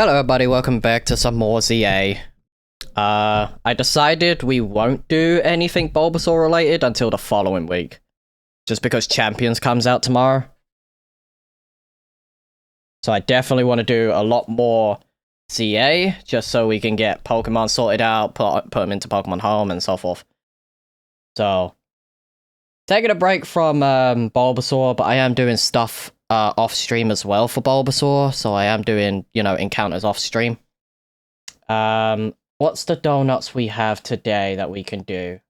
Hello everybody, welcome back to some more ZA. I decided we won't do anything Bulbasaur related until the following week. Just because Champions comes out tomorrow. So I definitely want to do a lot more ZA, just so we can get Pokemon sorted out, put them into Pokemon Home and so forth. So, taking a break from Bulbasaur, but I am doing stuff off stream as well for Bulbasaur, so I am doing, you know, encounters off stream. What's the donuts we have today that we can do?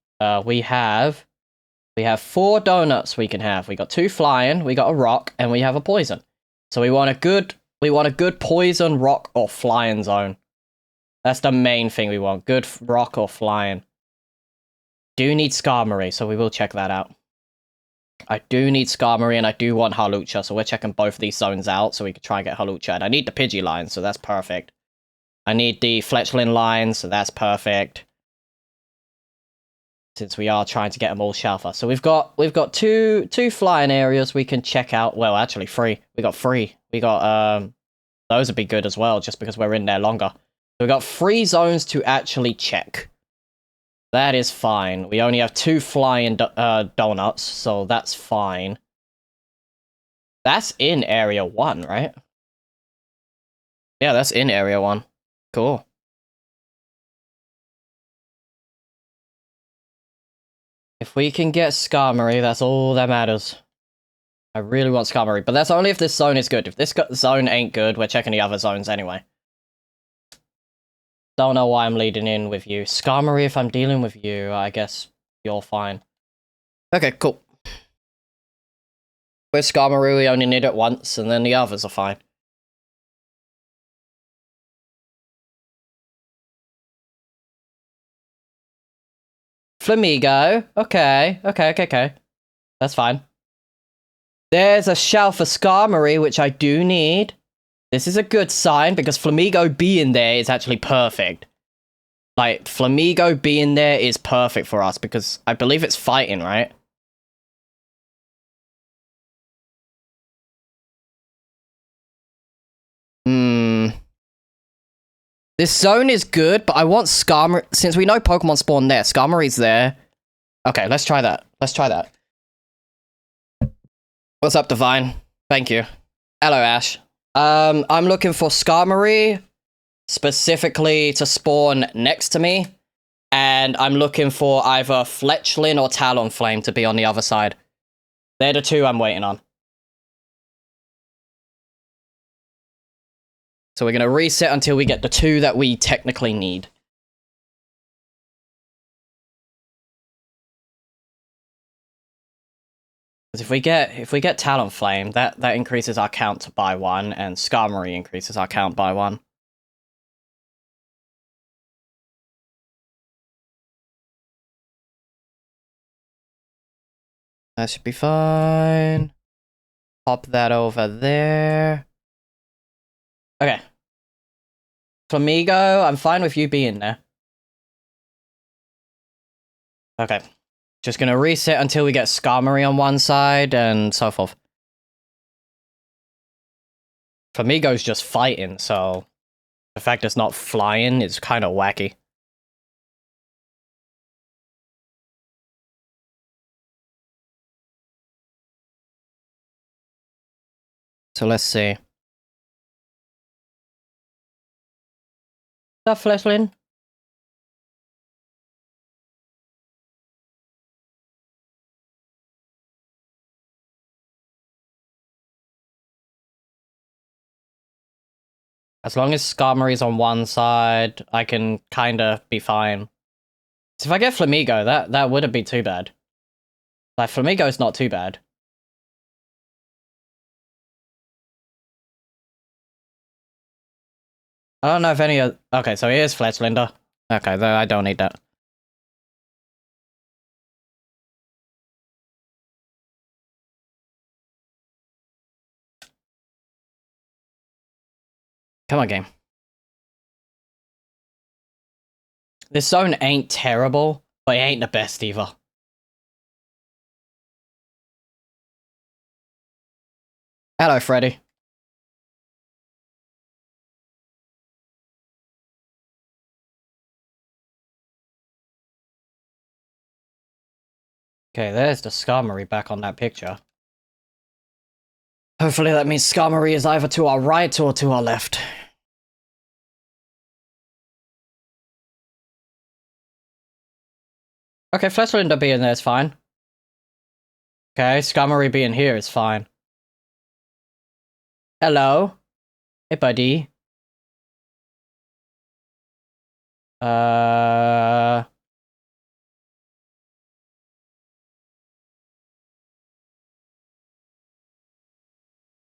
We have 4 donuts we can have. We got 2 flying, we got a rock, and we have a poison. So we want a good poison, rock, or flying zone. That's the main thing we want. Good rock or flying. Do need Skarmory, so we will check that out. I do need Skarmory and I do want Hawlucha, so we're checking both of these zones out so we can try and get Hawlucha. And I need the Pidgey line, so that's perfect. I need the Fletchling line, so that's perfect. Since we are trying to get them all Shalfa. So we've got two flying areas we can check out. Well, actually 3. We got 3. We got those would be good as well, just because we're in there longer. So we got 3 zones to actually check. That is fine. We only have 2 flying donuts, so that's fine. That's in Area 1, right? Yeah, that's in Area 1. Cool. If we can get Skarmory, that's all that matters. I really want Skarmory, but that's only if this zone is good. If this zone ain't good, we're checking the other zones anyway. Don't know why I'm leading in with you. Skarmory, if I'm dealing with you, I guess you're fine. Okay, cool. With Skarmory, we only need it once, and then the others are fine. Flamigo. Okay. That's fine. There's a shell for Skarmory, which I do need. This is a good sign, because Flamigo being there is actually perfect. Like, Flamigo being there is perfect for us, because I believe it's fighting, right? This zone is good, but I want Skarmory. Since we know Pokemon spawn there, Skarmory's there. Okay, let's try that. What's up, Divine? Thank you. Hello, Ash. I'm looking for Skarmory, specifically to spawn next to me. And I'm looking for either Fletchling or Talonflame to be on the other side. They're the 2 I'm waiting on. So we're going to reset until we get the 2 that we technically need. Because if we get Talonflame, that increases our count by 1, and Skarmory increases our count by 1. That should be fine. Pop that over there. Okay. Flamigo, I'm fine with you being there. Okay. Just gonna reset until we get Skarmory on one side, and so forth. Flamigo's just fighting, so the fact it's not flying is kind of wacky. So let's see. What's up, Fletchling? As long as Skarmory's on one side, I can kinda be fine. So if I get Flamigo, that wouldn't be too bad. Like, Flamigo's not too bad. I don't know if any of... Okay, so here's Fletchlinder. Okay, I don't need that. Come on, game. This zone ain't terrible, but it ain't the best either. Hello, Freddy. Okay, there's the Skarmory back on that picture. Hopefully that means Skarmory is either to our right or to our left. Okay, Fletchlinder being there is fine. Okay, Skarmory being here is fine. Hello? Hey, buddy.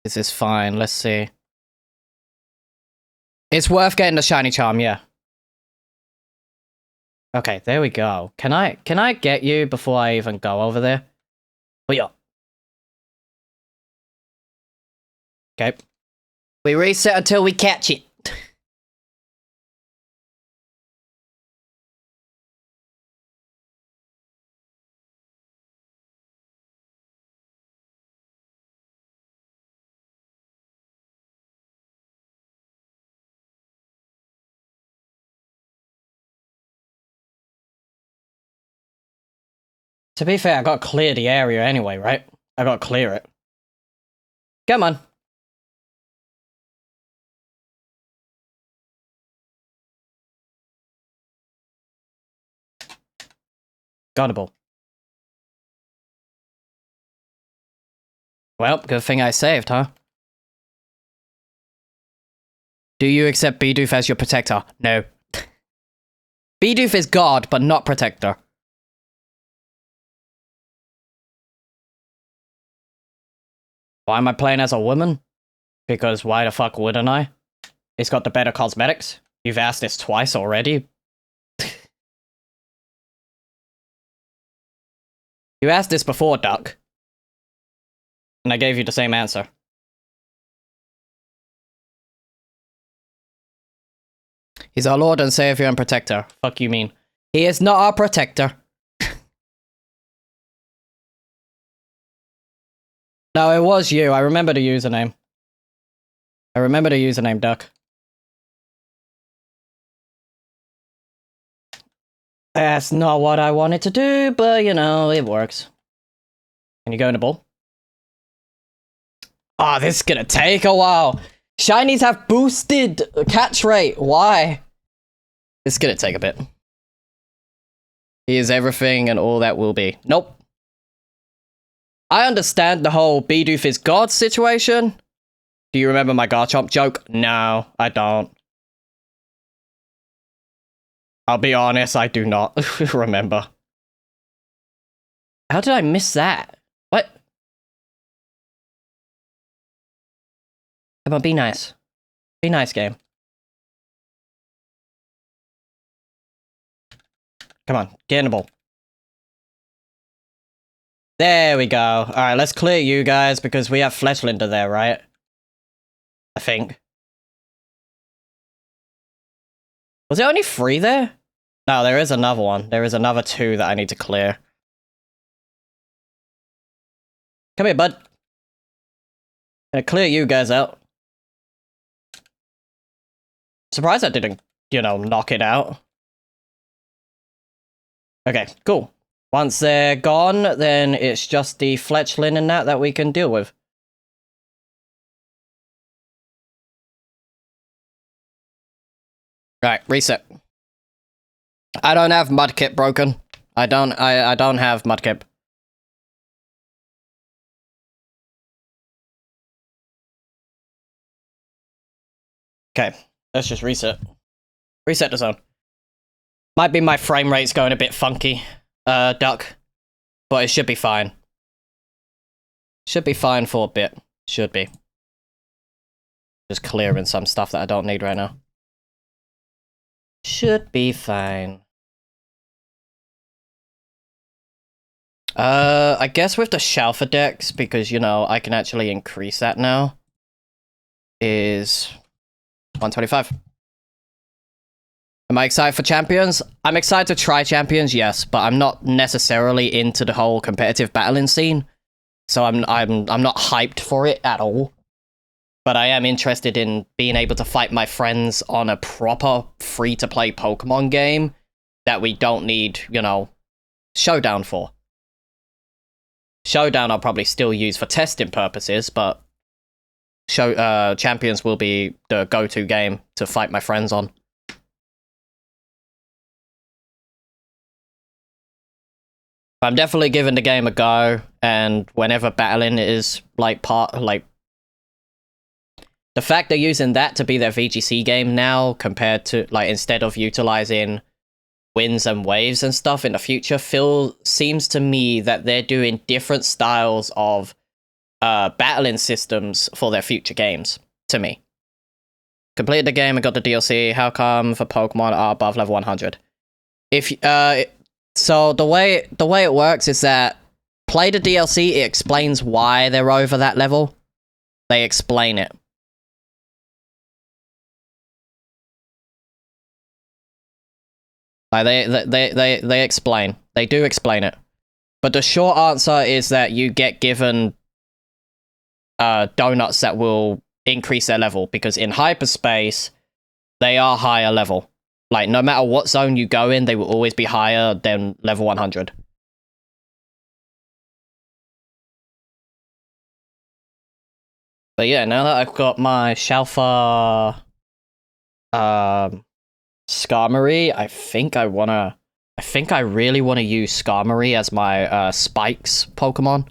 This is fine, let's see. It's worth getting the shiny charm, yeah. Okay, there we go. Can I get you before I even go over there? Oh, yeah. Okay. We reset until we catch it. To be fair, I gotta clear the area anyway, right? I gotta clear it. Come on. Guardable. Well, good thing I saved, huh? Do you accept Bidoof as your protector? No. Bidoof is God, but not protector. Why am I playing as a woman? Because why the fuck wouldn't I? It's got the better cosmetics. You've asked this twice already. You asked this before, Duck. And I gave you the same answer. He's our Lord and Savior and Protector. Fuck you mean. He is not our protector. No, it was you. I remember the username. I remember the username, Duck. That's not what I wanted to do, but, you know, it works. Can you go in the ball? Ah, this is gonna take a while. Shinies have boosted catch rate. Why? It's gonna take a bit. He is everything and all that will be. Nope. I understand the whole Bidoof is God situation. Do you remember my Garchomp joke? No, I don't. I'll be honest, I do not remember. How did I miss that? What? Come on, be nice. Be nice, game. Come on, get in the ball. There we go. Alright, let's clear you guys because we have Fletchlinder there, right? I think. Was there only 3 there? No, there is another one. There is another 2 that I need to clear. Come here, bud. Gonna clear you guys out. Surprised I didn't, you know, knock it out. Okay, cool. Once they're gone, then it's just the Fletchling and that we can deal with. Right, reset. I don't have Mudkip broken. I don't have Mudkip. Okay, let's just reset. Reset the zone. Might be my frame rate's going a bit funky, Duck. But it should be fine. Should be fine for a bit. Should be. Just clearing some stuff that I don't need right now. Should be fine. I guess with the Shalfa Dex, because, you know, I can actually increase that now, is 125. Am I excited for champions? I'm excited to try champions, yes, but I'm not necessarily into the whole competitive battling scene, so I'm not hyped for it at all. But I am interested in being able to fight my friends on a proper free-to-play Pokemon game that we don't need, you know, Showdown for. Showdown I'll probably still use for testing purposes, but Champions will be the go-to game to fight my friends on. I'm definitely giving the game a go, and whenever battling is like the fact they're using that to be their VGC game now, compared to like instead of utilizing winds and waves and stuff in the future, seems to me that they're doing different styles of battling systems for their future games. To me, completed the game and got the DLC. How come for Pokemon are above level 100? So the way it works is that play the DLC, it explains why they're over that level. They explain it. Like they explain. They do explain it. But the short answer is that you get given donuts that will increase their level, because in hyperspace they are higher level. Like, no matter what zone you go in, they will always be higher than level 100. But yeah, now that I've got my Shalfa Skarmory, I think I really want to use Skarmory as my Spikes Pokemon.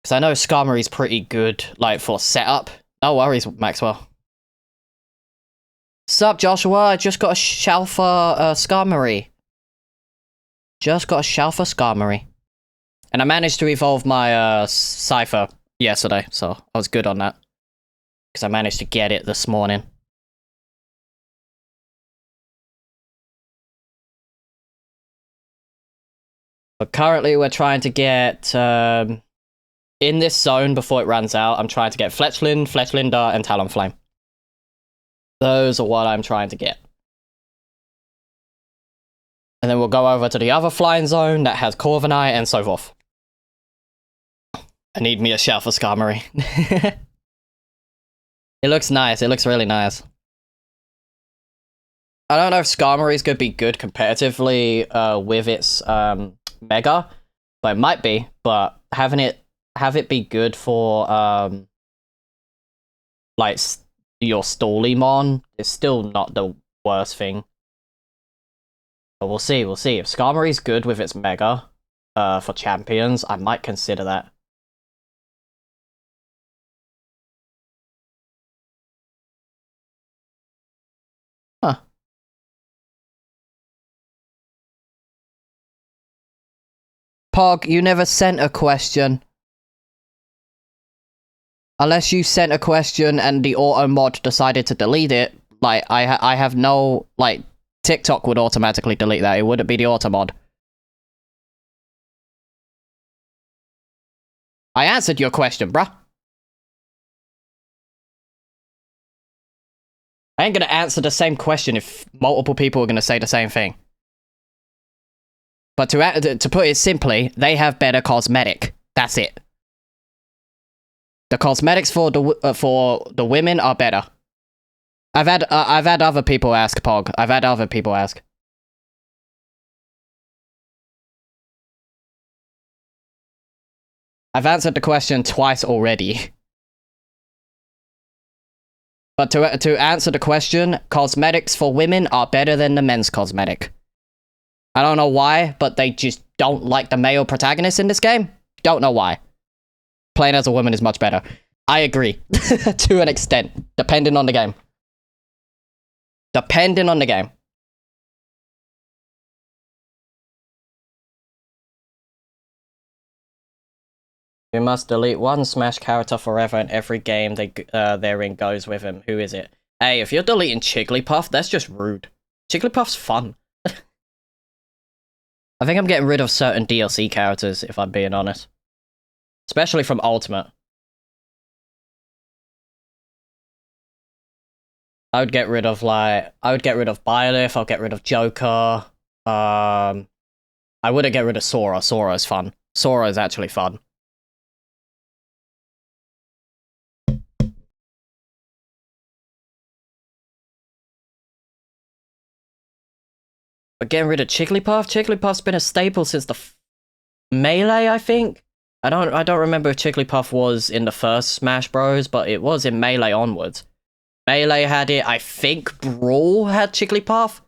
Because I know Skarmory's pretty good, like, for setup. No worries, Maxwell. Sup, Joshua? I just got a Shalfa Skarmory. Just got a Shalfa Skarmory. And I managed to evolve my Cypher yesterday, so I was good on that. Because I managed to get it this morning. But currently we're trying to get, in this zone before it runs out, I'm trying to get Fletchling, Fletchling and Talonflame. Those are what I'm trying to get. And then we'll go over to the other flying zone that has Corviknight and so forth. I need me a shell for Skarmory. It looks nice. It looks really nice. I don't know if Skarmory's gonna be good competitively with its Mega, but it might be. But have it be good for like your Stolimon is still not the worst thing. But we'll see. We'll see if Skarmory's good with its Mega for champions. I might consider that. Huh. Pog, you never sent a question. Unless you sent a question and the auto mod decided to delete it, like, I have no, like, TikTok would automatically delete that. It wouldn't be the auto mod. I answered your question, bruh. I ain't gonna answer the same question if multiple people are gonna say the same thing. But to put it simply, they have better cosmetic. That's it. The cosmetics for the women are better. I've had other people ask, Pog. I've had other people ask. I've answered the question twice already. But to answer the question, cosmetics for women are better than the men's cosmetic. I don't know why, but they just don't like the male protagonist in this game. Don't know why. Playing as a woman is much better. I agree. To an extent. Depending on the game. Depending on the game. We must delete one Smash character forever and every game they're in goes with him. Who is it? Hey, if you're deleting Jigglypuff, that's just rude. Jigglypuff's fun. I think I'm getting rid of certain DLC characters, if I'm being honest. Especially from Ultimate. I would get rid of, like... I would get rid of Byleth, I'll get rid of Joker. I wouldn't get rid of Sora. Sora is fun. Sora is actually fun. But getting rid of Jigglypuff? Jigglypuff's been a staple since the Melee, I think. I don't remember if Jigglypuff was in the first Smash Bros, but it was in Melee onwards. Melee had it. I think Brawl had Jigglypuff.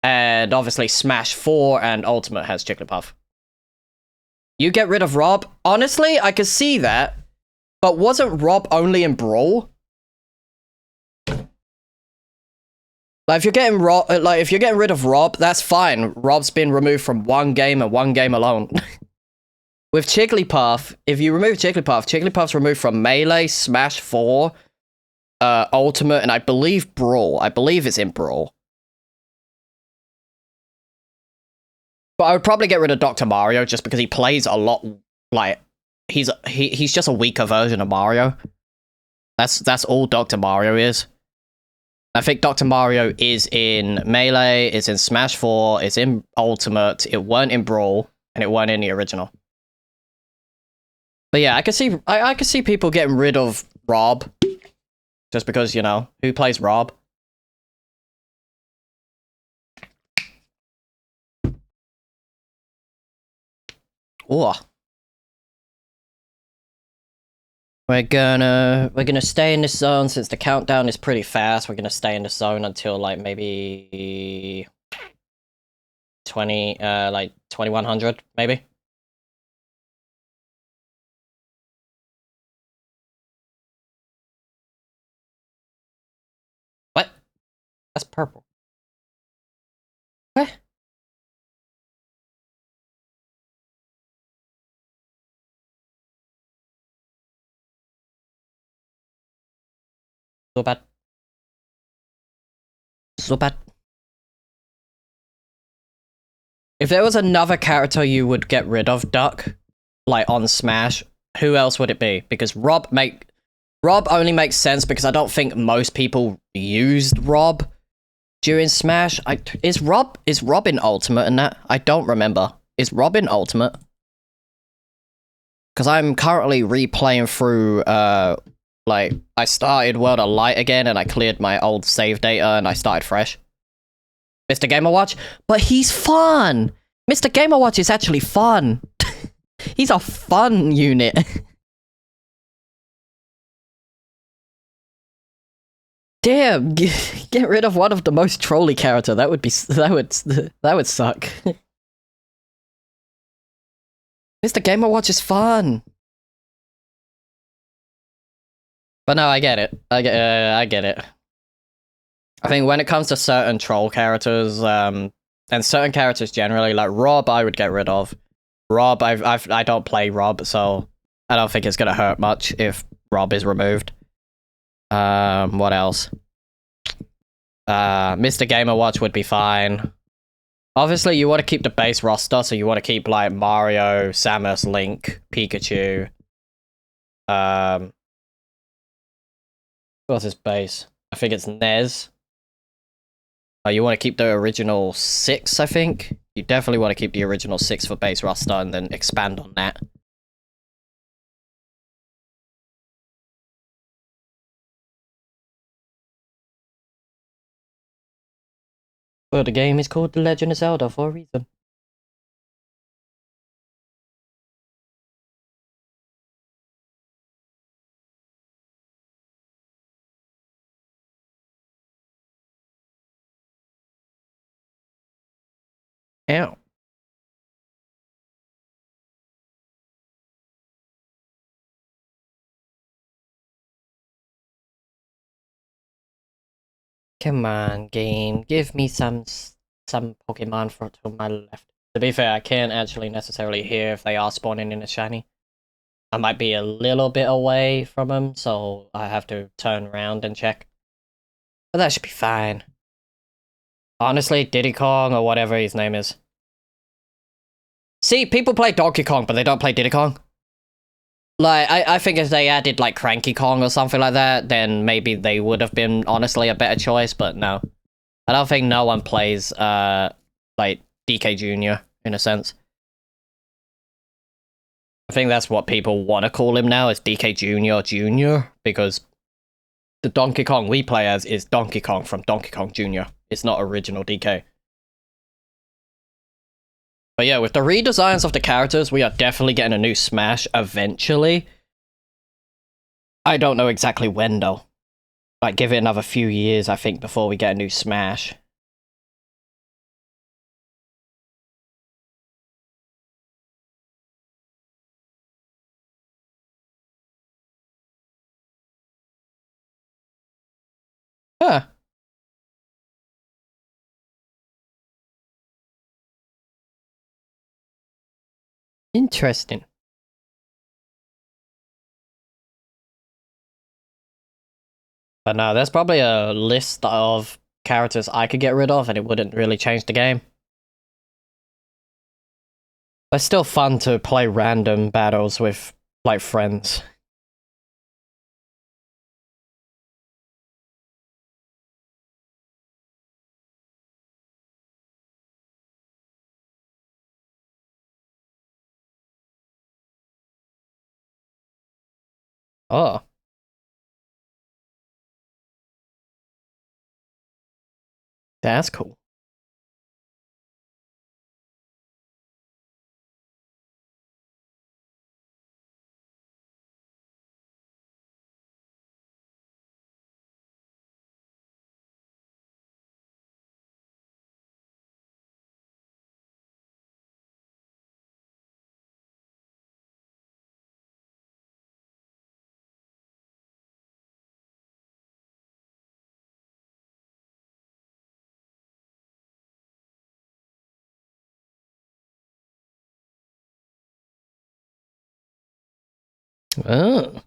And obviously Smash 4 and Ultimate has Jigglypuff. You get rid of Rob? Honestly, I could see that. But wasn't Rob only in Brawl? Like, if you're getting rid of Rob, that's fine. Rob's been removed from one game and one game alone. With Jigglypuff, if you remove Jigglypuff, Jigglypuff's removed from Melee, Smash 4, Ultimate, and I believe Brawl. I believe it's in Brawl. But I would probably get rid of Dr. Mario just because he plays a lot, like, he's just a weaker version of Mario. That's all Dr. Mario is. I think Dr. Mario is in Melee, it's in Smash 4, it's in Ultimate, it weren't in Brawl, and it weren't in the original. But yeah, I could see people getting rid of Rob. Just because, you know, who plays Rob? Ooh. We're gonna stay in this zone since the countdown is pretty fast. We're gonna stay in this zone until like maybe 2100 maybe. What? That's purple. What? So bad. So bad. If there was another character you would get rid of, Duck, like on Smash, who else would it be? Because Rob only makes sense because I don't think most people used Rob during Smash. Is Rob in Ultimate in that? I don't remember. Is Rob in Ultimate? Because I'm currently replaying through, like, I started World of Light again and I cleared my old save data and I started fresh. Mr. Gamer Watch? But he's fun! Mr. Gamer Watch is actually fun! He's a fun unit. Damn, get rid of one of the most trolly character. That would suck. Mr. Gamer Watch is fun. But no, I get it. I get it. I think when it comes to certain troll characters, and certain characters generally, like Rob, I would get rid of. Rob, I don't play Rob, so I don't think it's gonna hurt much if Rob is removed. What else? Mr. Gamer Watch would be fine. Obviously, you want to keep the base roster, so you want to keep, like, Mario, Samus, Link, Pikachu. What's his base? I think it's Nez. You want to keep the original 6, I think? You definitely want to keep the original 6 for base roster and then expand on that. Well, the game is called The Legend of Zelda for a reason. Ow. Come on, game. Give me some Pokemon to my left. To be fair, I can't actually necessarily hear if they are spawning in a shiny. I might be a little bit away from them, so I have to turn around and check. But that should be fine. Honestly, Diddy Kong or whatever his name is. See, people play Donkey Kong, but they don't play Diddy Kong. Like, I think if they added, like, Cranky Kong or something like that, then maybe they would have been, honestly, a better choice, but no. I don't think no one plays, like, DK Jr., in a sense. I think that's what people want to call him now, is DK Jr. Jr., because the Donkey Kong we play as is Donkey Kong from Donkey Kong Jr. It's not original DK. But yeah, with the redesigns of the characters, we are definitely getting a new Smash eventually. I don't know exactly when, though. Like, give it another few years, I think, before we get a new Smash. Huh. Interesting. But no, there's probably a list of characters I could get rid of, and it wouldn't really change the game. But it's still fun to play random battles with, like, friends. Oh, that's cool. Oh.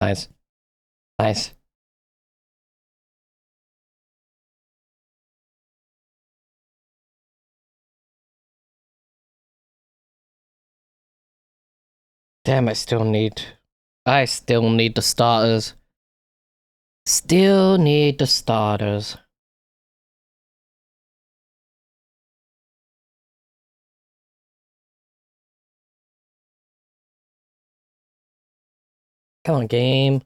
Nice. Nice. Damn, I still need the starters. Still need the starters. Come on, game.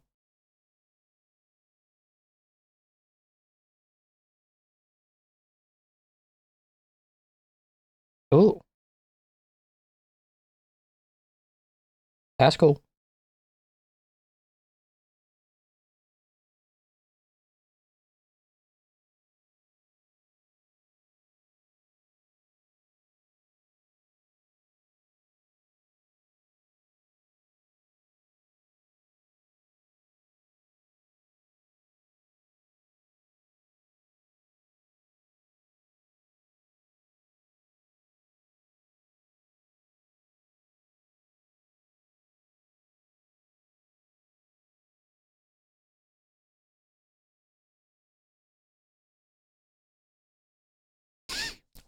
Ooh, that's cool.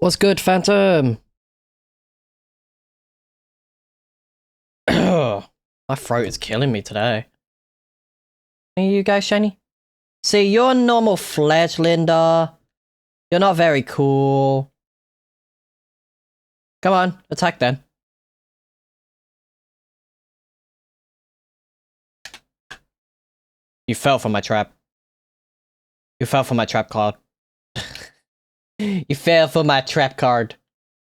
What's good, Phantom? My throat is killing me today. Are you guys shiny? See, you're a normal fledglander. You're not very cool. Come on, attack then. You fell for my trap. You fell for my trap card. You fell for my trap card,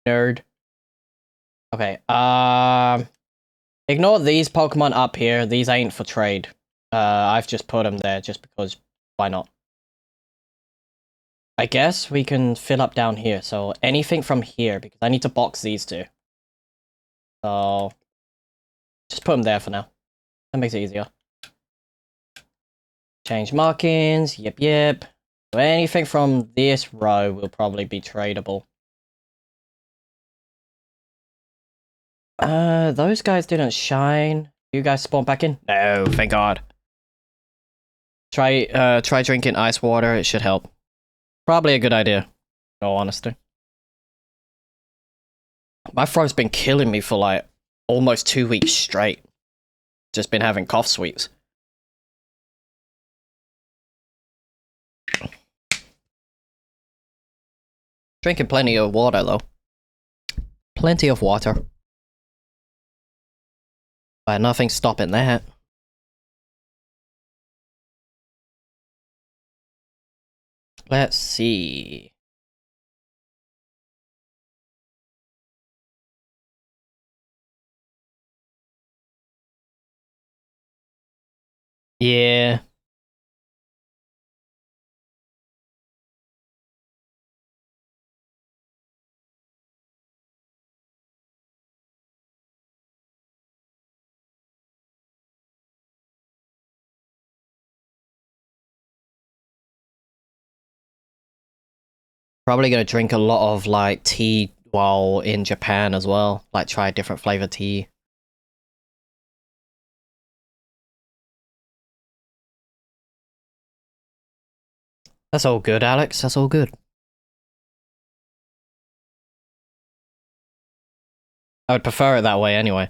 nerd. Okay, ignore these Pokemon up here. These ain't for trade. I've just put them there just because, why not? I guess we can fill up down here. So anything from here, because I need to box these two. So just put them there for now. That makes it easier. Change markings. Yep. So anything from this row will probably be tradable. Those guys didn't shine. You guys spawn back in? No, thank God. Try drinking ice water. It should help. Probably a good idea, in all honesty. My throat's been killing me for like almost 2 weeks straight. Just been having cough sweeps. Drinking plenty of water though. Plenty of water. But nothing's stopping that. Let's see. Yeah. Probably gonna drink a lot of like tea while in Japan as well. Like try different flavor tea. That's all good, Alex. That's all good. I would prefer it that way anyway.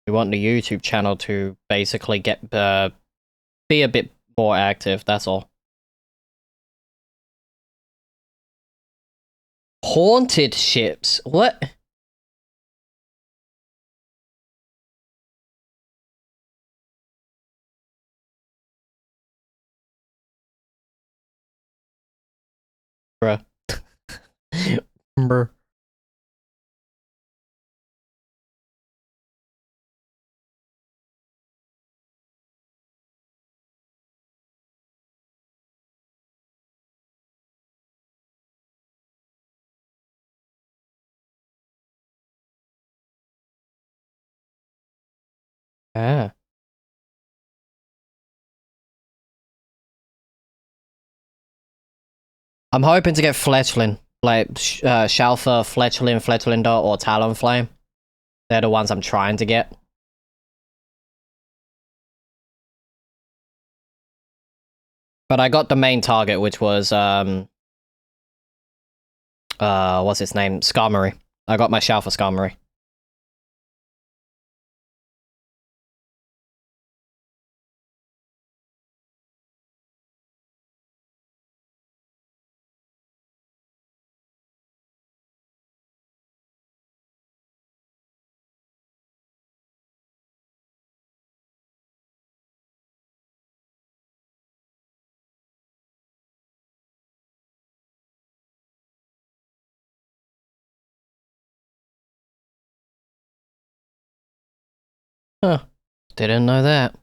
We want the YouTube channel to basically get be a bit more active, that's all. Haunted ships? What? Bruh. Bruh. Ah. I'm hoping to get Fletchling. Like, Shalfa, Fletchling, Fletchlinder, or Talonflame. They're the ones I'm trying to get. But I got the main target, which was, what's its name? Skarmory. I got my Shalfa Skarmory. Huh. Didn't know that.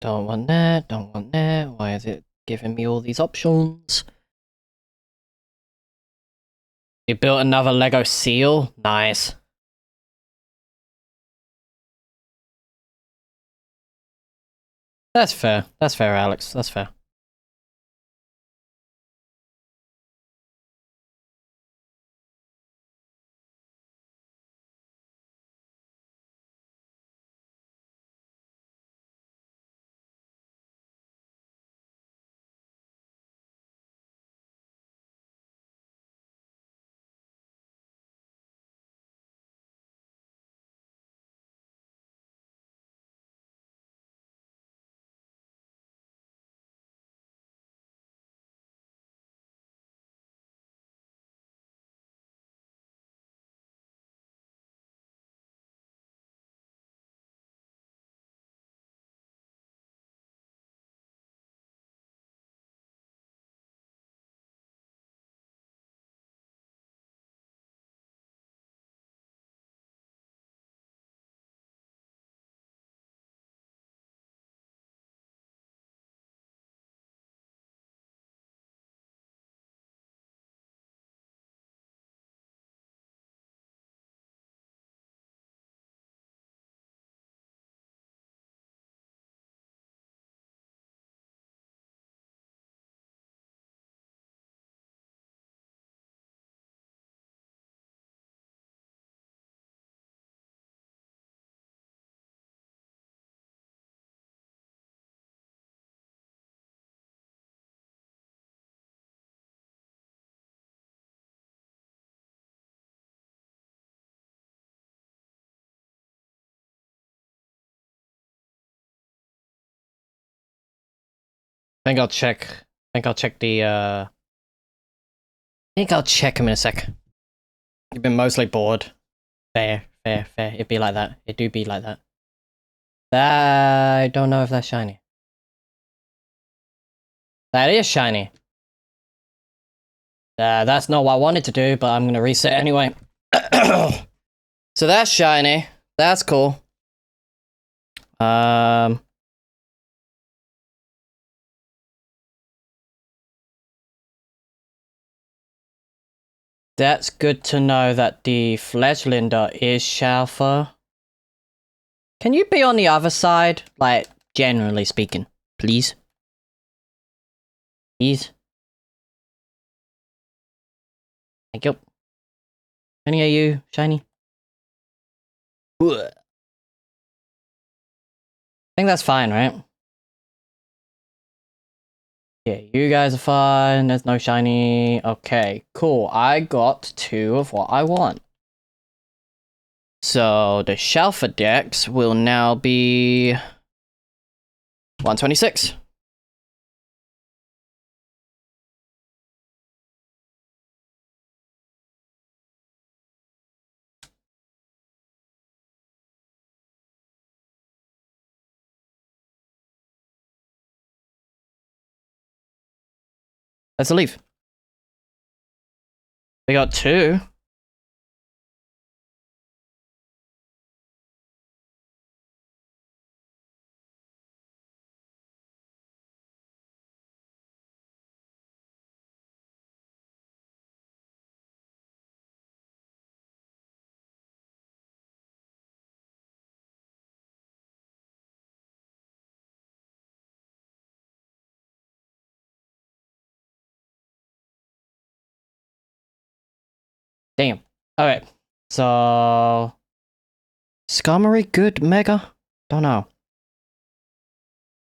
Don't want that, don't want that. Why is it giving me all these options? You built another Lego seal? Nice. That's fair. That's fair, Alex. That's fair. think I'll check. I think I'll check the. I think I'll check him in a sec. You've been mostly bored. Fair. It'd be like that. It do be like that. I don't know if that's shiny. That is shiny. That's not what I wanted to do, but I'm gonna reset anyway. So that's shiny. That's cool. That's good to know that the Fledglander is Shalfa. Can you be on the other side? Like, generally speaking. Please? Please? Thank you. Any of you, shiny? Ugh. I think that's fine, right? Yeah, you guys are fine. There's no shiny. Okay, cool. I got 2 of what I want. So the Shalfa Dex will now be 126. Let's leave. We got 2. Damn. Alright. So... Skarmory good Mega? Don't know.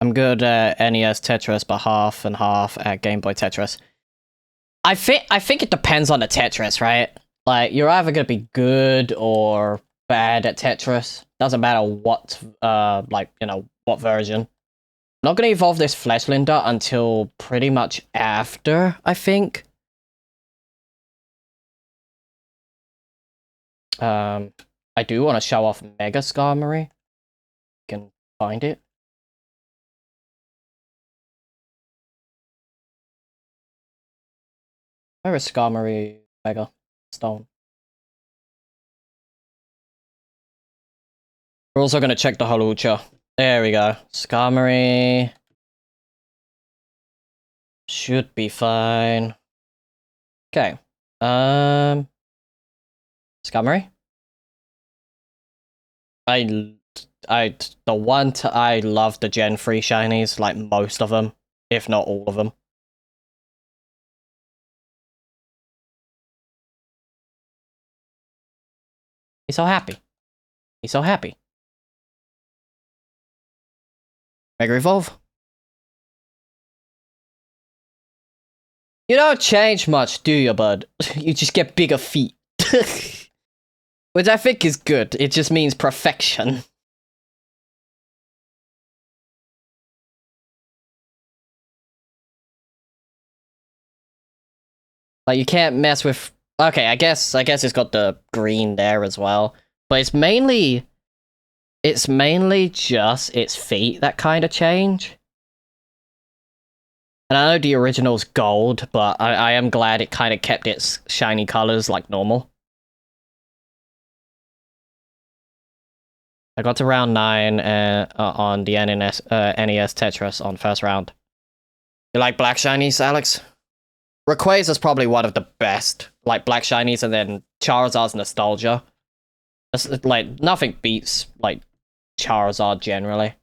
I'm good at NES Tetris, but half and half at Game Boy Tetris. I think it depends on the Tetris, right? Like, you're either gonna be good or bad at Tetris. Doesn't matter what, like, you know, what version. I'm not gonna evolve this Fledglander until pretty much after, I think. I do want to show off Mega Skarmory. Can find it. Where is Skarmory Mega Stone? We're also going to check the Holucha. There we go. Skarmory. Should be fine. Okay. Skarmory? I love the Gen 3 shinies, like most of them, if not all of them. He's so happy. He's so happy. Mega Evolve. You don't change much, do you, bud? You just get bigger feet. Which I think is good. It just means perfection. Like, you can't mess with... Okay, I guess it's got the green there as well. But it's mainly just its feet that kind of change. And I know the original's gold, but I am glad it kind of kept its shiny colors like normal. I got to round 9 on the NES Tetris on first round. You like black shinies, Alex? Rayquaza's probably one of the best, like black shinies, and then Charizard's nostalgia. It's, like, nothing beats like Charizard generally.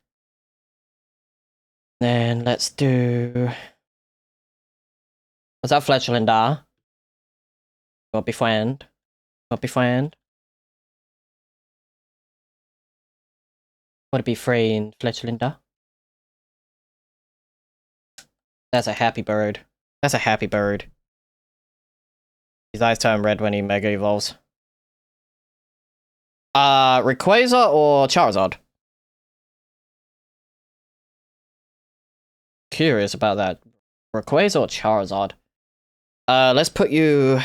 Then let's do... Was that Fletchlinda? Got befriend. Got befriend. Want to be free in Fletchlinda? That's a happy bird. That's a happy bird. His eyes turn red when he Mega Evolves. Rayquaza or Charizard? curious about that. Rayquaza or Charizard? Let's put you...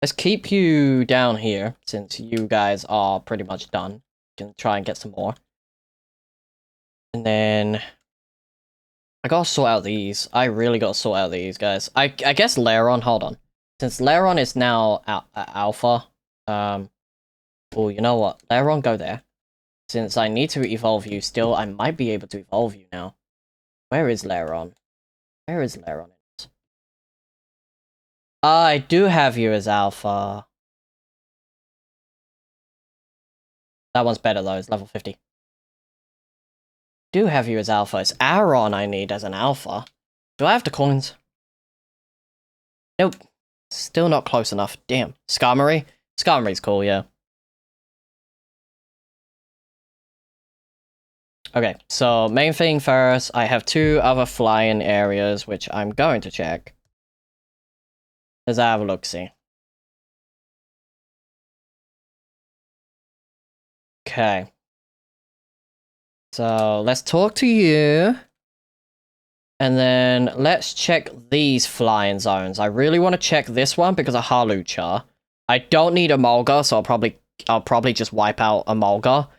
Let's keep you down here, since you guys are pretty much done. Can try and get some more. And then... I gotta sort out these. I really gotta sort out these, guys. I guess Lairon, hold on. Since Lairon is now Alpha, oh, you know what? Lairon, go there. Since I need to evolve you still, I might be able to evolve you now. Where is Lairon? Where is Lairon? I do have you as Alpha. That one's better though, it's level 50. Do have you as Alpha. It's Aron I need as an Alpha. Do I have the coins? Nope. Still not close enough. Damn. Skarmory? Skarmory's cool, yeah. Okay, so main thing first, I have 2 other flying areas, which I'm going to check. Let's have a look-see. Okay. So, let's talk to you. And then, let's check these flying zones. I really want to check this one because of Hawlucha. I don't need a Mulga, so I'll probably just wipe out a Mulga.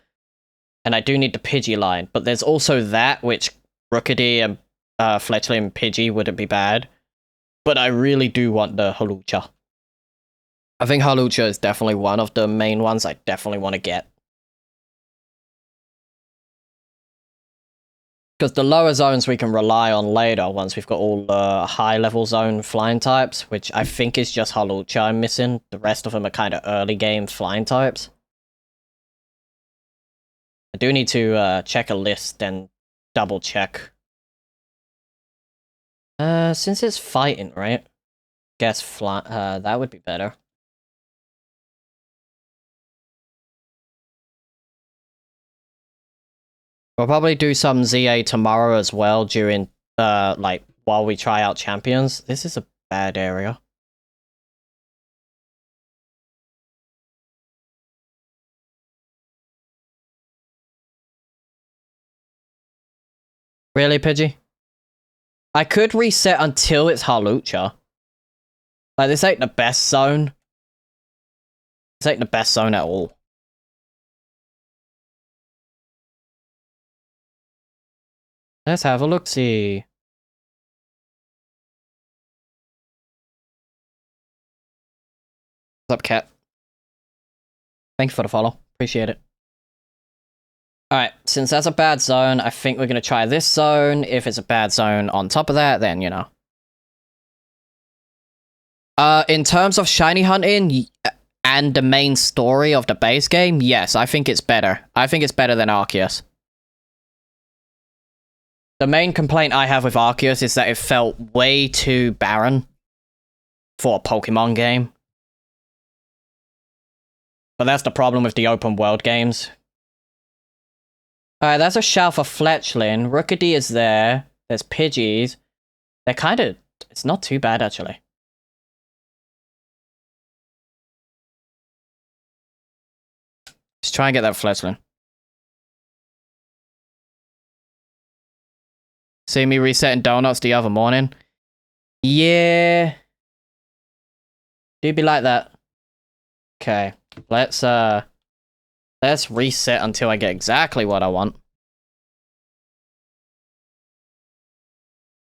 And I do need the Pidgey line, but there's also that, which Rookidee and Fletchling and Pidgey wouldn't be bad. But I really do want the Hawlucha. I think Hawlucha is definitely one of the main ones I definitely want to get. Because the lower zones we can rely on later once we've got all the high-level zone flying types, which I think is just Hawlucha I'm missing. The rest of them are kind of early-game flying types. I do need to check a list and double-check. Since it's fighting, right? Guess that would be better. We'll probably do some ZA tomorrow as well during, like, while we try out champions. This is a bad area. Really, Pidgey? I could reset until it's Hawlucha. Like, this ain't the best zone. This ain't the best zone at all. Let's have a look-see. What's up, Cat? Thank you for the follow. Appreciate it. Alright, since that's a bad zone, I think we're going to try this zone. If it's a bad zone on top of that, then, you know. In terms of shiny hunting and the main story of the base game, yes, I think it's better. I think it's better than Arceus. The main complaint I have with Arceus is that it felt way too barren for a Pokemon game. But that's the problem with the open world games. Alright, that's a shout for Fletchling. Rookidee is there. There's Pidgeys. They're kind of... It's not too bad, actually. Let's try and get that Fletchling. See me resetting donuts the other morning? Yeah. Do be like that. Okay. Let's reset until I get exactly what I want.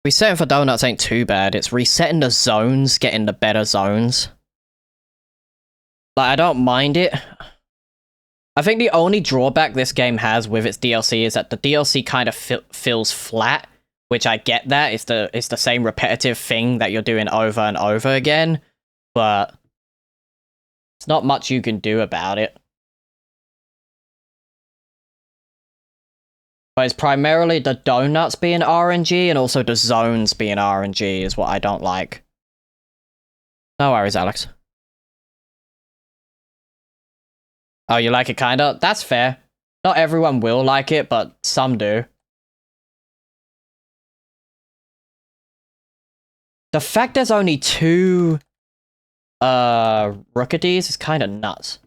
Resetting for donuts ain't too bad. It's resetting the zones, getting the better zones. Like, I don't mind it. I think the only drawback this game has with its DLC is that the DLC kind of feels flat, which I get that. It's the same repetitive thing that you're doing over and over again, but there's not much you can do about it. But it's primarily the donuts being RNG and also the zones being RNG is what I don't like. No worries, Alex. Oh, you like it kinda? That's fair. Not everyone will like it, but some do. The fact there's only 2 Rookidees is kinda nuts.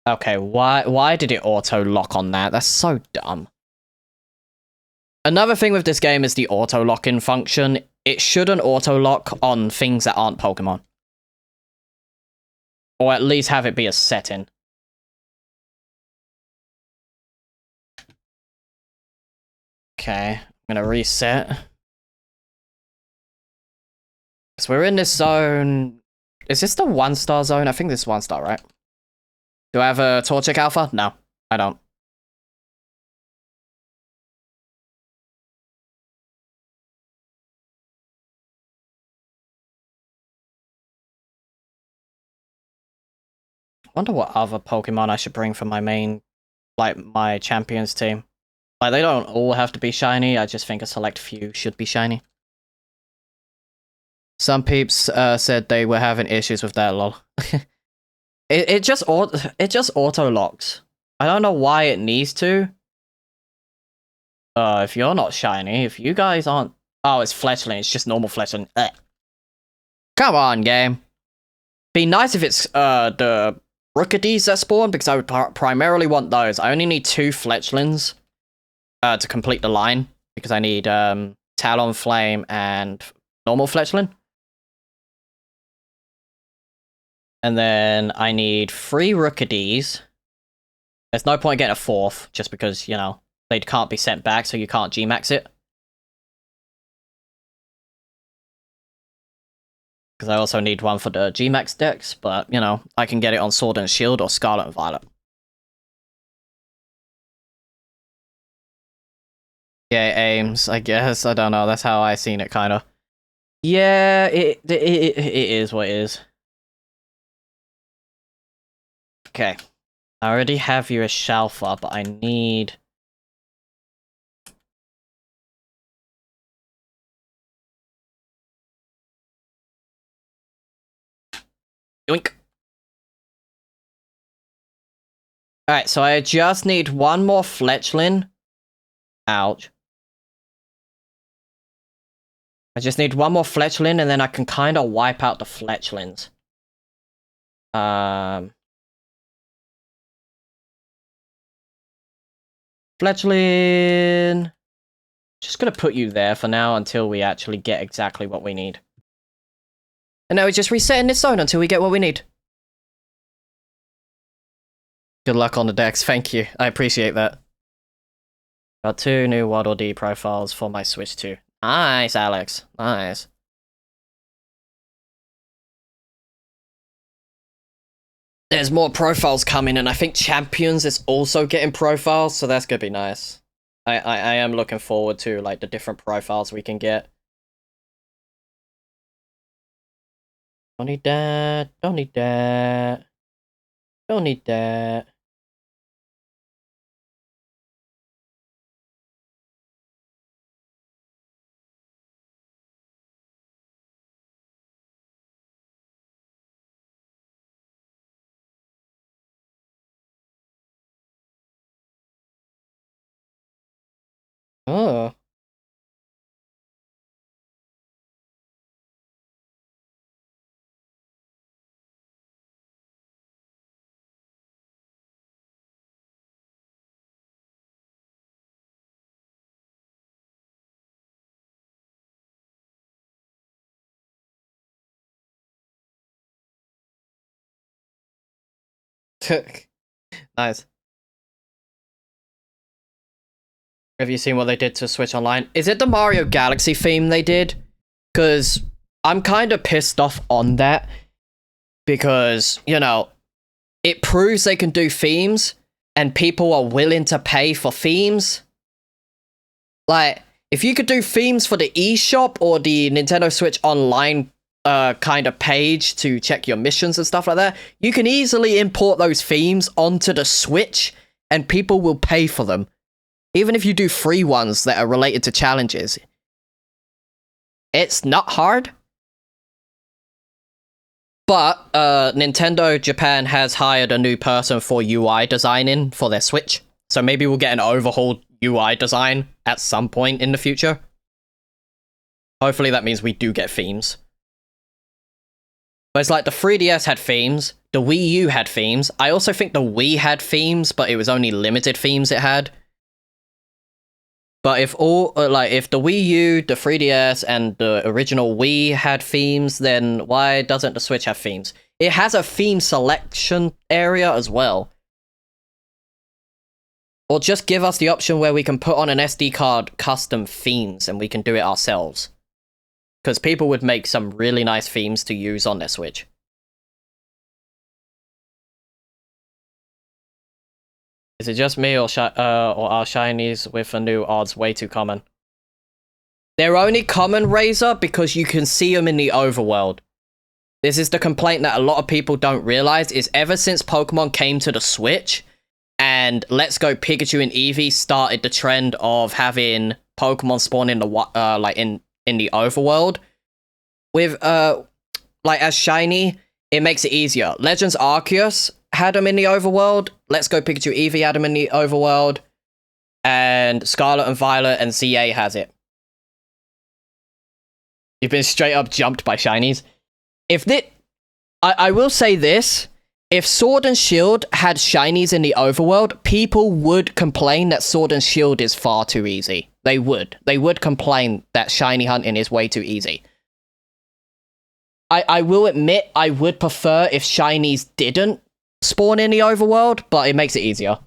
Okay, why did it auto lock on that? That's so dumb. Another thing with this game is the auto-lock-in function. It shouldn't auto-lock on things that aren't Pokemon. Or at least have it be a setting. Okay, I'm gonna reset. So we're in this zone. Is this the 1-star zone? I think this is 1-star, right? Do I have a Torchic Alpha? No, I don't. Wonder what other Pokemon I should bring for my main, like, my champions team. Like, they don't all have to be shiny, I just think a select few should be shiny. Some peeps said they were having issues with that, lol. it just auto-locks. I don't know why it needs to. If you're not shiny, if you guys aren't... Oh, it's fletchling, it's just normal fletchling. Ugh. Come on, game. Be nice if it's the Rookadies that spawn, because I would primarily want those. I only need 2 fletchlings to complete the line, because I need Talonflame and normal fletchling. And then I need 3 Rookadies. There's no point getting a 4th, just because, you know, they can't be sent back, so you can't G-max it. Because I also need one for the G-max decks, but, you know, I can get it on Sword and Shield or Scarlet and Violet. Yeah, aims, I guess. I don't know, that's how I seen it, kind of. Yeah, it is what it is. Okay. I already have you as Shalfa, but I need... Yoink. Alright, so I just need one more fletchling. Ouch. I just need one more fletchling, and then I can kind of wipe out the fletchlings. Fletchling. Just gonna put you there for now until we actually get exactly what we need. And now we're just resetting this zone until we get what we need. Good luck on the decks, thank you. I appreciate that. Got 2 new Waddle Dee profiles for my Switch 2. Nice, Alex. Nice. There's more profiles coming, and I think Champions is also getting profiles, so that's gonna be nice. I am looking forward to, like, the different profiles we can get. Don't need that. Don't need that. Don't need that. Oh. Nice. Have you seen what they did to Switch Online? Is it the Mario Galaxy theme they did? Because I'm kind of pissed off on that. Because, you know, it proves they can do themes, and people are willing to pay for themes. Like, if you could do themes for the eShop or the Nintendo Switch Online kind of page to check your missions and stuff like that, you can easily import those themes onto the Switch, and people will pay for them. Even if you do free ones that are related to challenges. It's not hard. But Nintendo Japan has hired a new person for UI designing for their Switch. So maybe we'll get an overhauled UI design at some point in the future. Hopefully that means we do get themes. But it's like the 3DS had themes, the Wii U had themes. I also think the Wii had themes, but it was only limited themes it had. But if all like if the Wii U, the 3DS, and the original Wii had themes, then why doesn't the Switch have themes? It has a theme selection area as well. Or just give us the option where we can put on an SD card custom themes and we can do it ourselves. Because people would make some really nice themes to use on their Switch. Is it just me or are shinies with the new odds way too common? They're only common, Razor, because you can see them in the overworld. This is the complaint that a lot of people don't realize, is ever since Pokemon came to the Switch, and Let's Go Pikachu and Eevee started the trend of having Pokemon spawn in the like in the overworld. With like as shiny, it makes it easier. Legends Arceus had them in the overworld. Let's Go Pikachu Eevee had them in the overworld, and Scarlet and Violet and ZA has it. You've been straight up jumped by shinies. I will say this. If Sword and Shield had shinies in the overworld, people would complain that Sword and Shield is far too easy. They would. They would complain that shiny hunting is way too easy. I will admit I would prefer if shinies didn't spawn in the overworld, but it makes it easier.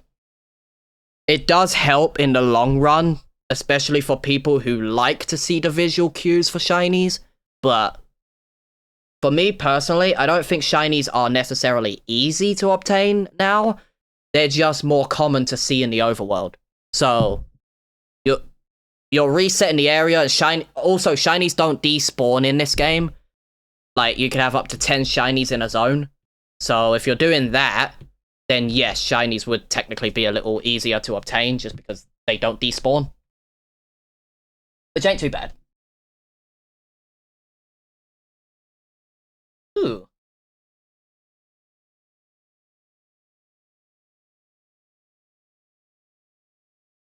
It does help in the long run, especially for people who like to see the visual cues for shinies, but for me personally, I don't think shinies are necessarily easy to obtain now. They're just more common to see in the overworld. So you're resetting the area, and also shinies don't despawn in this game. Like, you can have up to 10 shinies in a zone. So if you're doing that, then yes, shinies would technically be a little easier to obtain just because they don't despawn. Which ain't too bad. Ooh.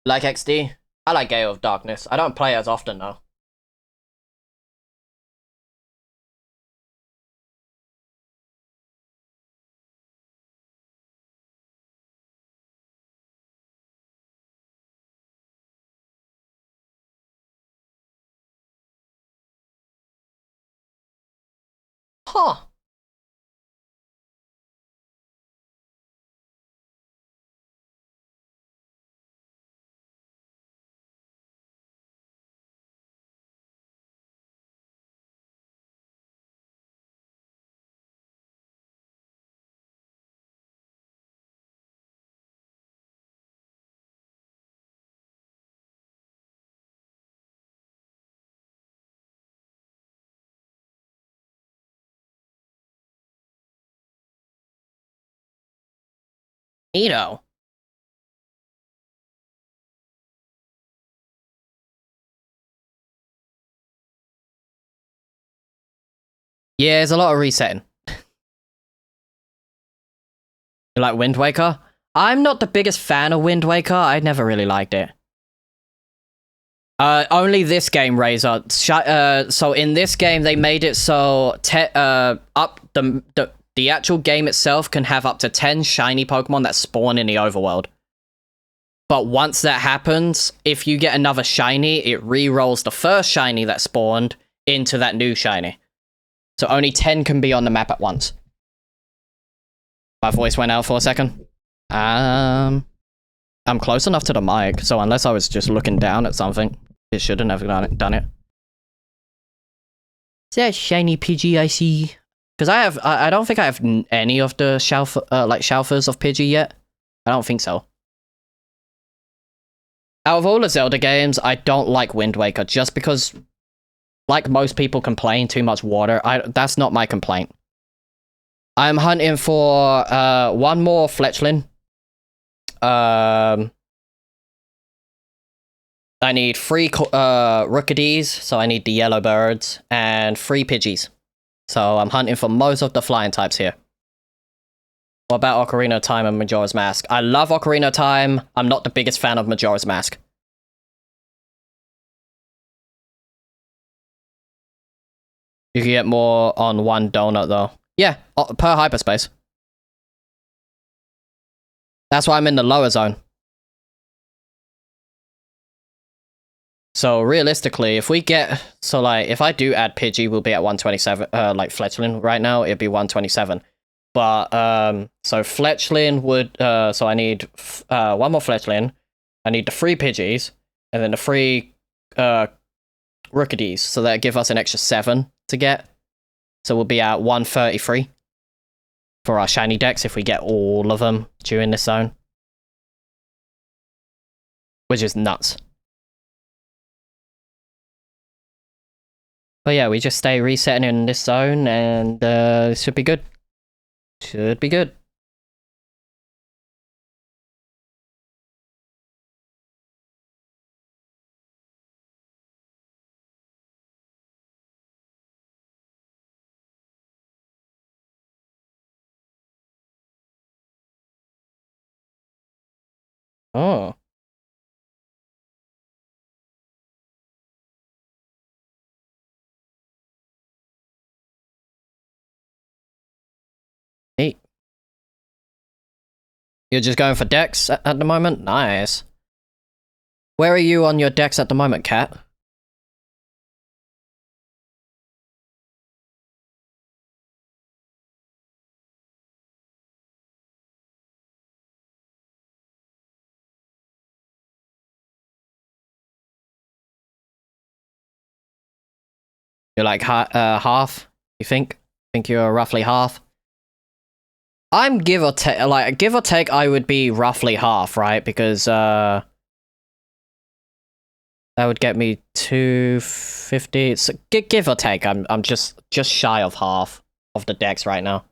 Like XD? I like Gale of Darkness. I don't play as often though. Huh. Neato. Yeah, there's a lot of resetting. You like Wind Waker? I'm not the biggest fan of Wind Waker. I never really liked it. Only this game, Razor. So in this game, they made it so the actual game itself can have up to 10 shiny Pokemon that spawn in the overworld. But once that happens, if you get another shiny, it re-rolls the first shiny that spawned into that new shiny. So only 10 can be on the map at once. My voice went out for a second. I'm close enough to the mic, so unless I was just looking down at something, it shouldn't have done it. Is that shiny Pidgey I see? Because I don't think I have any of the Shalfers of Pidgey yet. I don't think so. Out of all the Zelda games, I don't like Wind Waker, just because, like most people complain, too much water. That's not my complaint. I'm hunting for one more Fletchling. I need 3 Rookidees, so I need the yellow birds, and 3 Pidgeys. So I'm hunting for most of the flying types here. What about Ocarina of Time and Majora's Mask? I love Ocarina of Time. I'm not the biggest fan of Majora's Mask. You can get more on 1 donut, though. Yeah, per hyperspace. That's why I'm in the lower zone. So realistically, if we get if I do add Pidgey, we'll be at 127. Like Fletchling right now, it'd be 127. But so Fletchling would so I need one more Fletchling. I need the 3 Pidgeys and then the 3 Rookies. So that give us an extra 7 to get. So we'll be at 133 for our shiny decks if we get all of them during this zone, which is nuts. But yeah, we just stay resetting in this zone, and it should be good. Should be good. Oh. Neat. You're just going for decks at the moment? Nice. Where are you on your decks at the moment, Cat? You're like half, you think? Think you're roughly half? I'm give or take, I would be roughly half, right? Because that would get me 250. So give or take, I'm just shy of half of the decks right now.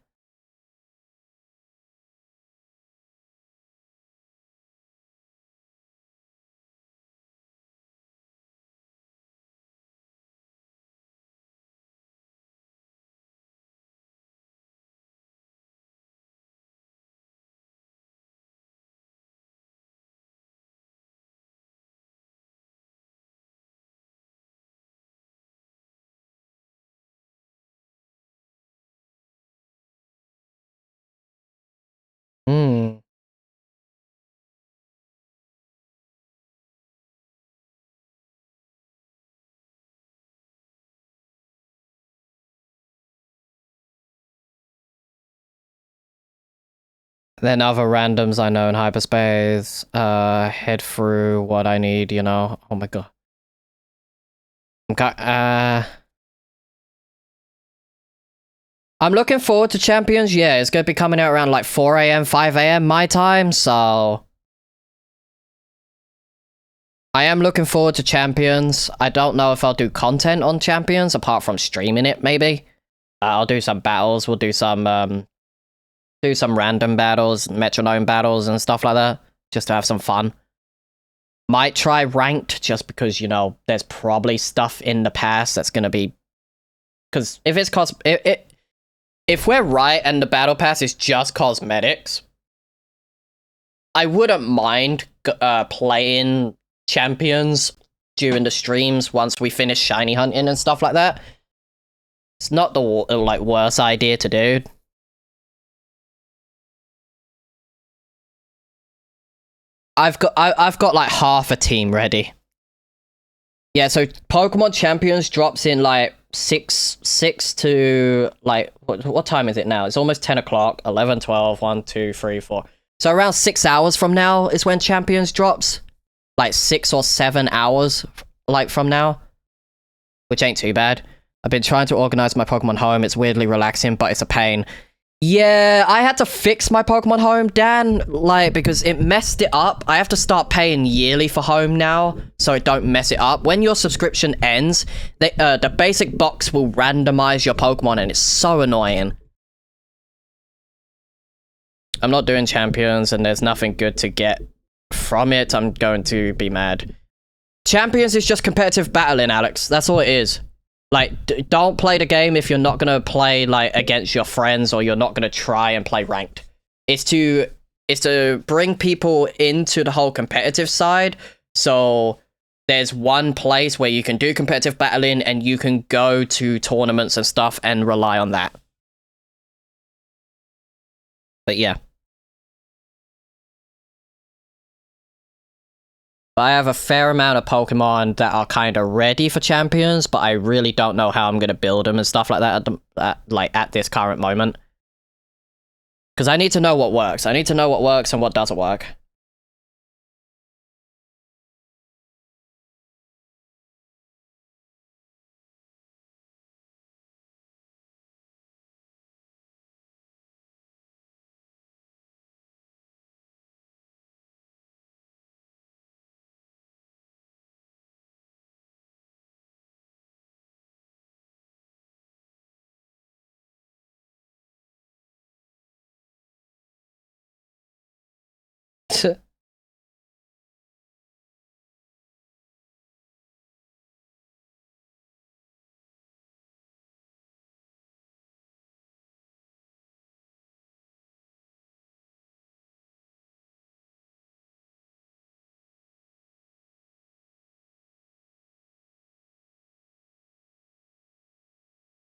Hmm. Then other randoms I know in hyperspace, head through what I need, you know. Oh my god. I'm looking forward to Champions. Yeah, it's gonna be coming out around like 4 AM, 5 AM my time, so I am looking forward to Champions. I don't know if I'll do content on Champions apart from streaming it, maybe. I'll do some battles. We'll do some random battles, metronome battles and stuff like that, just to have some fun. Might try ranked just because, you know, there's probably stuff in the past that's gonna be, because if it's if we're right and the battle pass is just cosmetics, I wouldn't mind playing Champions during the streams once we finish shiny hunting and stuff like that. It's not the like worst idea to do. I've got like half a team ready. Yeah, so Pokemon Champions drops in like 6 to like what time is it now? It's almost 10 o'clock. 11, 12, 1, 2, 3, 4. So around 6 hours from now is when Champions drops. Like 6 or 7 hours like from now, which ain't too bad. I've been trying to organize my Pokemon home. It's weirdly relaxing, but it's a pain. Yeah, I had to fix my Pokemon home, Dan, like, because it messed it up. I have to start paying yearly for home now, so it don't mess it up. When your subscription ends, the basic box will randomize your Pokemon, and it's so annoying. I'm not doing Champions, and there's nothing good to get from it. I'm going to be mad. Champions is just competitive battling, Alex. That's all it is. Like, don't play the game if you're not gonna play like against your friends, or you're not gonna try and play ranked. It's to bring people into the whole competitive side. So there's one place where you can do competitive battling, and you can go to tournaments and stuff and rely on that. But yeah. But I have a fair amount of Pokemon that are kind of ready for champions, but I really don't know how I'm going to build them and stuff like that at this current moment. Because I need to know what works. I need to know what works and what doesn't work.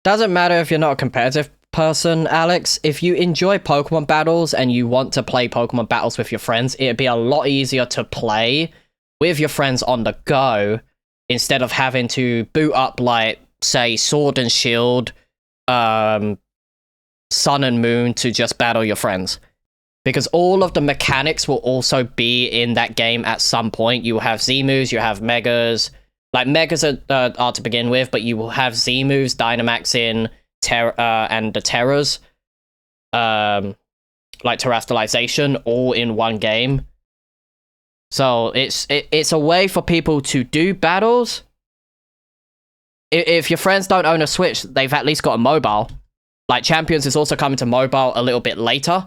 Doesn't matter if you're not a competitive person, Alex. If you enjoy Pokemon battles and you want to play Pokemon battles with your friends, it'd be a lot easier to play with your friends on the go instead of having to boot up, like, say, Sword and Shield, Sun and Moon to just battle your friends. Because all of the mechanics will also be in that game at some point. You will have Z-moves, you have Megas. Like, Megas are to begin with, but you will have Z-moves, Dynamaxing, and the Terras, like Terastallization, all in one game. So it's a way for people to do battles. If your friends don't own a Switch, they've at least got a mobile. Like, Champions is also coming to mobile a little bit later.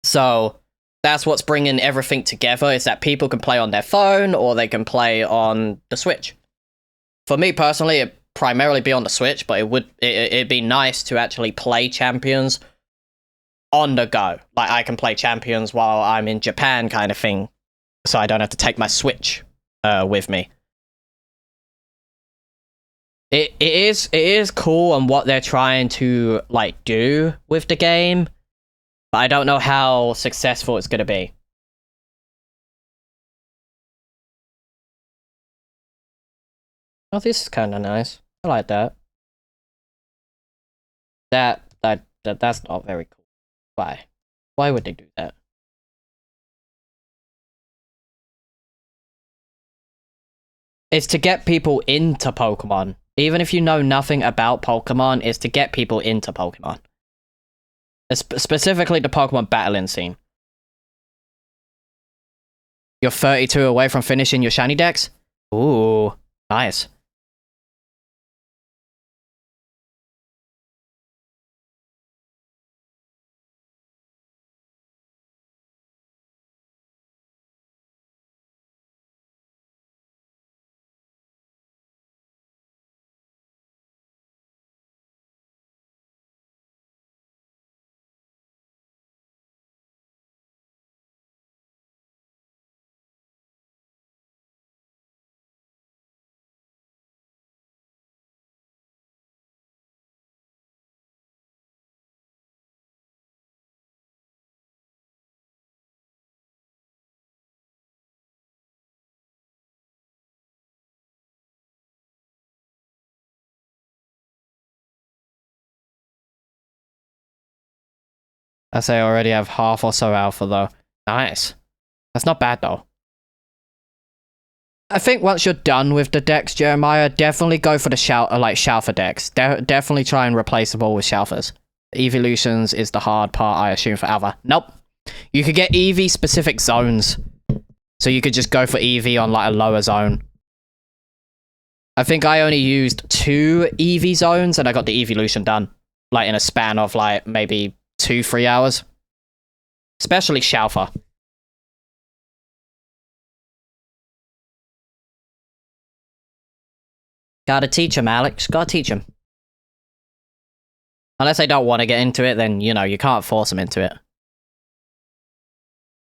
So that's what's bringing everything together, is that people can play on their phone or they can play on the Switch. For me personally, it'd primarily be on the Switch, but it'd be nice to actually play Champions on the go. Like, I can play Champions while I'm in Japan kind of thing, so I don't have to take my Switch with me. It is cool on what they're trying to, like, do with the game, but I don't know how successful it's going to be. Oh, this is kind of nice. I like that. That's not very cool. Why? Why would they do that? It's to get people into Pokemon. Even if you know nothing about Pokemon, it's to get people into Pokemon. Specifically the Pokemon battling scene. You're 32 away from finishing your shiny decks? Ooh, nice. I say I already have half or so alpha though. Nice. That's not bad though. I think once you're done with the decks, Jeremiah, definitely go for the Shalfa decks. Definitely try and replace them all with Shalfas. Evolutions is the hard part, I assume, for Alpha. Nope. You could get EV specific zones. So you could just go for EV on, like, a lower zone. I think I only used 2 EV zones and I got the evolution done. Like, in a span of, like, maybe 2-3 hours. Especially Shalfa. Gotta teach him, Alex. Gotta teach him. Unless they don't want to get into it, then, you know, you can't force them into it.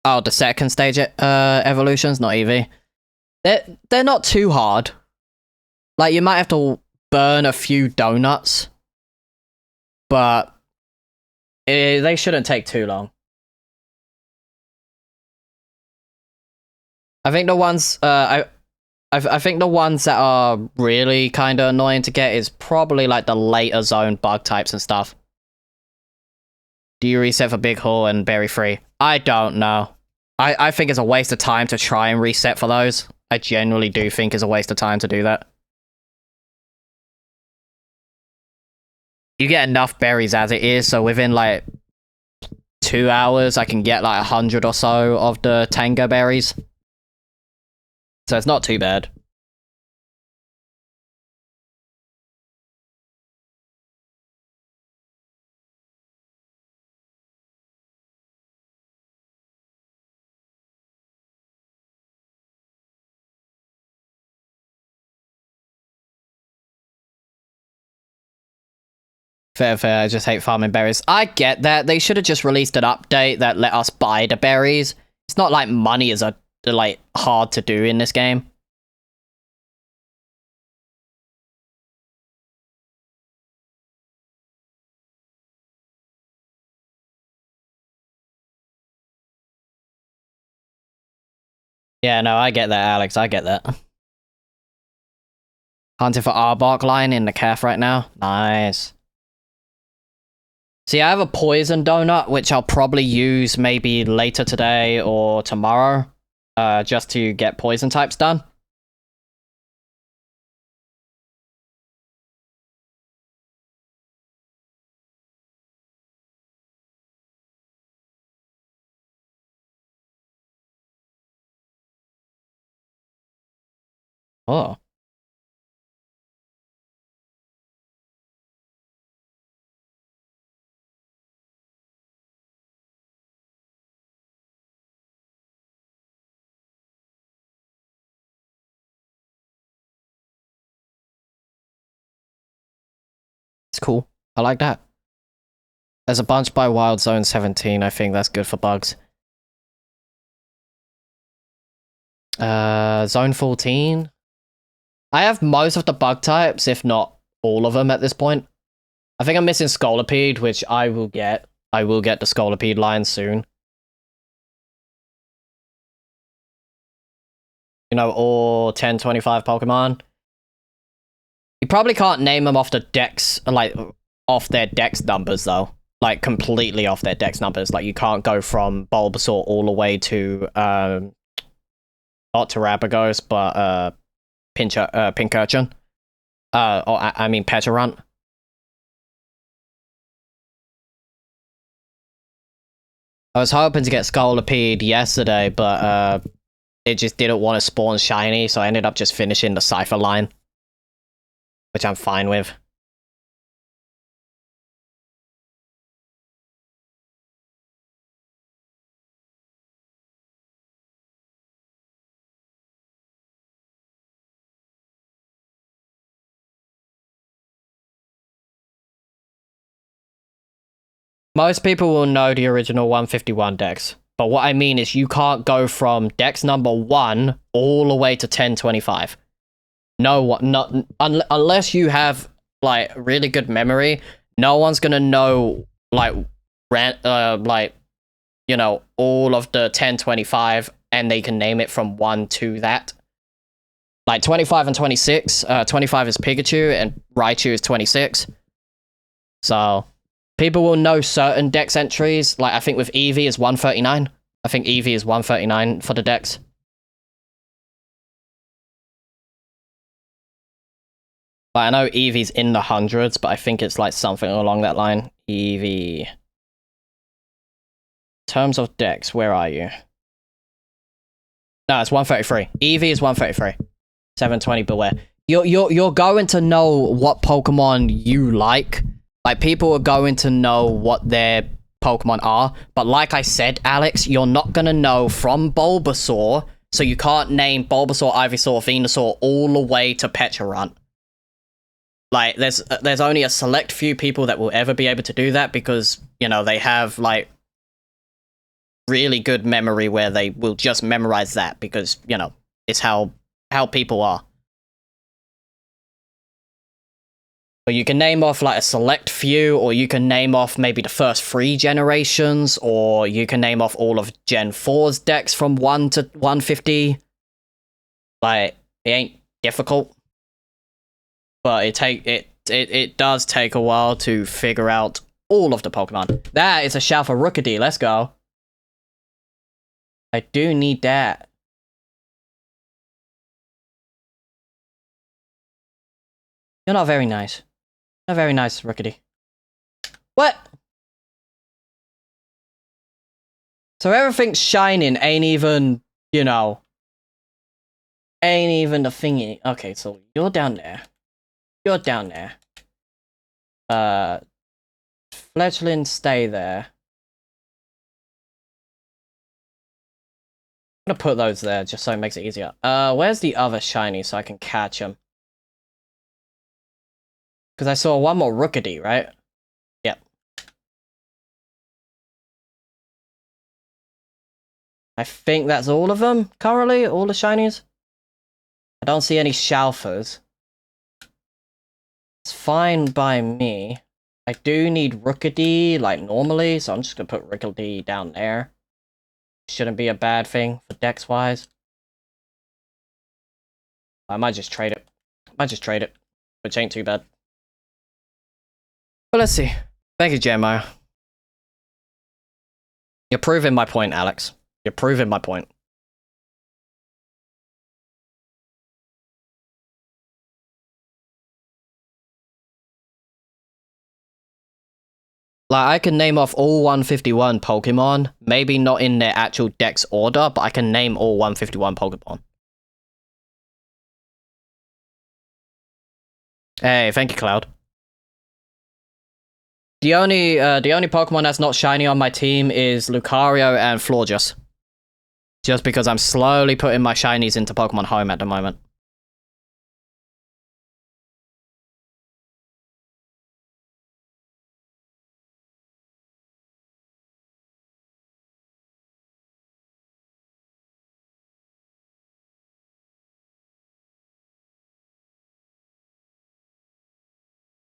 Oh, the second stage evolutions, not EV. They're not too hard. Like, you might have to burn a few donuts. But they shouldn't take too long. I think the ones I think the ones that are really kind of annoying to get is probably like the later zone bug types and stuff. Do you reset for Big Haul and Berry Free? I don't know. I think it's a waste of time to try and reset for those. I genuinely do think it's a waste of time to do that. You get enough berries as it is, so within like 2 hours I can get like 100 or so of the Tango berries. So it's not too bad. Fair, I just hate farming berries. I get that. They should have just released an update that let us buy the berries. It's not like money is like hard to do in this game. Yeah, no, I get that, Alex. I get that. Hunting for Arbok line in the calf right now. Nice. See, I have a poison donut, which I'll probably use maybe later today or tomorrow, just to get poison types done. Oh. It's cool. I like that. There's a bunch by Wild Zone 17. I think that's good for bugs. Zone 14. I have most of the bug types, if not all of them at this point. I think I'm missing Scolipede, which I will get. I will get the Scolipede line soon. You know, all 1025 Pokemon. You probably can't name them off the dex, like, off their dex numbers, though. Like, completely off their dex numbers. Like, you can't go from Bulbasaur all the way to, not Terrapagos, but, Pincurchin. Or, I mean, Pecharunt. I was hoping to get Scolipede yesterday, but, it just didn't want to spawn shiny, so I ended up just finishing the Cypher line. Which I'm fine with. Most people will know the original 151 dex, but what I mean is you can't go from dex number 1 all the way to 1025. No, not unless you have like really good memory. No one's gonna know like you know, all of the 1025, and they can name it from 1 to that. Like 25 and 26. 25 is Pikachu and Raichu is 26. So people will know certain dex entries. Like I think with Eevee is 139. I think Eevee is 139 for the dex. Like, I know Eevee's in the hundreds, but I think it's like something along that line. Eevee. Terms of dex, where are you? No, it's 133. Eevee is 133. 720 beware. You're going to know what Pokemon you like. Like, people are going to know what their Pokemon are. But like I said, Alex, you're not going to know from Bulbasaur. So you can't name Bulbasaur, Ivysaur, Venusaur all the way to Pecharunt. Like, there's only a select few people that will ever be able to do that because, you know, they have, like, really good memory where they will just memorize that because, you know, it's how people are. But you can name off, like, a select few, or you can name off maybe the first 3 generations, or you can name off all of Gen 4's decks from 1 to 150. Like, it ain't difficult, but it does take a while to figure out all of the Pokemon. That is a shout for Rookidee. Let's go. I do need that. You're not very nice. Not very nice, Rookidee. What? So everything's shining ain't even, you know, ain't even the thingy. Okay, so you're down there. You're down there. Fledgling, stay there. I'm gonna put those there just so it makes it easier. Where's the other shiny so I can catch them? Because I saw one more Rookidee, right? Yep. I think that's all of them currently, all the shinies. I don't see any Shalfers. It's fine by me. I do need Rookidee, like normally, so I'm just gonna put Rookidee down there. Shouldn't be a bad thing for dex-wise. I might just trade it. Which ain't too bad. But let's see. Thank you, Jeremiah. You're proving my point, Alex. You're proving my point. Like, I can name off all 151 Pokemon. Maybe not in their actual dex order, but I can name all 151 Pokemon. Hey, thank you, Cloud. The only Pokemon that's not shiny on my team is Lucario and Florges. Just because I'm slowly putting my shinies into Pokemon Home at the moment.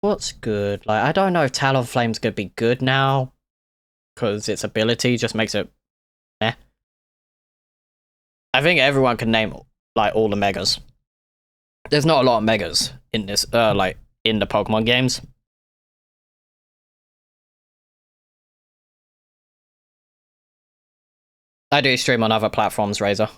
What's good? Like, I don't know if Talonflame's gonna be good now. Because its ability just makes it meh. I think everyone can name, like, all the Megas. There's not a lot of Megas in this, like, in the Pokemon games. I do stream on other platforms, Razor.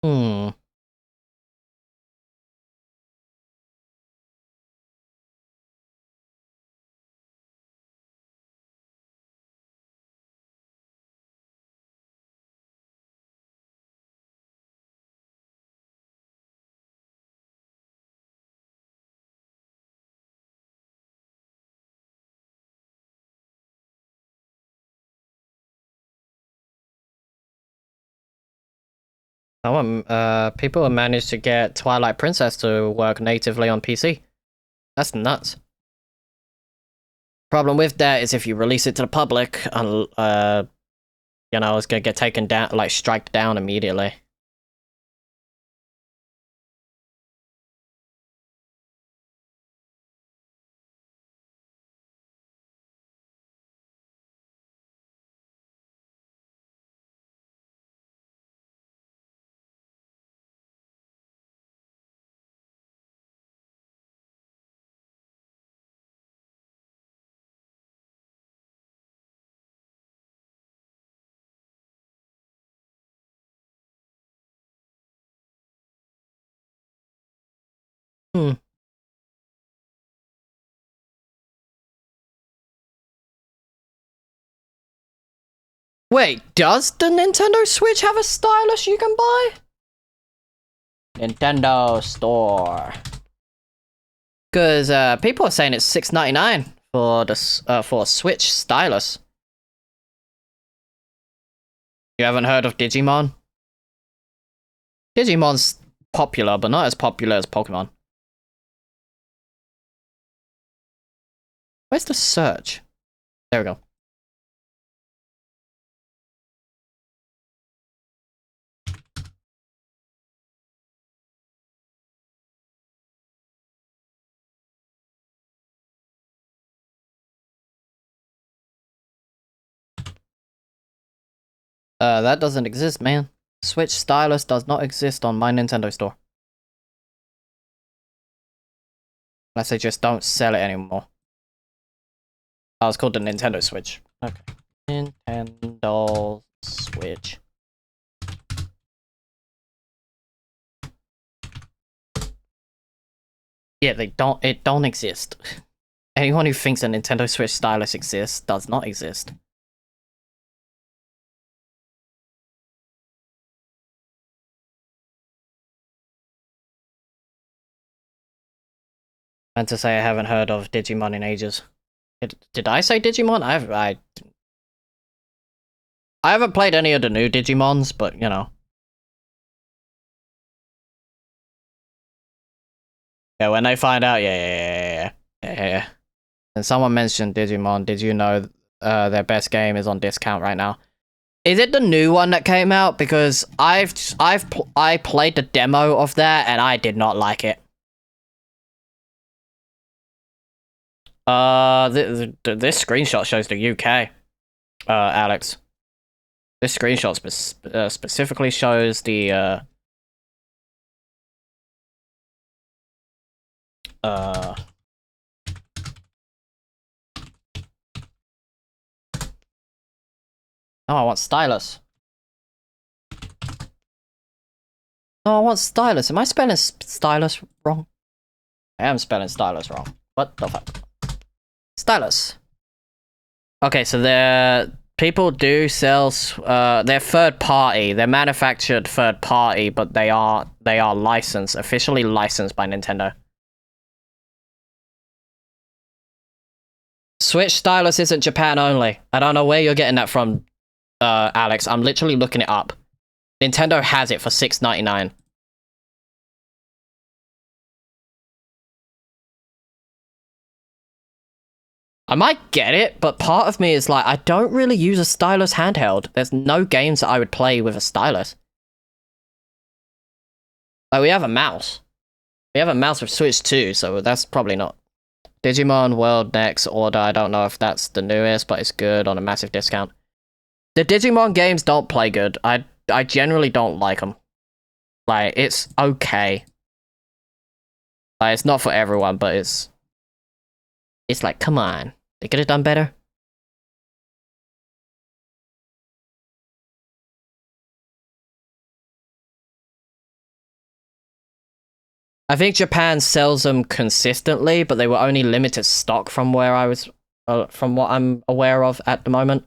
Hmm. People have managed to get Twilight Princess to work natively on PC. That's nuts. Problem with that is if you release it to the public, you know, it's gonna get taken down, like, striked down immediately. Hmm. Wait, does the Nintendo Switch have a stylus you can buy? Nintendo Store. Because people are saying it's $6.99 for the for a Switch stylus. You haven't heard of Digimon? Digimon's popular, but not as popular as Pokemon. Where's the search? There we go. That doesn't exist, man. Switch stylus does not exist on my Nintendo store. Unless they just don't sell it anymore. Oh, it's called the Nintendo Switch. Okay. Nintendo Switch. Yeah, it don't exist. Anyone who thinks a Nintendo Switch stylus exists does not exist. And to say I haven't heard of Digimon in ages. Did I say Digimon? I haven't played any of the new Digimons, but you know. Yeah, when they find out, yeah. And someone mentioned Digimon. Did you know their best game is on discount right now? Is it the new one that came out? Because I played the demo of that and I did not like it. This screenshot shows the UK, Alex. This screenshot specifically shows the oh, I want stylus. No, I want stylus. Am I spelling stylus wrong? I am spelling stylus wrong. What the fuck? Stylus. Okay, so people do sell. They're third party. They're manufactured third party, but they are licensed, officially licensed by Nintendo. Switch stylus isn't Japan only. I don't know where you're getting that from, Alex. I'm literally looking it up. Nintendo has it for $6.99. I might get it, but part of me is like, I don't really use a stylus handheld. There's no games that I would play with a stylus. Like, we have a mouse. We have a mouse with Switch too, so that's probably not. Digimon World Next Order, I don't know if that's the newest, but it's good on a massive discount. The Digimon games don't play good. I generally don't like them. Like, it's okay. Like, it's not for everyone, but it's like, come on. They could have done better. I think Japan sells them consistently, but they were only limited stock from where I was, from what I'm aware of at the moment.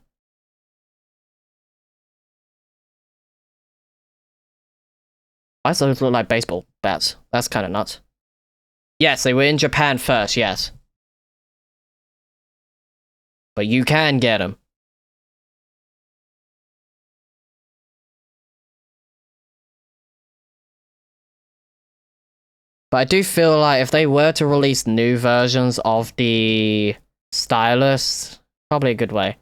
Why does those look like baseball bats? That's kind of nuts. Yes, they were in Japan first, yes. But you can get them. But I do feel like if they were to release new versions of the stylus, probably a good way.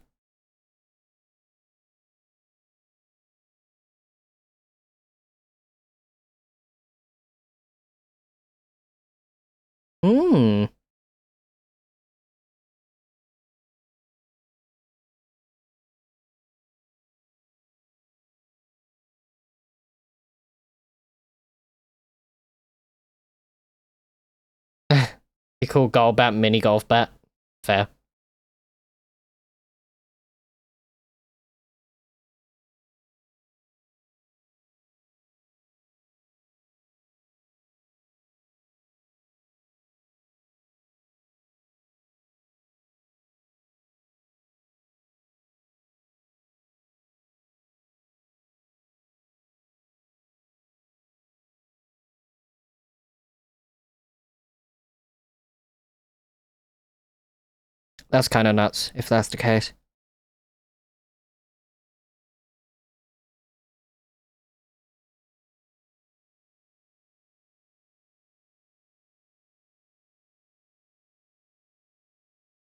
Hmm. Be cool golf bat, mini golf bat. Fair. That's kind of nuts, if that's the case.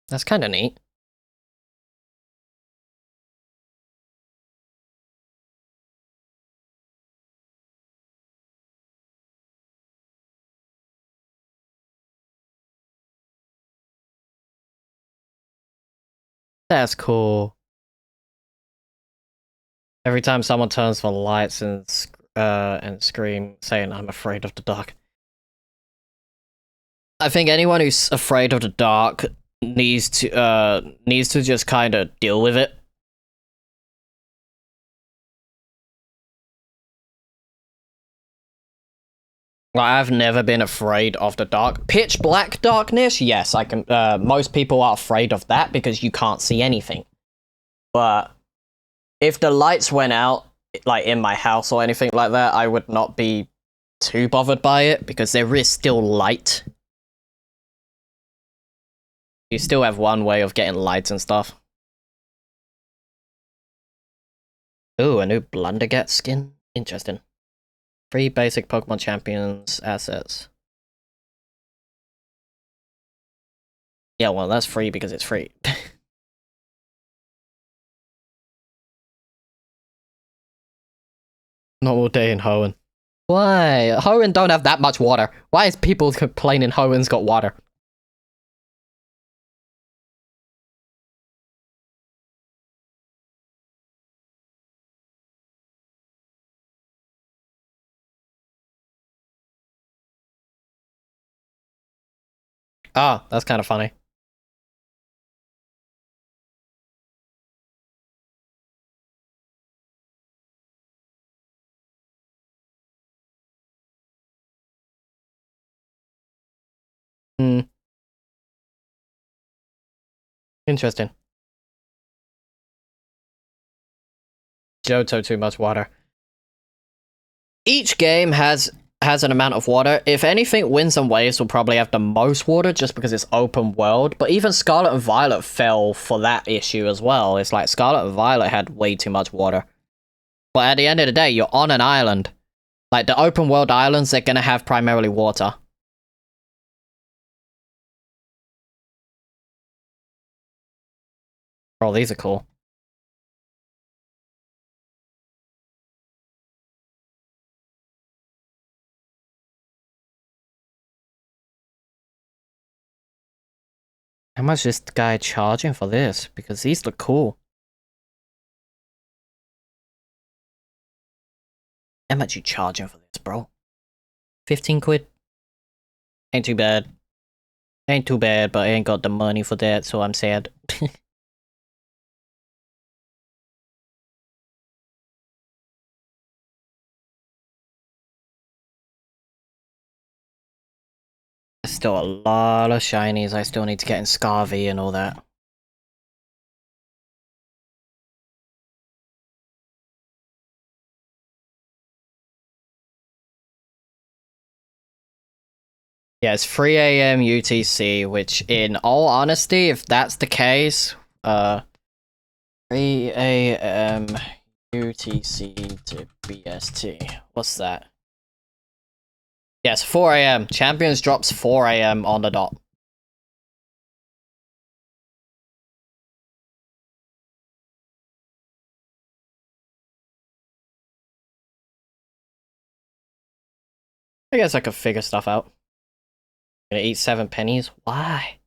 That's kind of neat. That's cool. Every time someone turns the lights and scream saying, "I'm afraid of the dark." I think anyone who's afraid of the dark needs to just kind of deal with it. Like, I've never been afraid of the dark. Pitch black darkness, yes, I can. Most people are afraid of that because you can't see anything. But if the lights went out, like in my house or anything like that, I would not be too bothered by it because there is still light. You still have one way of getting lights and stuff. Ooh, a new Blundergat skin? Interesting. 3 basic Pokemon Champions assets. Yeah, well, that's free because it's free. Normal day in Hoenn. Why? Hoenn don't have that much water. Why is people complaining Hoenn's got water? Ah, that's kind of funny. Hmm. Interesting. Johto too much water. Each game has an amount of water. If anything, Winds and Waves will probably have the most water just because it's open world. But even Scarlet and Violet fell for that issue as well. It's like Scarlet and Violet had way too much water. But at the end of the day, you're on an island. Like, the open world islands, they're gonna have primarily water. Oh, these are cool. How much is the guy charging for this? Because these look cool. How much you charging for this, bro? 15 quid? Ain't too bad. Ain't too bad, but I ain't got the money for that, so I'm sad. There's still a lot of shinies I still need to get in Scarvy and all that. Yeah, it's 3 AM UTC, which in all honesty, if that's the case, 3 AM UTC to BST. What's that? Yes, 4 AM. Champions drops 4 AM on the dot. I guess I could figure stuff out. Gonna eat 7 pennies? Why?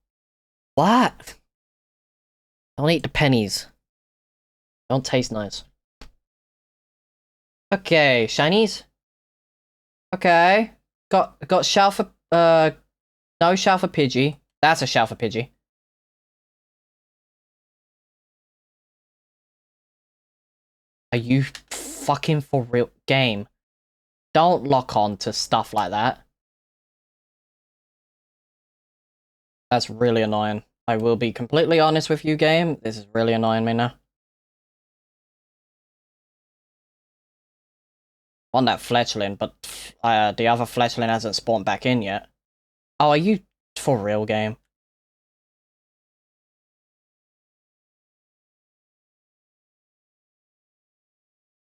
What? Don't eat the pennies. Don't taste nice. Okay, shinies? Okay. Got shell for, no shell for Pidgey. That's a shell for Pidgey. Are you fucking for real? Game. Don't lock on to stuff like that. That's really annoying. I will be completely honest with you, game. This is really annoying me now. On that fletchling, but the other fletchling hasn't spawned back in yet. Oh, are you for real, game?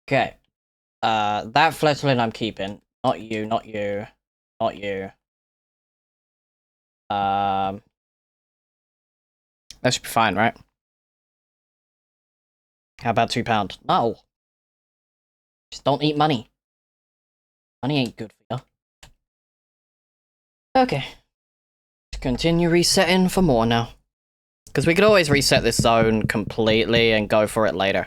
Okay. That fletchling I'm keeping. Not you, not you, not you. That should be fine, right? How about £2? No. Just don't eat money. Money ain't good for you. Okay. Let's continue resetting for more now. Because we could always reset this zone completely and go for it later.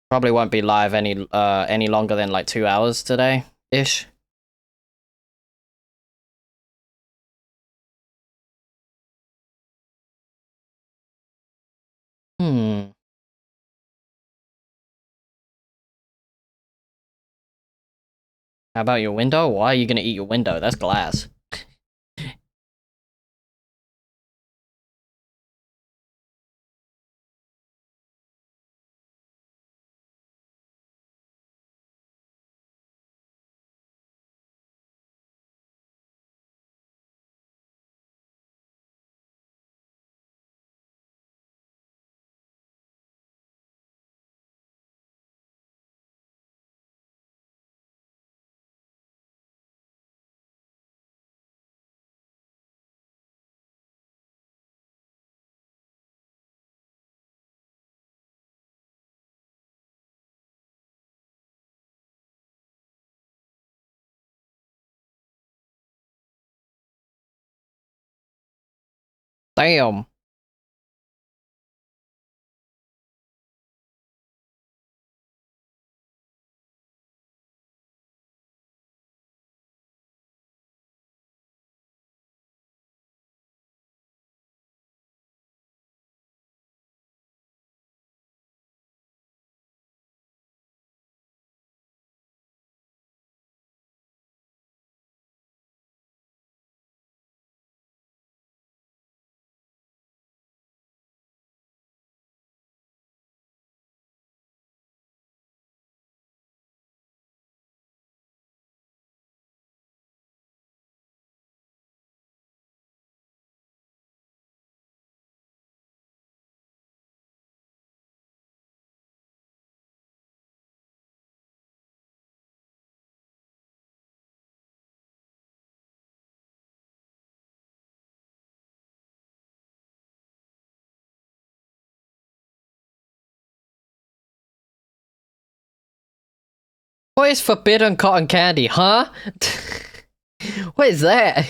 Probably won't be live any longer than like 2 hours today ish. Hmm. How about your window? Why are you gonna eat your window? That's glass. Damn. What is forbidden cotton candy, huh? What is that?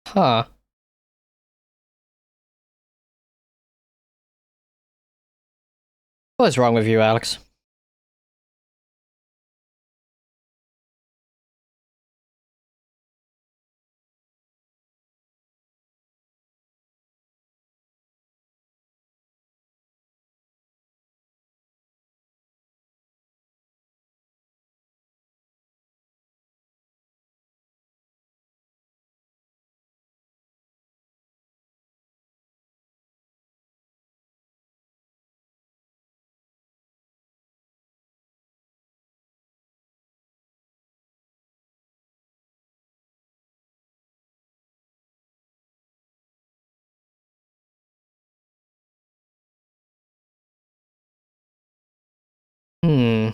Huh. What is wrong with you, Alex? Hmm.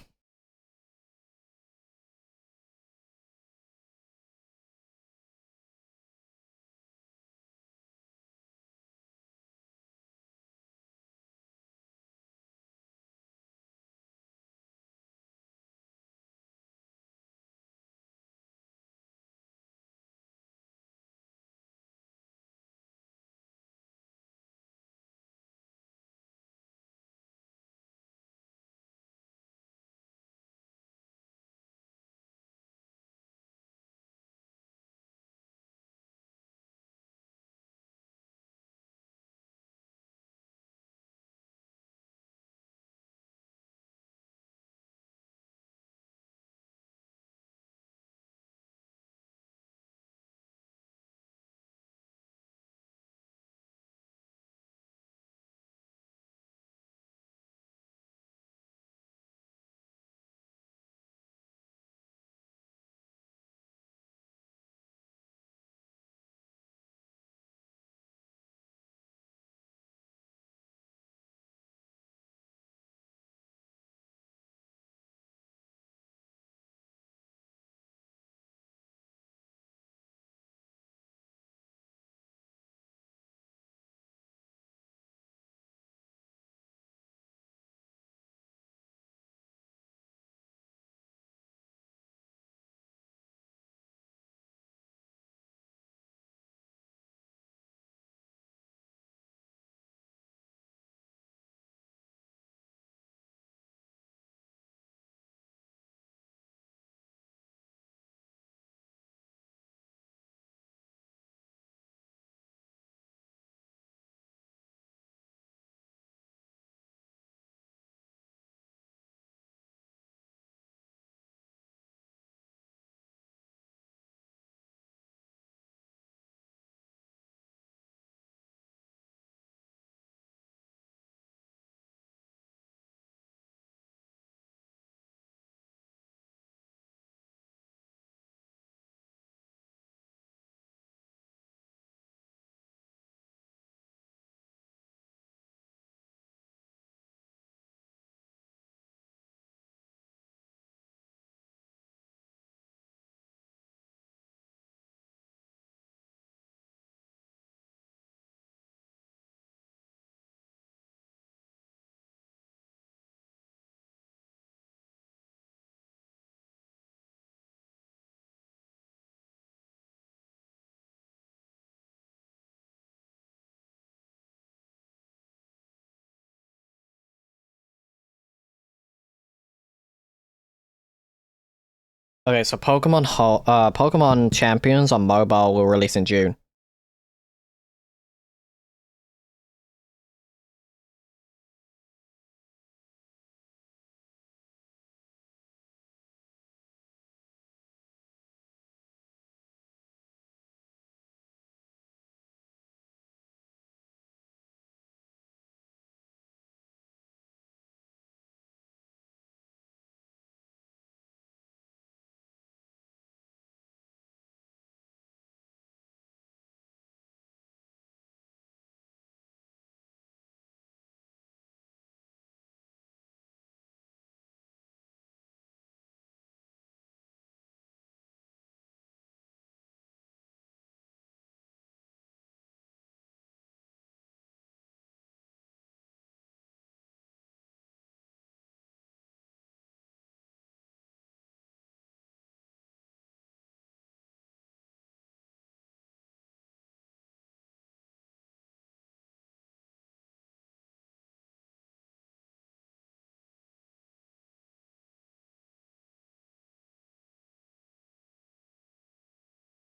Okay, so Pokemon Champions on mobile will release in June.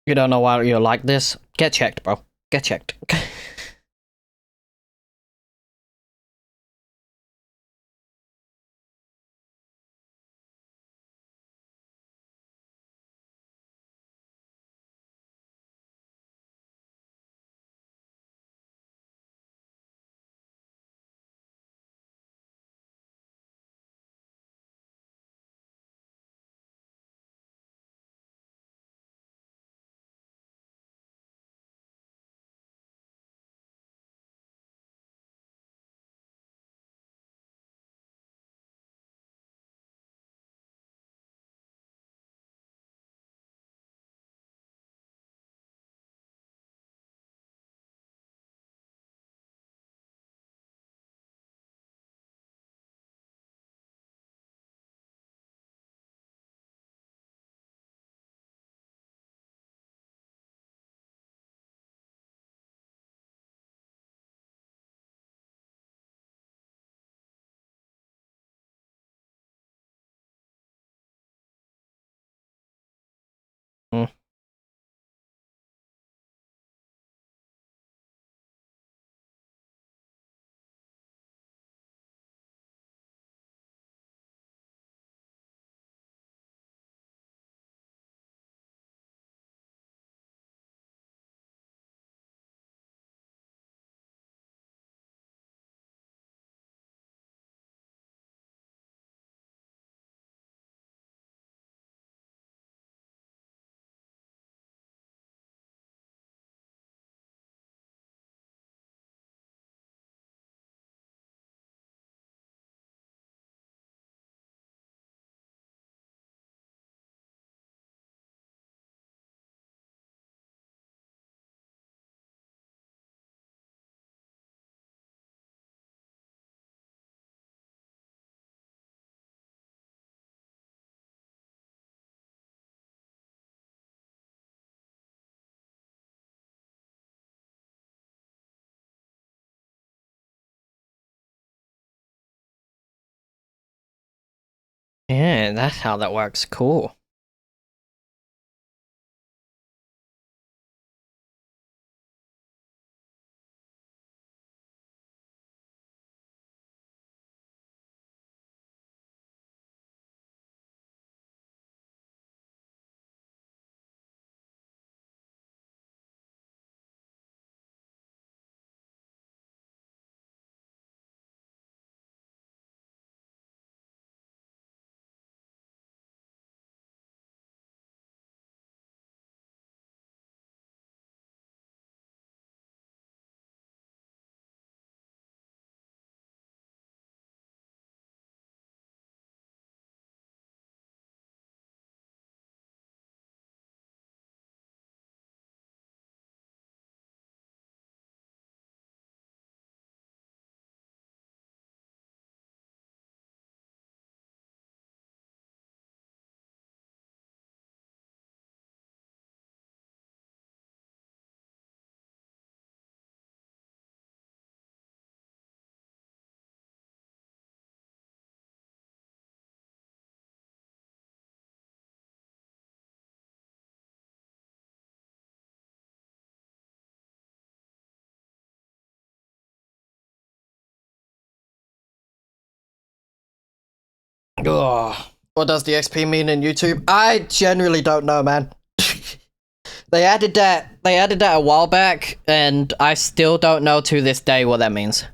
You don't know why you're like this? Get checked, bro. Get checked. Hmm. Yeah, that's how that works. Cool. Ugh. What does the XP mean in YouTube? I generally don't know, man. They added that a while back, and I still don't know to this day what that means.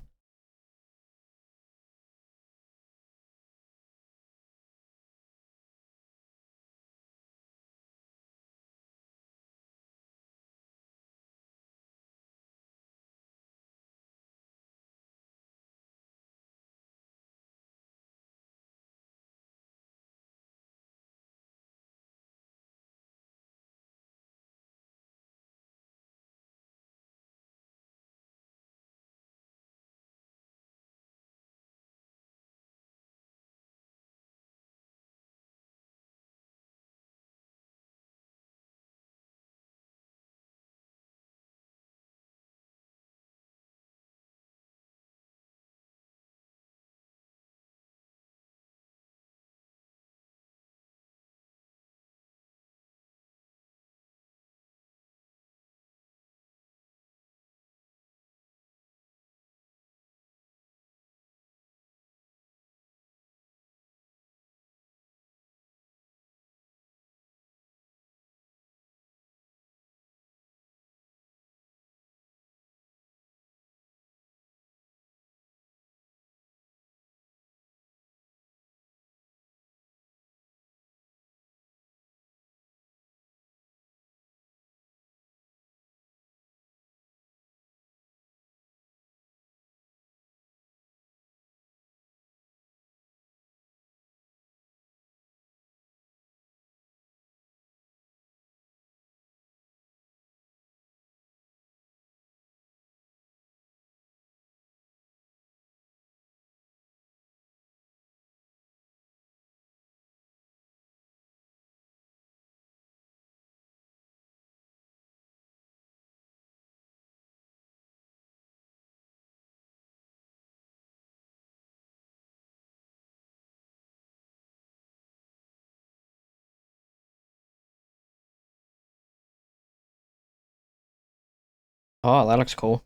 Oh, that looks cool.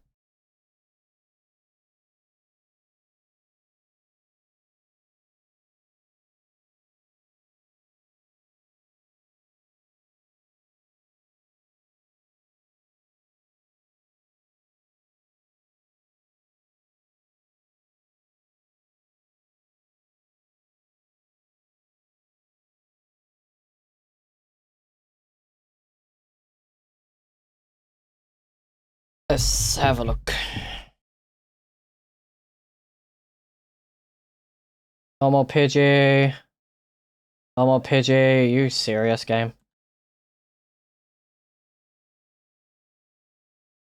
Let's have a look. Normal Pidgey. Normal Pidgey. You serious, game?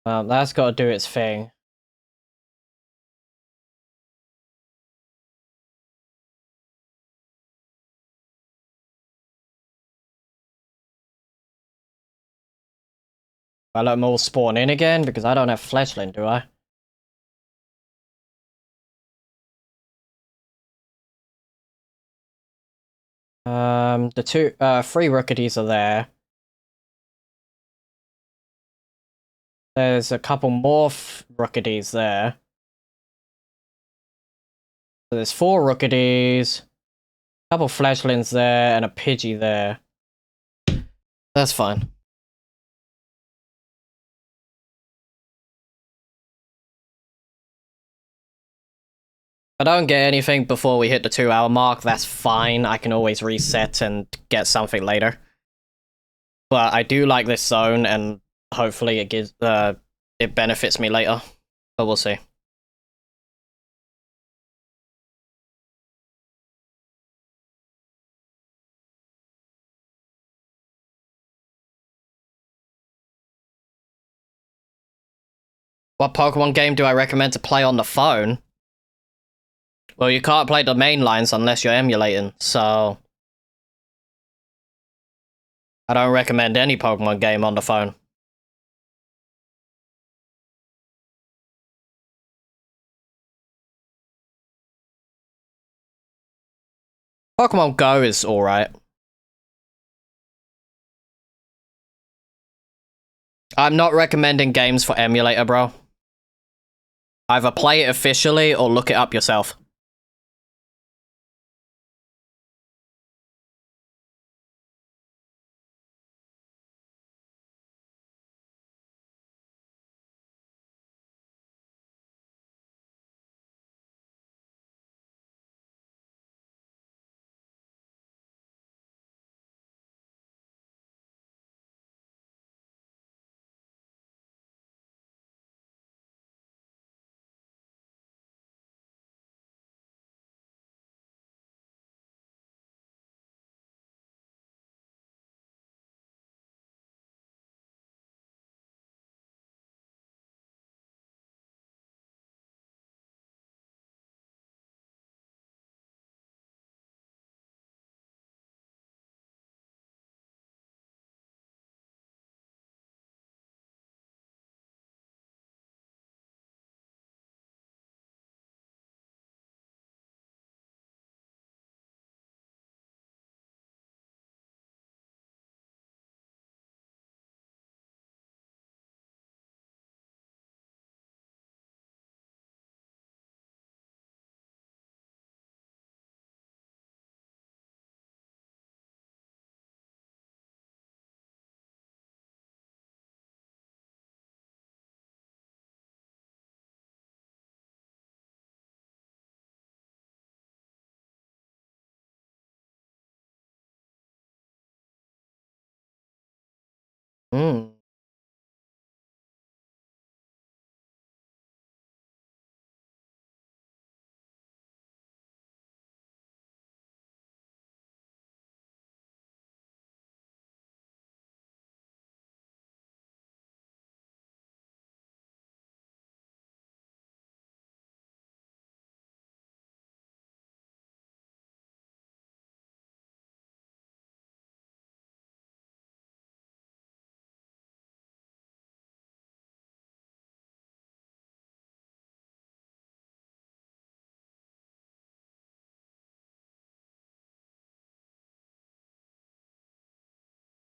That's got to do its thing. I let them all spawn in again because I don't have Fledgling, do I? The three Rookies are there. There's a couple more Rookies there. So there's 4 Rookies, a couple Fledglings there, and a Pidgey there. That's fine. If I don't get anything before we hit the 2-hour mark, that's fine. I can always reset and get something later. But I do like this zone, and hopefully it gives it benefits me later. But we'll see. What Pokemon game do I recommend to play on the phone? Well, you can't play the main lines unless you're emulating, so I don't recommend any Pokemon game on the phone. Pokemon Go is alright. I'm not recommending games for emulator, bro. Either play it officially or look it up yourself. Hmm.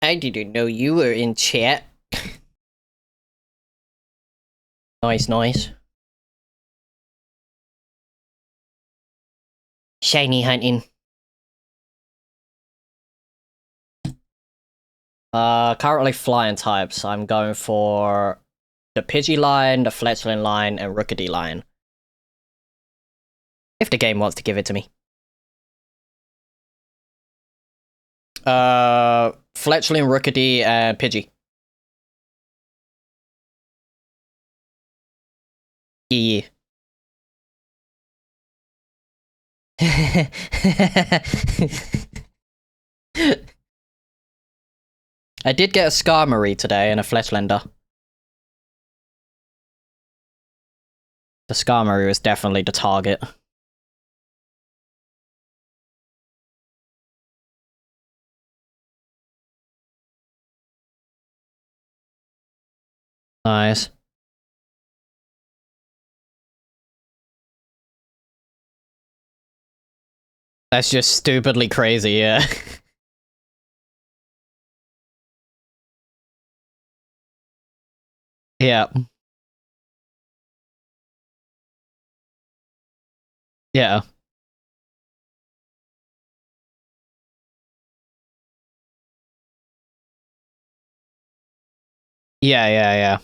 I didn't know you were in chat. Nice, nice. Shiny hunting. Currently flying types. I'm going for the Pidgey line, the Fletchling line, and Rookity line. If the game wants to give it to me. Fletchling, Rookity, and Pidgey. Yeah. I did get a Skarmory today and a Fletchlander. The Skarmory was definitely the target. Nice. That's just stupidly crazy, yeah. Yeah. Yeah. Yeah, yeah, yeah.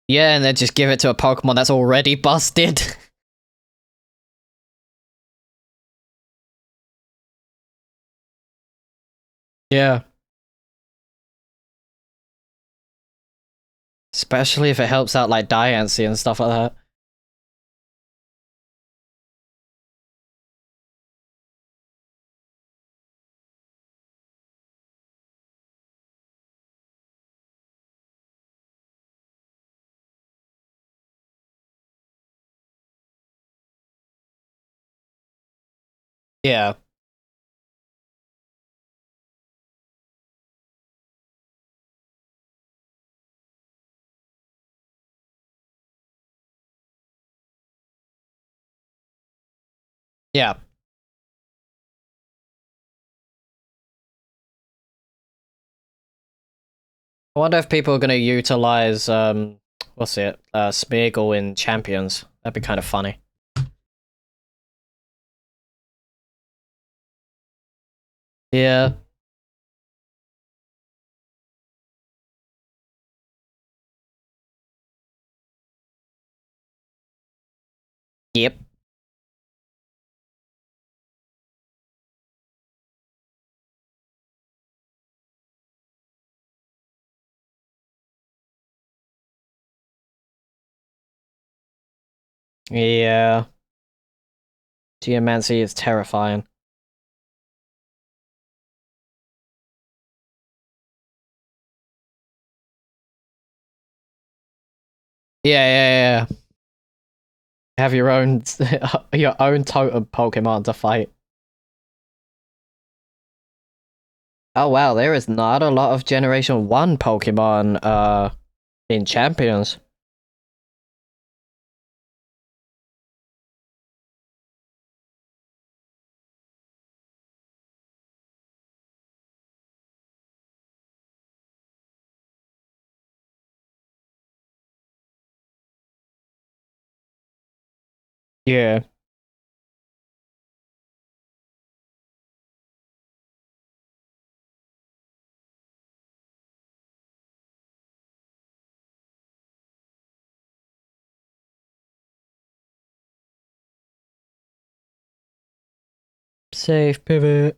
Yeah, and then just give it to a Pokemon that's already busted. Yeah. Especially if it helps out like Diancie and stuff like that. Yeah. Yeah. I wonder if people are gonna utilize what's it? Smeargle in Champions. That'd be kind of funny. Yeah. Yep. Yeah. Geomancy is terrifying. Yeah, yeah, yeah. Have your own your own totem Pokemon to fight. Oh wow, there is not a lot of Generation 1 Pokemon in Champions. Yeah. Safe pivot.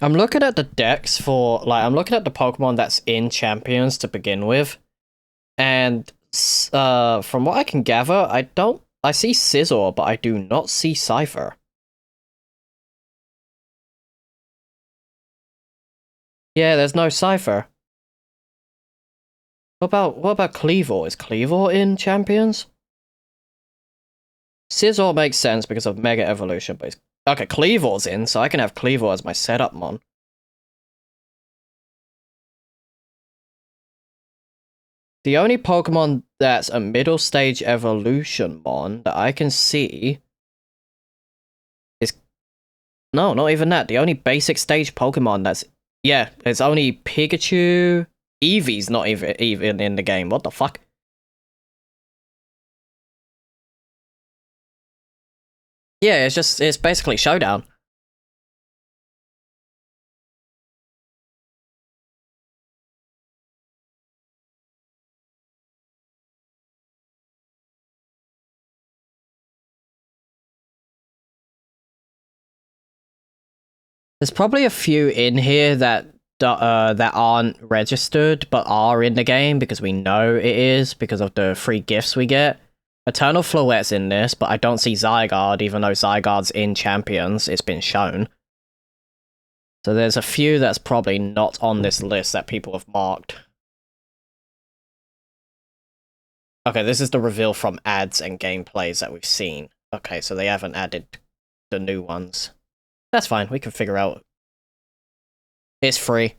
I'm looking at the decks for, like, I'm looking at the Pokemon that's in Champions to begin with. And, from what I can gather, I see Scizor, but I do not see Cypher. Yeah, there's no Cypher. What about Cleavor? Is Cleavor in Champions? Scizor makes sense because of Mega Evolution, but okay, Cleavor's in, so I can have Cleavor as my setup mon. The only Pokemon that's a middle stage evolution mon that I can see is... No, not even that. The only basic stage Pokemon that's... Yeah, it's only Pikachu. Eevee's not even in the game. What the fuck? Yeah, it's basically Showdown. There's probably a few in here that aren't registered but are in the game because we know it is because of the free gifts we get. Eternal Floette's in this, but I don't see Zygarde, even though Zygarde's in Champions. It's been shown. So there's a few that's probably not on this list that people have marked. Okay, this is the reveal from ads and gameplays that we've seen. Okay, so they haven't added the new ones. That's fine, we can figure out. It's free.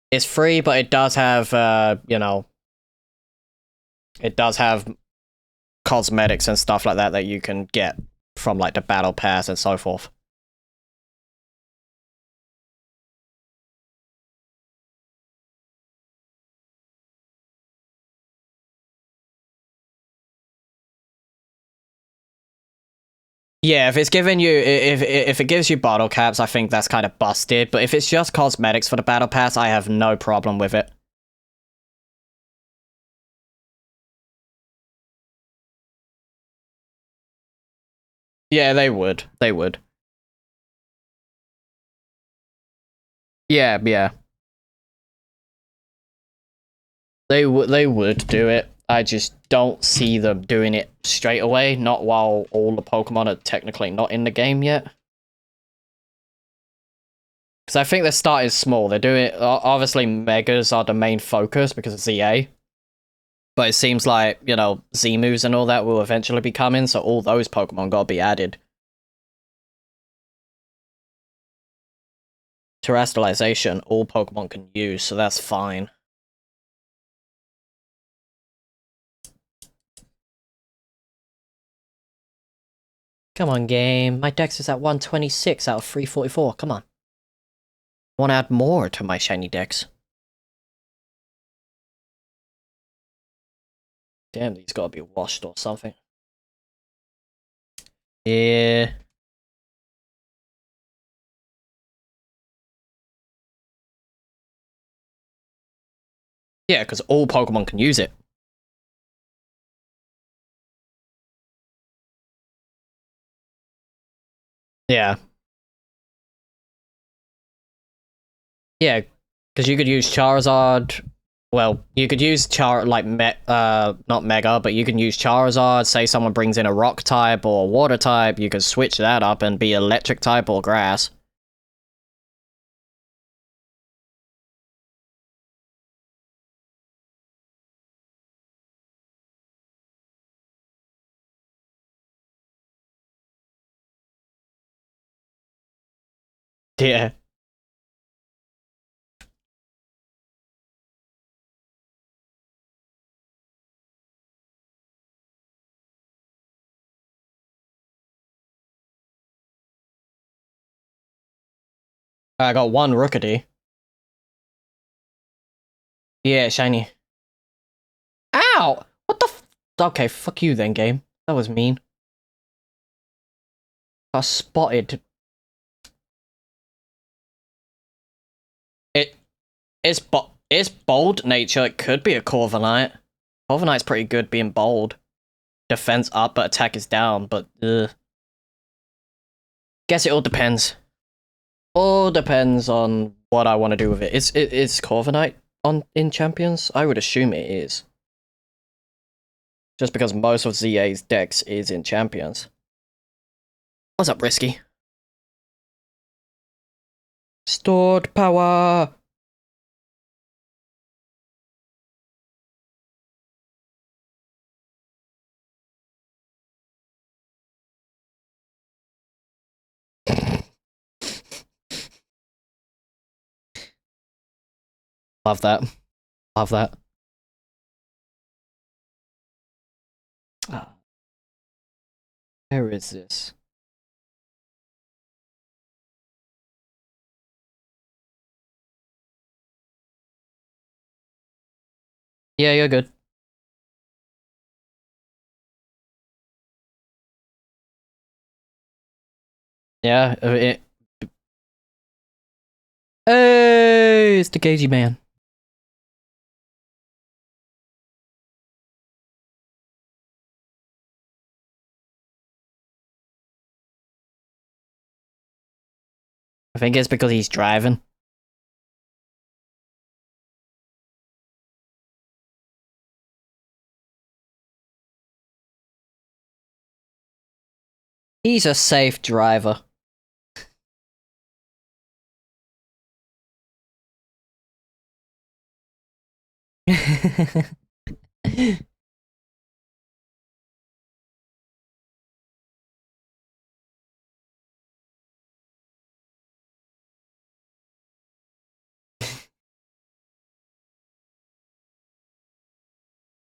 It's free, but it does have, you know... It does have cosmetics and stuff like that that you can get from, like, the Battle Pass and so forth. Yeah, if it's giving you, if it gives you bottle caps, I think that's kind of busted. But if it's just cosmetics for the battle pass, I have no problem with it. Yeah, they would. They would. Yeah, yeah. They would do it. I just don't see them doing it straight away. Not while all the Pokemon are technically not in the game yet. Because I think they're starting small. They're doing... Obviously, Megas are the main focus because of ZA. But it seems like, you know, Z-moves and all that will eventually be coming, so all those Pokemon gotta be added. Terrestrialization, all Pokemon can use, so that's fine. Come on, game. My dex is at 126 out of 344. Come on. I want to add more to my shiny dex. Damn, these gotta be washed or something. Yeah. Yeah, because all Pokemon can use it. Yeah. Yeah, because you could use Charizard. Well, you could use not Mega, but you can use Charizard. Say someone brings in a Rock type or Water type, you could switch that up and be Electric type or Grass. Yeah. I got one Rookity. Yeah, shiny. Ow! What the Okay, fuck you then, game. That was mean. I spotted. It's bold nature. It could be a Corviknight. Corviknight's pretty good being bold. Defense up, but attack is down, but ugh. Guess it all depends. All depends on what I want to do with it. Is Corviknight in Champions? I would assume it is. Just because most of ZA's decks is in Champions. What's up, Risky? Stored power! Love that. Love that. Where is this? Yeah, you're good. Yeah, hey, it's the Gagey man. I think it's because he's driving. He's a safe driver.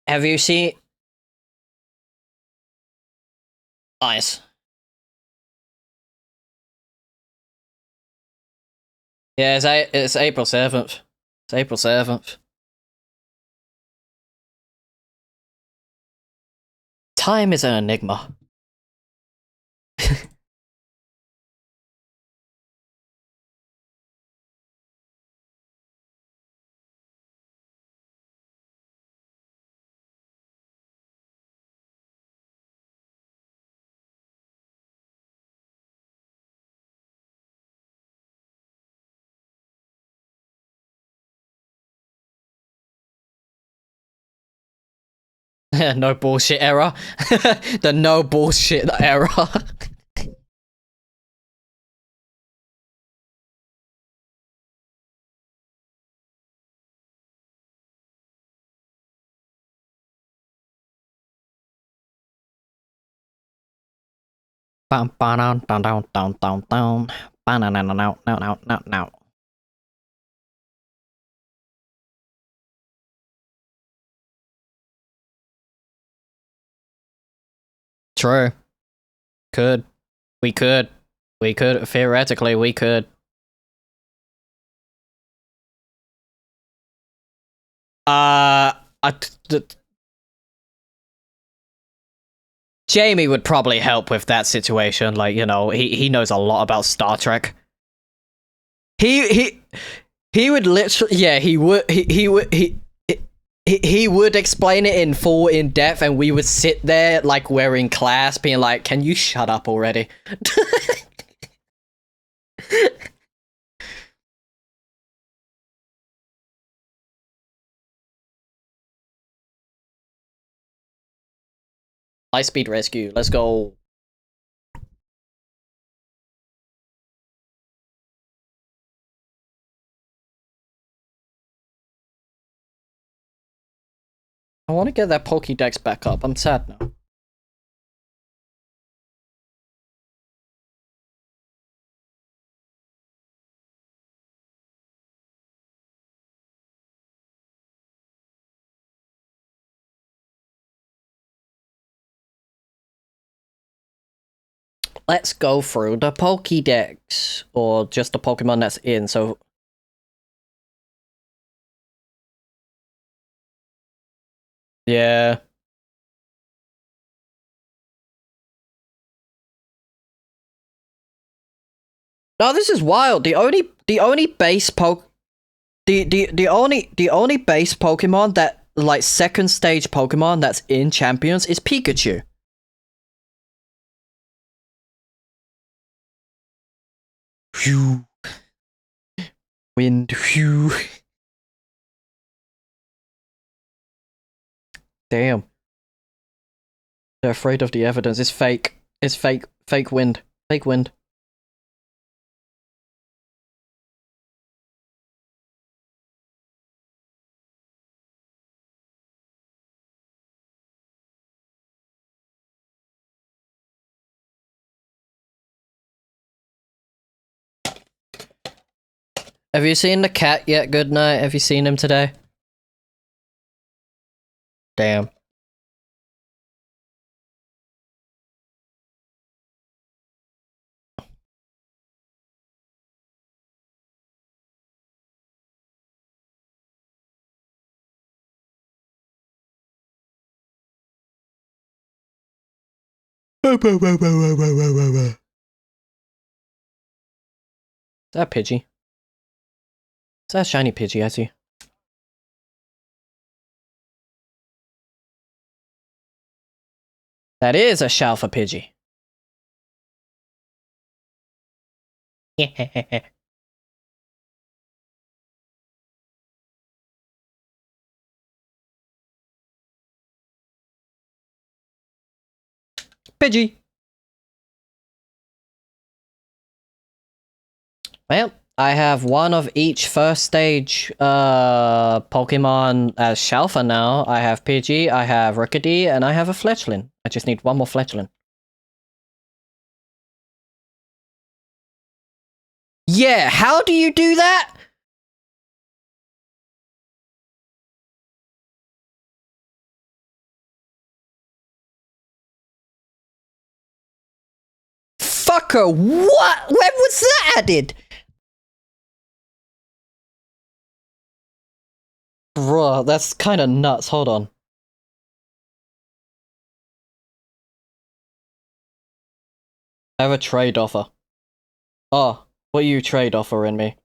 Have you seen? Nice. Yeah, it's April 7th. It's April 7th. Time is an enigma. No bullshit era. The no bullshit era. True. Could. We could. We could. Theoretically, we could. Jamie would probably help with that situation. Like, you know, he knows a lot about Star Trek. He would literally, yeah, he would explain it in full in depth, and we would sit there like we're in class, being like, "Can you shut up already?" High speed rescue. Let's go. I want to get that Pokédex back up. I'm sad now. Let's go through the Pokédex, or just the Pokemon that's in. So, yeah. No, this is wild. The only base the only base Pokemon that, like, second stage Pokemon that's in Champions is Pikachu. Phew. Wind. Phew. Damn. They're afraid of the evidence. It's fake. It's fake. Fake wind. Fake wind. Have you seen the cat yet, Goodnight? Have you seen him today? Damn. Is that Pidgey? Is that shiny Pidgey I see? That is a Shalfa Pidgey. Pidgey. Well, I have one of each first stage Pokemon as Shalfa now. I have Pidgey, I have Rookidee, and I have a Fletchling. I just need one more Fletchling. Yeah, how do you do that? Fucker, what? When was that added? Bruh, that's kind of nuts. Hold on. I have a trade offer. Oh, what are you trade offering me?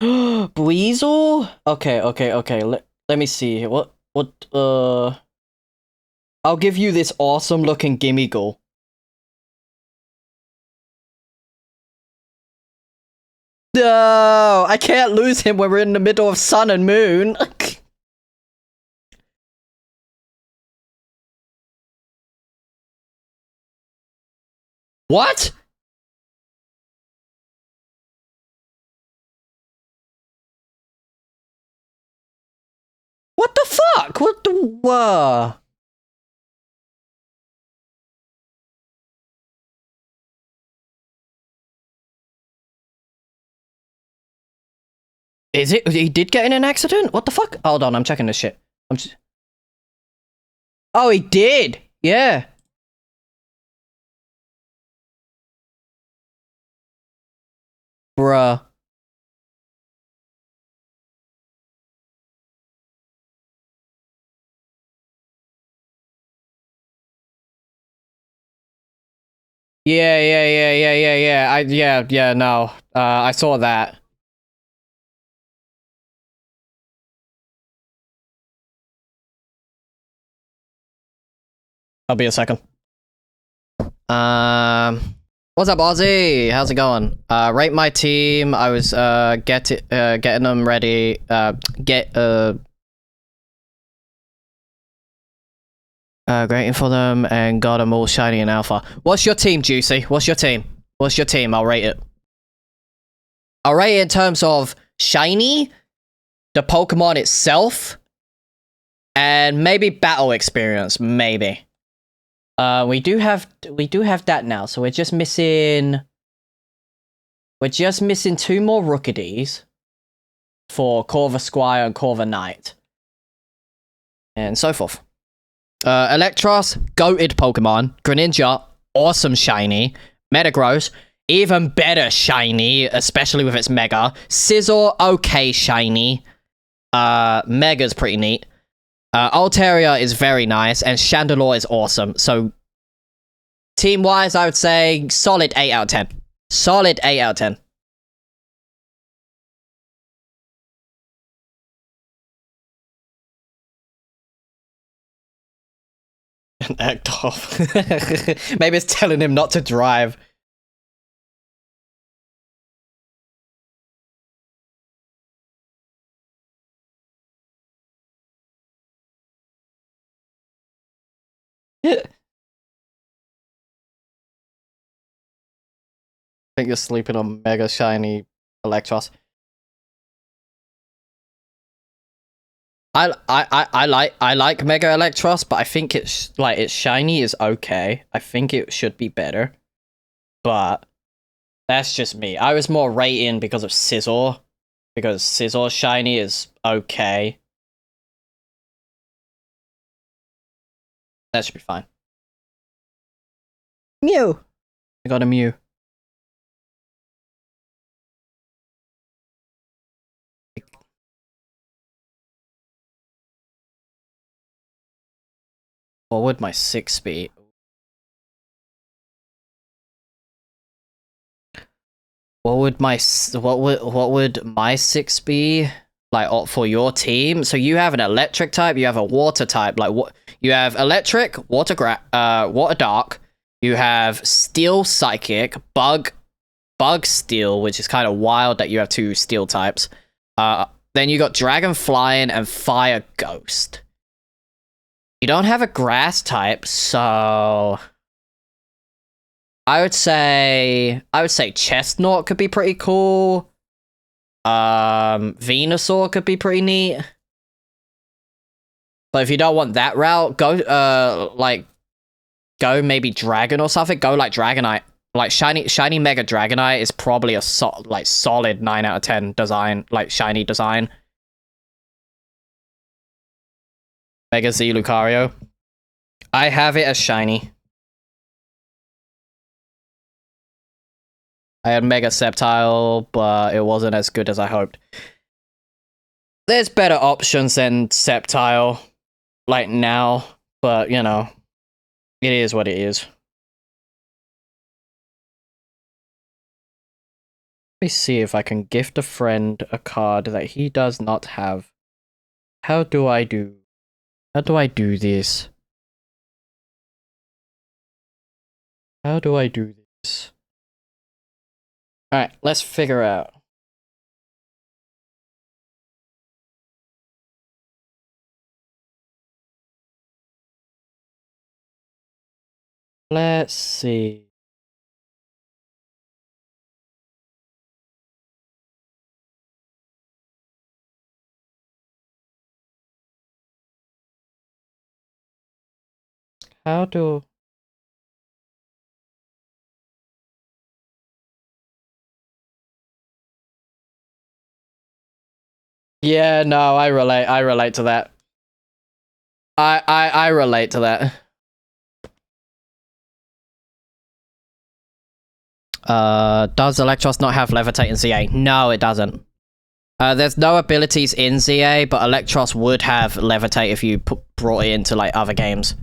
Buizel? Okay. Let me see. I'll give you this awesome looking Gimmighoul. No, I can't lose him when we're in the middle of Sun and Moon. What? What the fuck? What the Is it? He did get in an accident? What the fuck? Hold on, I'm checking this shit. Oh, he did. Yeah. Bruh. Yeah. No. I saw that. I'll be a second. What's up, Ozzy? How's it going? Rate my team. I was getting them ready. Grading for them and got them all shiny and alpha. What's your team, Juicy? What's your team? What's your team? I'll rate it. I'll rate it in terms of shiny, the Pokemon itself, and maybe battle experience. Maybe. We do have that now, so we're just missing 2 more Rookidees for Corva Squire and Corva Knight. And so forth. Electros, goated Pokemon. Greninja, awesome shiny. Metagross, even better shiny, especially with its Mega. Scizor, okay shiny. Mega's pretty neat. Altaria is very nice, and Chandelure is awesome. So, team-wise, I would say solid 8 out of 10. Solid 8 out of 10. And act off. Maybe it's telling him not to drive. I think you're sleeping on mega shiny Electros. I like Mega Electros, but I think it's shiny is okay. I think it should be better, but that's just me. I was more rating because of Scizor, because Scizor shiny is okay. That should be fine. Mew. I got a Mew. What would my 6 be? What would my 6 be? Like for your team? So you have an electric type, you have a water type, like what you have electric, water dark, you have steel psychic, bug steel, which is kind of wild that you have 2 steel types. Then you got dragon flying and fire ghost. You don't have a grass type, so I would say Chestnut could be pretty cool. Venusaur could be pretty neat. But if you don't want that route, go maybe Dragon or something. Go like Dragonite. Like shiny Mega Dragonite is probably a solid 9 out of 10 design, like shiny design. Mega Z Lucario. I have it as shiny. I had Mega Sceptile, but it wasn't as good as I hoped. There's better options than Sceptile, like now, but you know, it is what it is. Let me see if I can gift a friend a card that he does not have. How do I do this? How do I do this? Alright, let's figure out. Let's see. How do... Yeah, no, I relate to that. I relate to that. Does Electros not have Levitate in ZA? No, it doesn't. There's no abilities in ZA, but Electros would have Levitate if you brought it into like other games.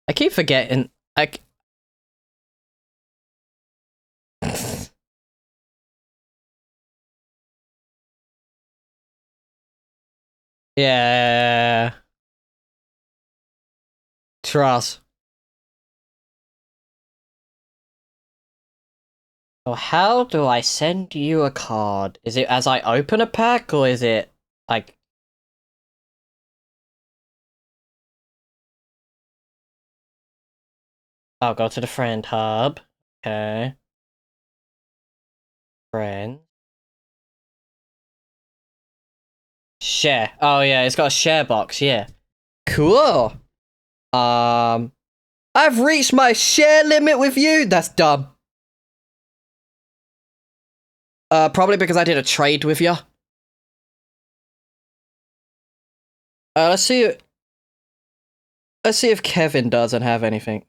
I keep forgetting. Yeah. Trust. So how do I send you a card? Is it as I open a pack, or is it like... I'll go to the friend hub. Okay. Friend. Share. Oh yeah, it's got a share box, yeah. Cool. I've reached my share limit with you? That's dumb. Probably because I did a trade with you. Let's see if Kevin doesn't have anything.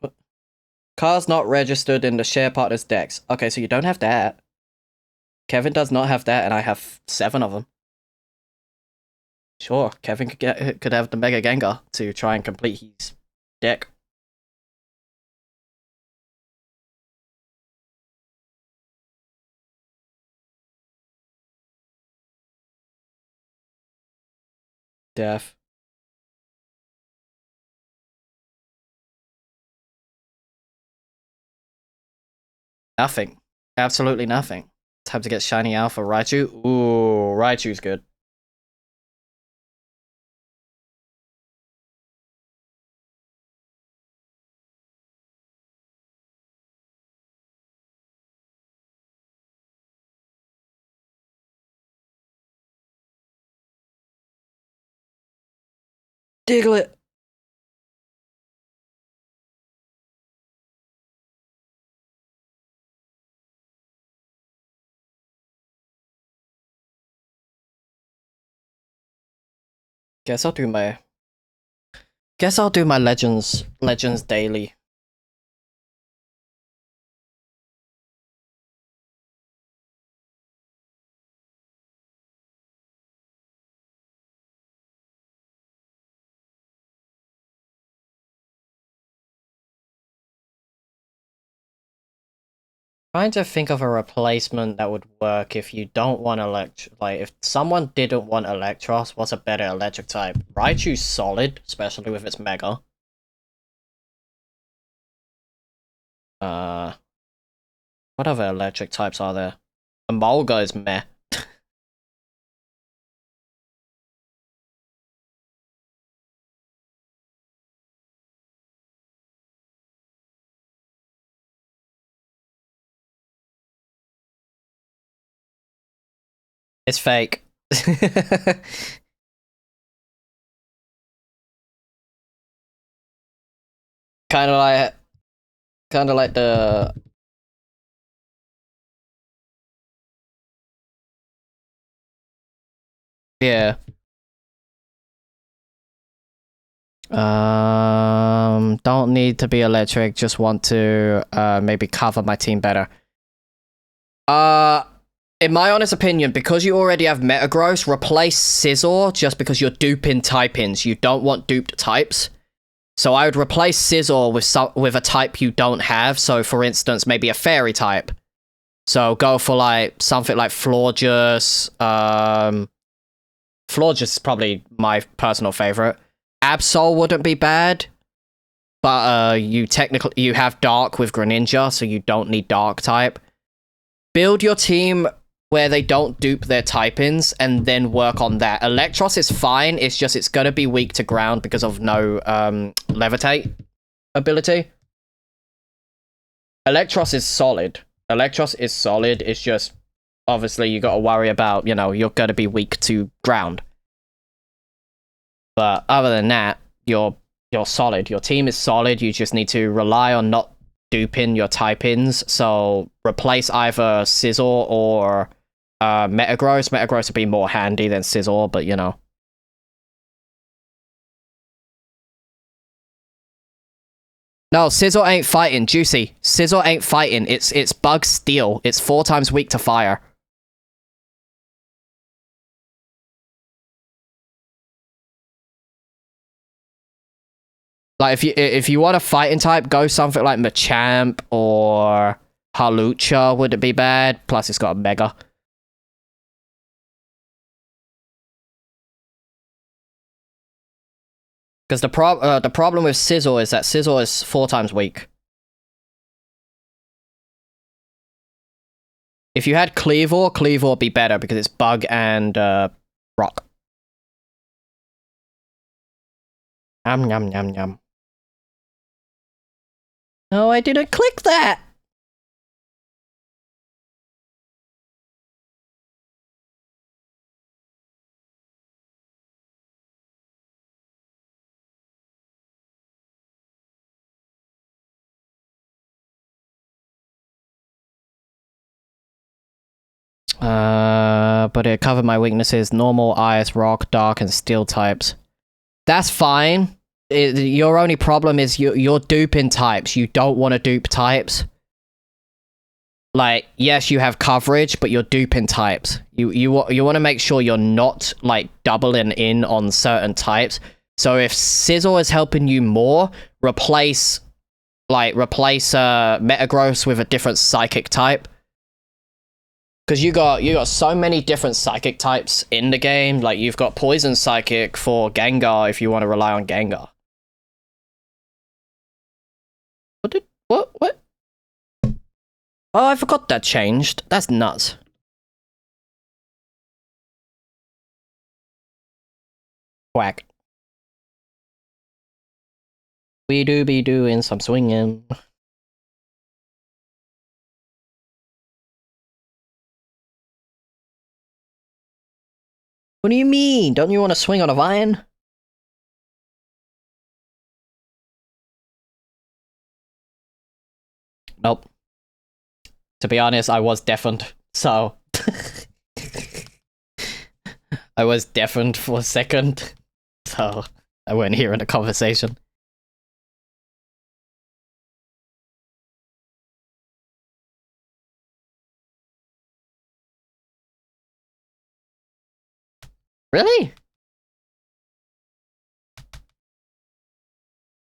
Cards not registered in the share partner's decks. Okay, so you don't have that. Kevin does not have that, and I have 7 of them. Sure, Kevin could have the Mega Gengar to try and complete his deck. Def. Nothing. Absolutely nothing. Time to get shiny alpha Raichu. Ooh, Raichu's good. Diglett. Guess I'll do my Legends daily. Trying to think of a replacement that would work if you don't want if someone didn't want Electros, what's a better electric type? Raichu's solid, especially with its Mega. What other electric types are there? Emolga is meh. It's fake. kind of like the yeah. Don't need to be electric. Just want to maybe cover my team better. In my honest opinion, because you already have Metagross, replace Scizor just because you're duping type-ins. You don't want duped types. So I would replace Scizor with a type you don't have. So for instance, maybe a fairy type. So go for like something like Florges. Florges is probably my personal favorite. Absol wouldn't be bad. But you have Dark with Greninja, so you don't need Dark type. Build your team where they don't dupe their type-ins, and then work on that. Electros is fine, it's just it's gonna be weak to ground because of no Levitate ability. Electros is solid. It's just, obviously, you gotta worry about, you're gonna be weak to ground. But other than that, you're solid. Your team is solid, you just need to rely on not duping your type-ins, so replace either Scizor or Metagross. Metagross would be more handy than Scizor, but No, Scizor ain't fighting, Juicy. Scizor ain't fighting, it's Bug Steel. It's 4 times weak to fire. Like, if you want a fighting type, go something like Machamp or Halucha wouldn't be bad. Plus, it's got a Mega. Because the problem with Scizor is that Scizor is 4 times weak. If you had Cleavor would be better because it's Bug and Rock. Yum, yum, yum, yum. No, I didn't click that! But it covered my weaknesses: normal, ice, rock, dark, and steel types. That's fine. Your only problem is you're duping types. You don't want to dupe types. Like, yes, you have coverage, but you're duping types. You want to make sure you're not like doubling in on certain types. So if Scizor is helping you more, replace Metagross with a different psychic type. Because you got so many different psychic types in the game. Like, you've got Poison Psychic for Gengar if you want to rely on Gengar. What? Oh, I forgot that changed. That's nuts. Quack. We do be doing some swinging. What do you mean? Don't you want to swing on a vine? Nope. To be honest, I was deafened, so... I was deafened for a second, so I weren't hearing the conversation. Really?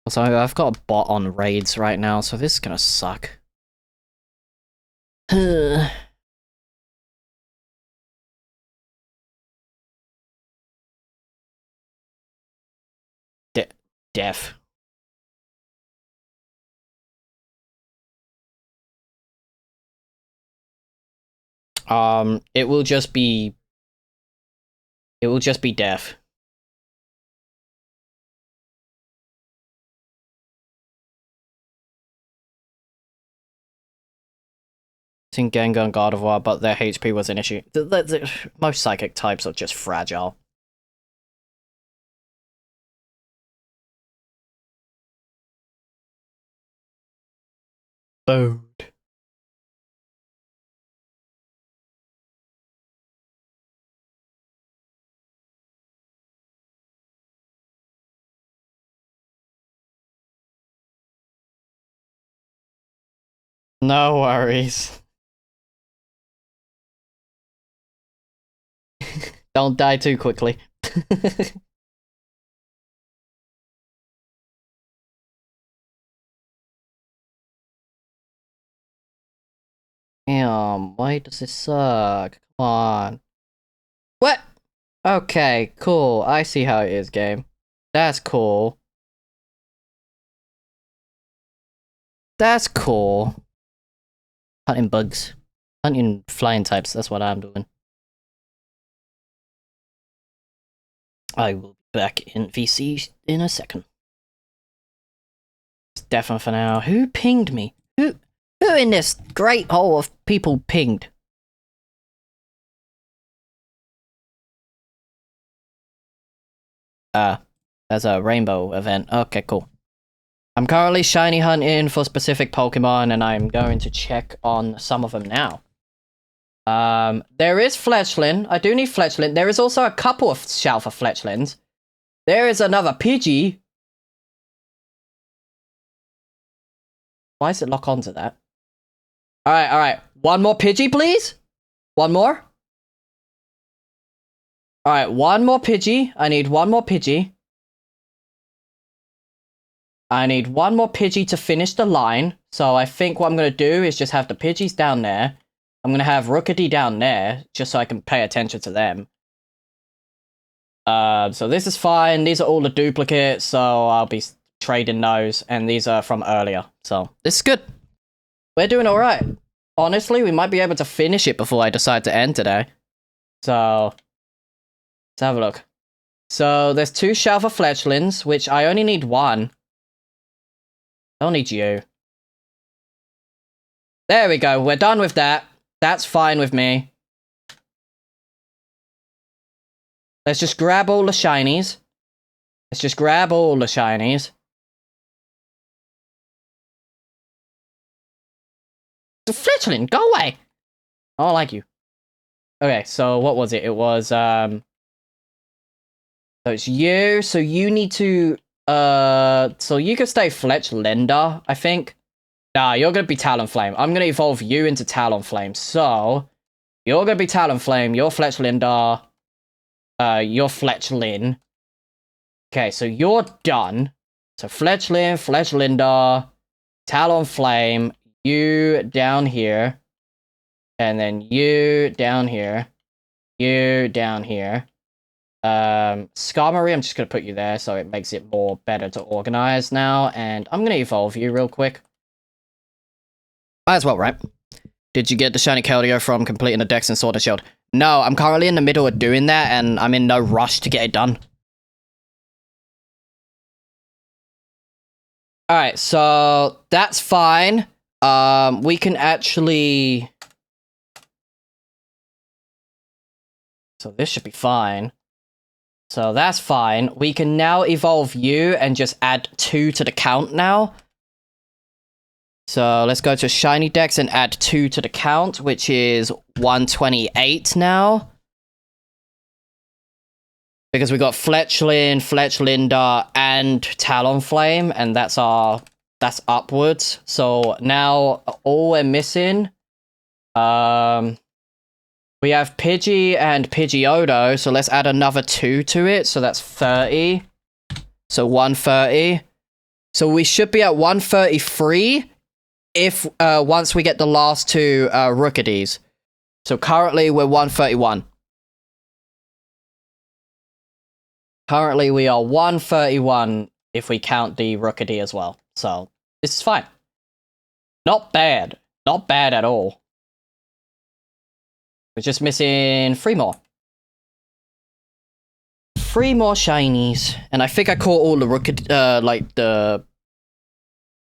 So I've got a bot on raids right now, so this is gonna suck. Deaf. It will just be deaf. In Gengar and God of War, but their HP was an issue. Most psychic types are just fragile. Bode. No worries. Don't die too quickly. Damn, why does this suck? Come on. What? Okay, cool. I see how it is, game. That's cool. That's cool. Hunting bugs. Hunting flying types, that's what I'm doing. I will be back in VC in a second. It's definitely for now. Who pinged me? Who in this great hole of people pinged? There's a rainbow event. Okay, cool. I'm currently shiny hunting for specific Pokemon, and I'm going to check on some of them now. There is Fletchling. I do need Fletchling. There is also a couple of Shalfa Fletchlings. There is another Pidgey. Why does it lock onto that? Alright. One more Pidgey, please? One more? Alright, one more Pidgey. I need one more Pidgey. I need one more Pidgey to finish the line. So I think what I'm going to do is just have the Pidgeys down there. I'm going to have Rookity down there, just so I can pay attention to them. So this is fine. These are all the duplicates, so I'll be trading those. And these are from earlier. So this is good. We're doing alright. Honestly, we might be able to finish it before I decide to end today. So let's have a look. So there's 2 Shalfa Fletchlings, which I only need 1. I don't need you. There we go. We're done with that. That's fine with me. Let's just grab all the shinies. Let's just grab all the shinies. Fletchling, go away! I don't like you. Okay, so what was it? It was, so it's you. So you need to, so you can stay Fletchlender, I think. Nah, you're gonna be Talonflame. I'm gonna evolve you into Talonflame. So, you're gonna be Talonflame, you're Fletchlinder, you're Fletchlin. Okay, so you're done. So Fletchlin, Fletchlinder, Talonflame, you down here. And then you down here. You down here. Skarmory, I'm just gonna put you there so it makes it more better to organize now. And I'm gonna evolve you real quick. Might as well, right? Did you get the shiny Keldeo from completing the Dex and Sword and Shield? No, I'm currently in the middle of doing that, and I'm in no rush to get it done. Alright, so that's fine. We can actually... So this should be fine. So that's fine. We can now evolve you and just add 2 to the count now. So let's go to shiny decks and add 2 to the count, which is 128 now. Because we got Fletchling, Fletchlinder, and Talonflame, and that's upwards. So now all we're missing, we have Pidgey and Pidgeotto, so let's add another 2 to it, so that's 30. So 130. So we should be at 133 if once we get the last 2 Rookadies. So currently we're 131. Currently we are 131 if we count the Rookadee as well. So this is fine. Not bad. Not bad at all. We're just missing 3 more. 3 more shinies. And I think I caught all the Rookadee, like the...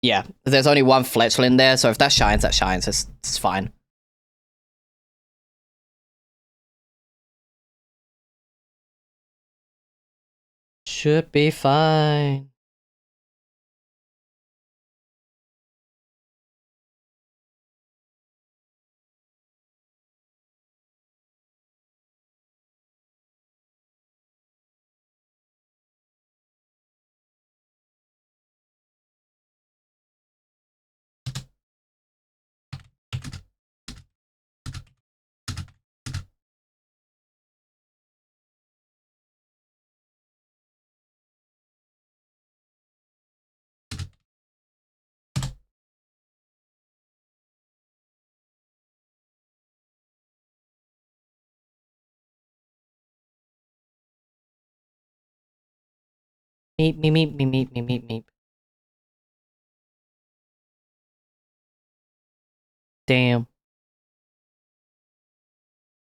Yeah, there's only 1 Fletchling there, so if that shines, that shines. It's fine. Should be fine. Meep, meep, meep, meep, meep, meep, meep, meep. Damn.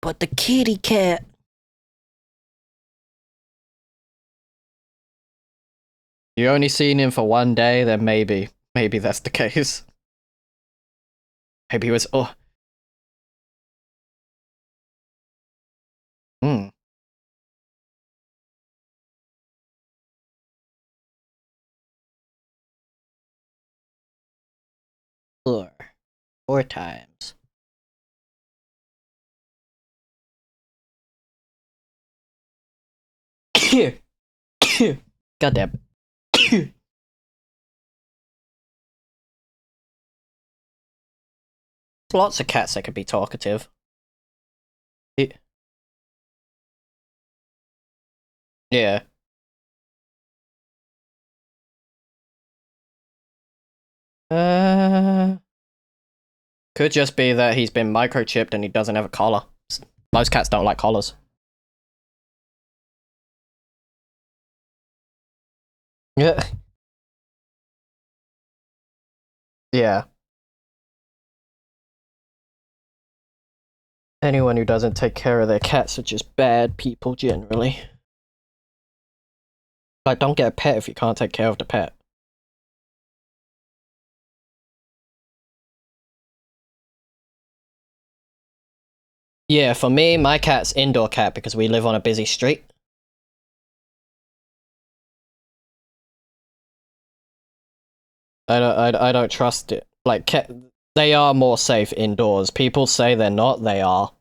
But the kitty cat. You only seen him for 1 day, then maybe that's the case. Maybe he was, oh. Hmm. Four times. Goddamn. Lots of cats that can be talkative. Yeah. Could just be that he's been microchipped and he doesn't have a collar. Most cats don't like collars. Yeah. Yeah. Anyone who doesn't take care of their cats are just bad people generally. Like, don't get a pet if you can't take care of the pet. Yeah, for me, my cat's indoor cat because we live on a busy street. I don't trust it. Like, they are more safe indoors. People say they're not, they are.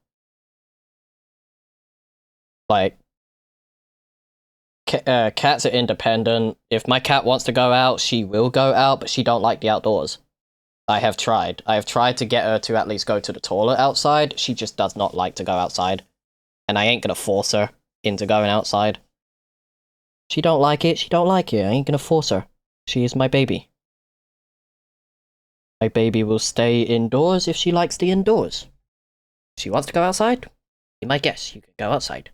Like, cats are independent. If my cat wants to go out, she will go out, but she don't like the outdoors. I have tried. I have tried to get her to at least go to the toilet outside. She just does not like to go outside. And I ain't gonna force her into going outside. She don't like it, she don't like it. I ain't gonna force her. She is my baby. My baby will stay indoors if she likes the indoors. If she wants to go outside, be my guest. You can go outside.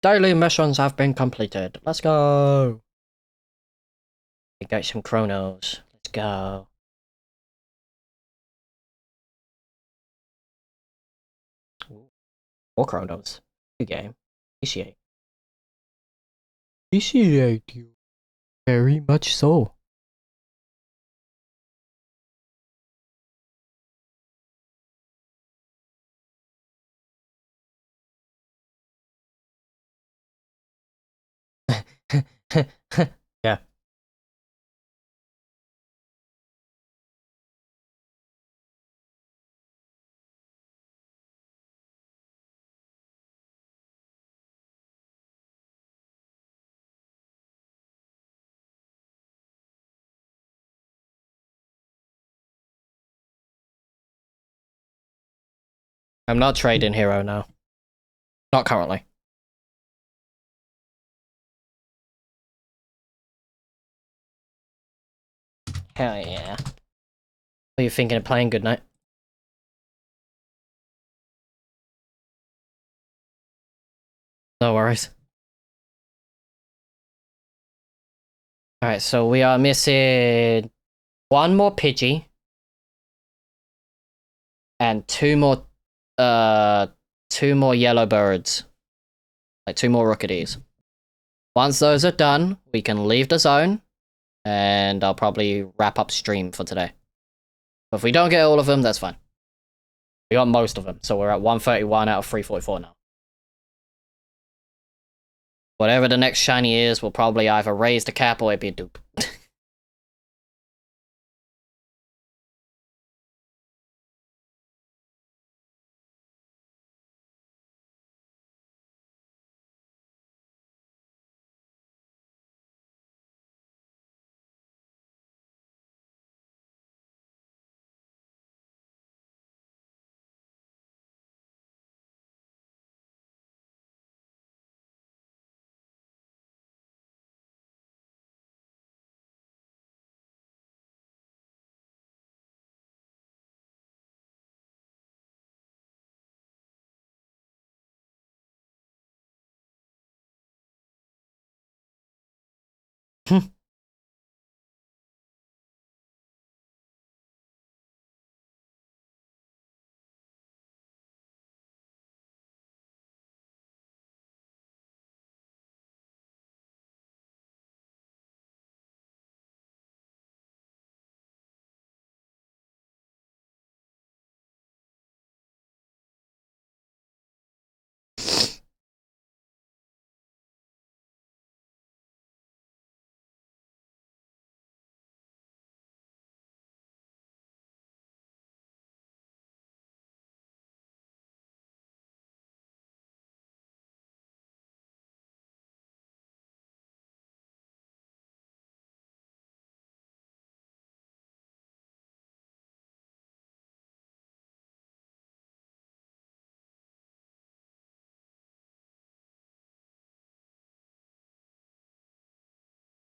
Daily missions have been completed. Let's go. We got some chronos. Let's go. Ooh, more chronos. Good game. Appreciate. Appreciate you. Very much so. Yeah. I'm not trading hero now. Not currently. Hell yeah. What are you thinking of playing? Good night. No worries. Alright, so we are missing one more Pidgey. And two more yellow birds. Like 2 more rooketies. Once those are done, we can leave the zone. And I'll probably wrap up stream for today. But if we don't get all of them, that's fine. We got most of them, so we're at 131 out of 344 now. Whatever the next shiny is, we'll probably either raise the cap or it'd be a dupe.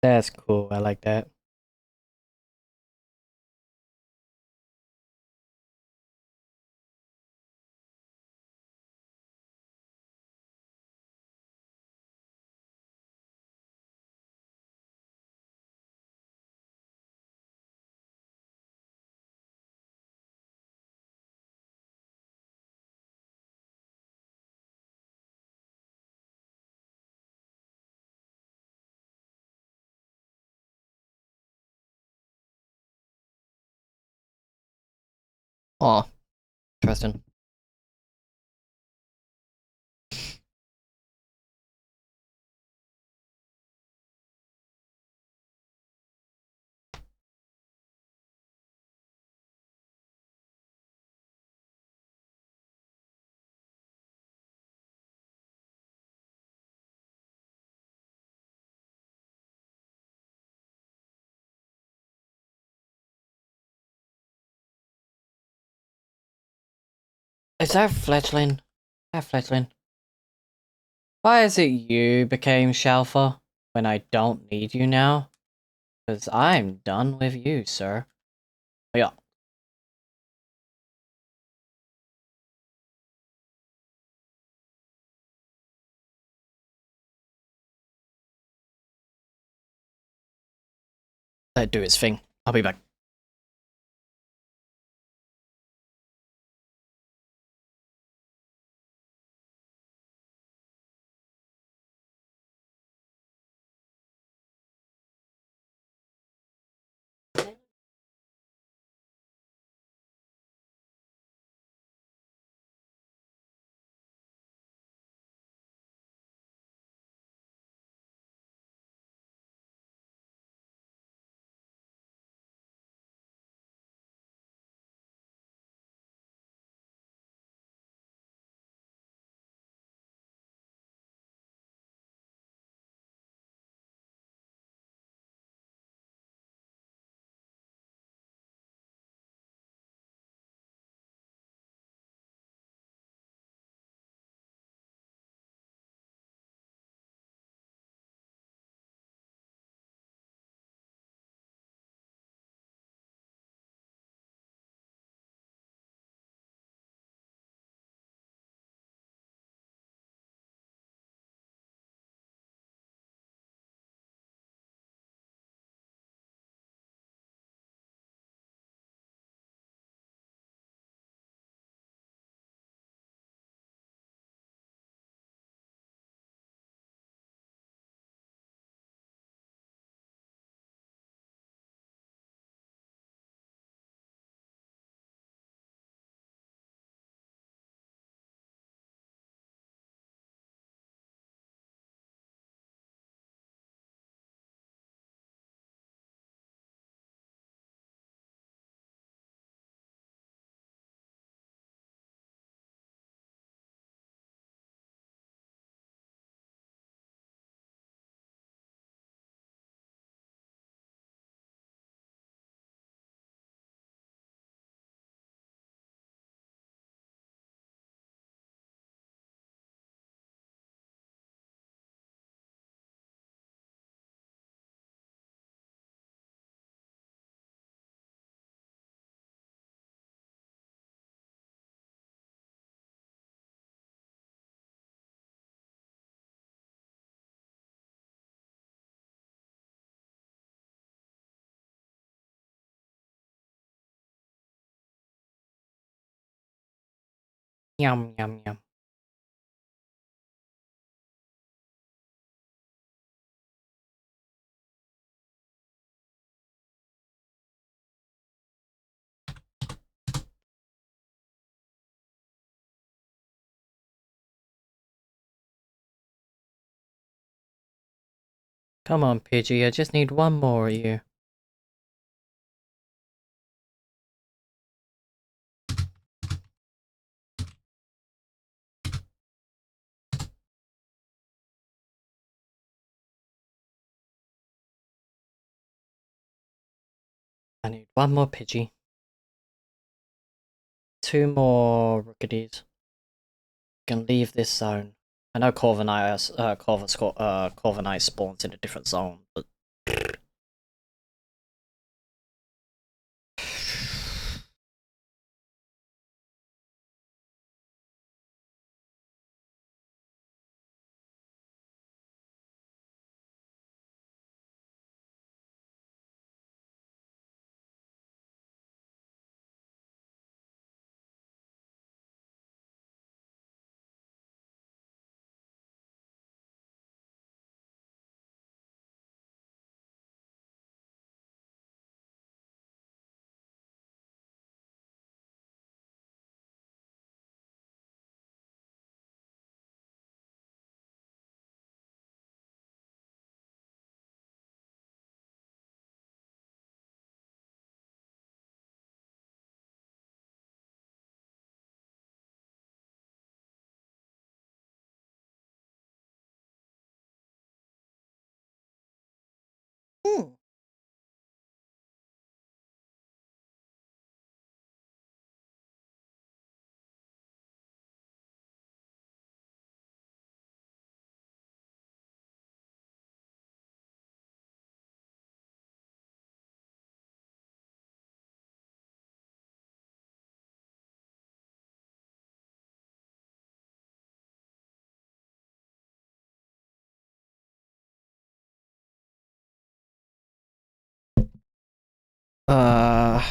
That's cool, I like that. Oh, interesting. Is that fledgling? That fledgling? Why is it you became Shalfa when I don't need you now? Because I'm done with you, sir. Yeah. Let it do its thing. I'll be back. Yum, yum, yum. Come on, Pidgey, I just need one more of you. I need one more Pidgey. 2 more Rookies. Can leave this zone. I know Corviknight spawns in a different zone, but Uh,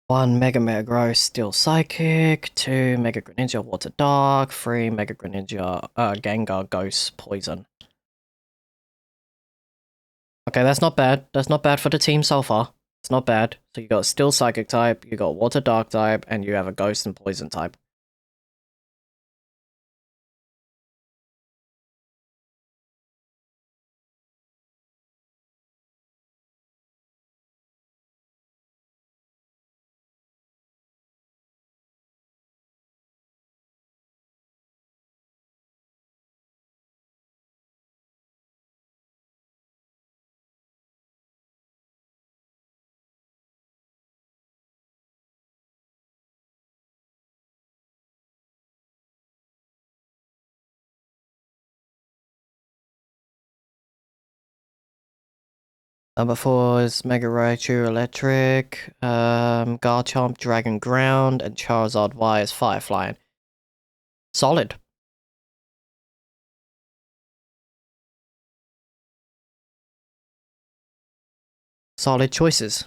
1 Mega Metagross, Steel Psychic, 2 Mega Greninja, Water Dark, 3 Mega Greninja, Gengar, Ghost, Poison. Okay, that's not bad. That's not bad for the team so far. It's not bad. So you got Steel Psychic type, you got Water Dark type, and you have a Ghost and Poison type. Number 4 is Mega Raichu Electric, Garchomp Dragon Ground, and Charizard Y is Fire Flying. Solid. Solid choices.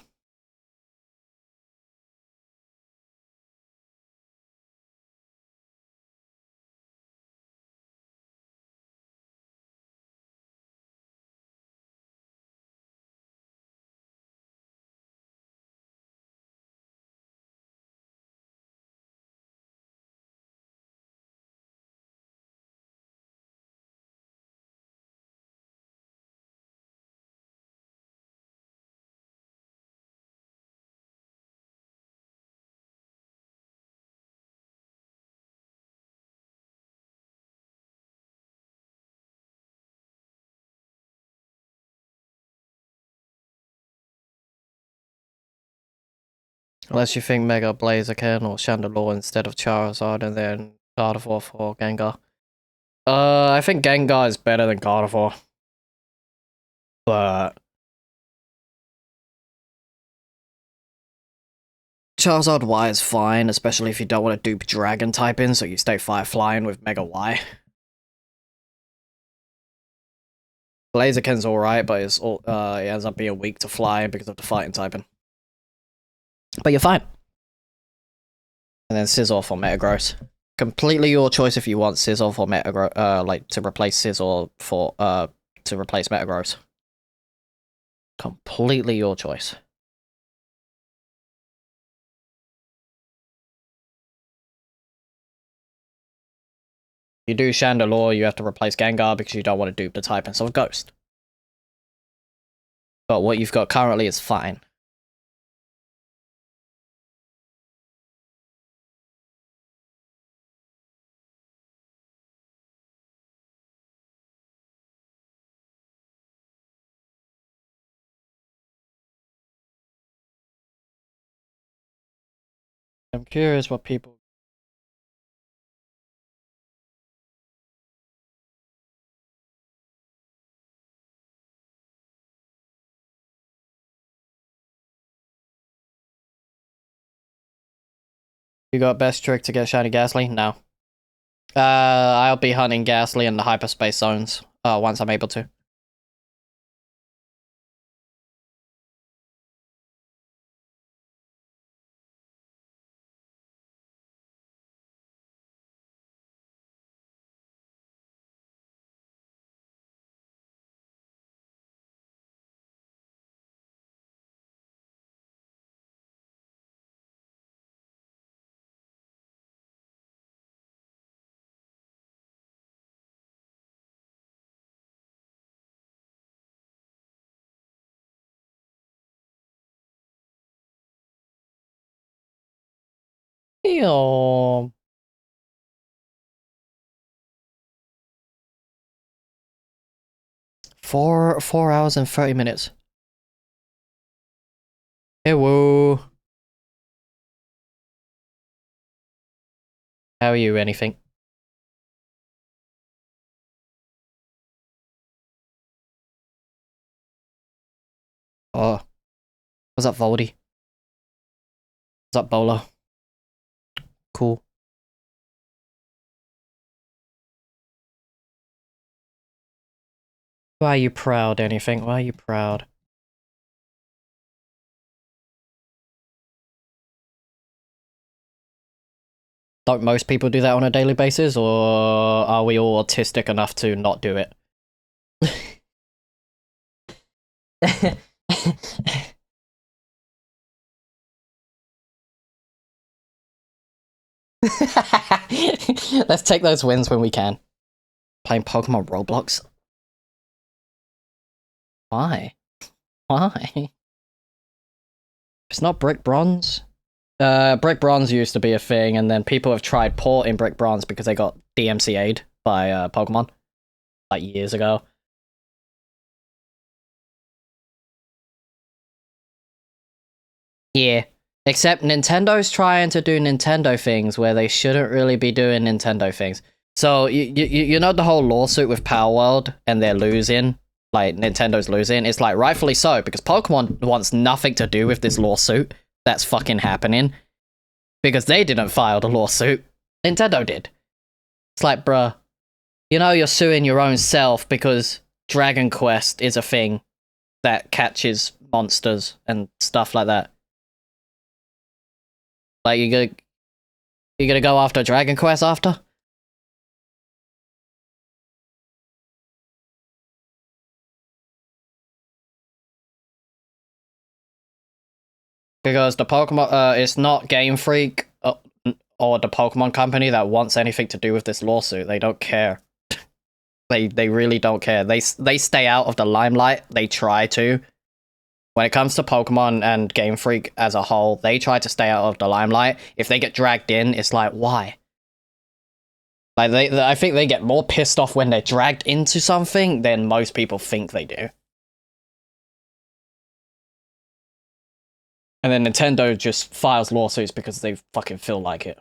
Unless you think Mega Blaziken or Chandelure instead of Charizard and then Gardevoir for Gengar. I think Gengar is better than Gardevoir. But Charizard Y is fine, especially if you don't want to dupe Dragon type in, so you stay Fire Flying with Mega Y. Blaziken's alright, but it ends up being weak to Fly because of the fighting typing. But you're fine. And then Scizor for Metagross. Completely your choice if you want Scizor for Metagross, like to replace Scizor for to replace Metagross. Completely your choice. You do Chandelure, you have to replace Gengar because you don't want to dupe the typings of Ghost. But what you've got currently is fine. I'm curious what people... You got best trick to get shiny Ghastly? No. I'll be hunting Ghastly in the hyperspace zones, once I'm able to. Ew. 4 hours and 30 minutes. Hey, woo. How are you, anything? Oh. What's up, Voldy? What's up, Bolo? Cool. Why are you proud, anything? Why are you proud? Don't most people do that on a daily basis, or are we all autistic enough to not do it? Let's take those wins when we can. Playing Pokemon Roblox? Why? Why? It's not Brick Bronze? Brick Bronze used to be a thing, and then people have tried porting Brick Bronze because they got DMCA'd by Pokemon, like years ago. Yeah. Except Nintendo's trying to do Nintendo things where they shouldn't really be doing Nintendo things. So, you know the whole lawsuit with Power World, and they're losing? Like, Nintendo's losing? It's like, rightfully so, because Pokemon wants nothing to do with this lawsuit that's fucking happening. Because they didn't file the lawsuit. Nintendo did. It's like, bruh, you know you're suing your own self because Dragon Quest is a thing that catches monsters and stuff like that. Like, you gonna go after Dragon Quest after? Because the Pokemon, it's not Game Freak or the Pokemon Company that wants anything to do with this lawsuit. They don't care. They really don't care. They stay out of the limelight. They try to. When it comes to Pokemon and Game Freak as a whole, they try to stay out of the limelight. If they get dragged in, it's like, why? Like, I think they get more pissed off when they're dragged into something than most people think they do. And then Nintendo just files lawsuits because they fucking feel like it.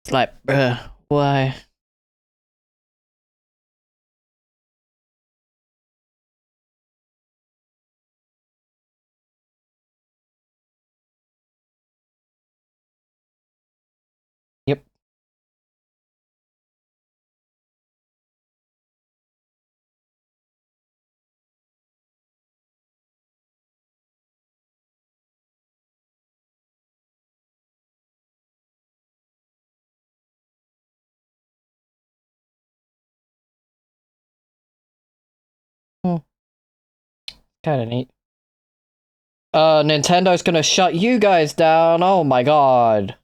It's like, why? Yep. Kind of neat. Nintendo's gonna shut you guys down. Oh my god.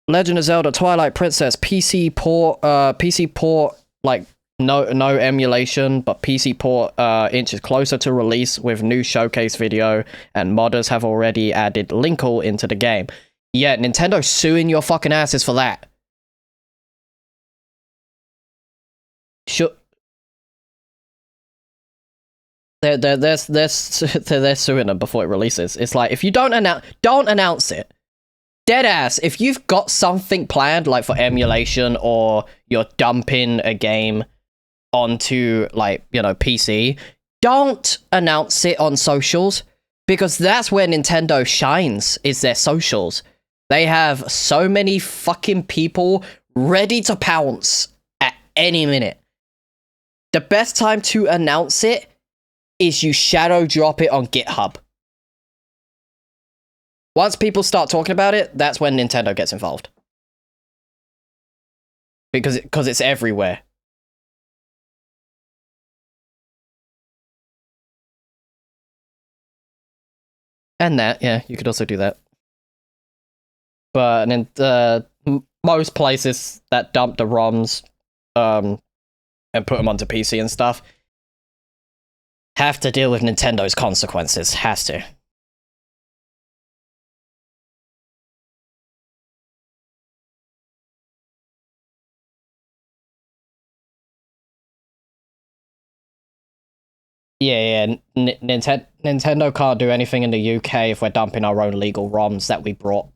Legend of Zelda Twilight Princess PC port, like no emulation, but PC port inches closer to release with new showcase video, and modders have already added Linkle into the game. Yeah, Nintendo's suing your fucking asses for that. They're suing them before it releases. It's like, if you don't announce it. Deadass, if you've got something planned, like for emulation, or you're dumping a game onto, like, you know, PC, don't announce it on socials, because that's where Nintendo shines, is their socials. They have so many fucking people ready to pounce at any minute. The best time to announce it is you shadow drop it on GitHub. Once people start talking about it, that's when Nintendo gets involved. Because it's everywhere. And that, yeah, you could also do that. But most places that dump the ROMs and put them onto PC and stuff have to deal with Nintendo's consequences. Has to. Yeah. Nintendo can't do anything in the UK if we're dumping our own legal ROMs that we brought.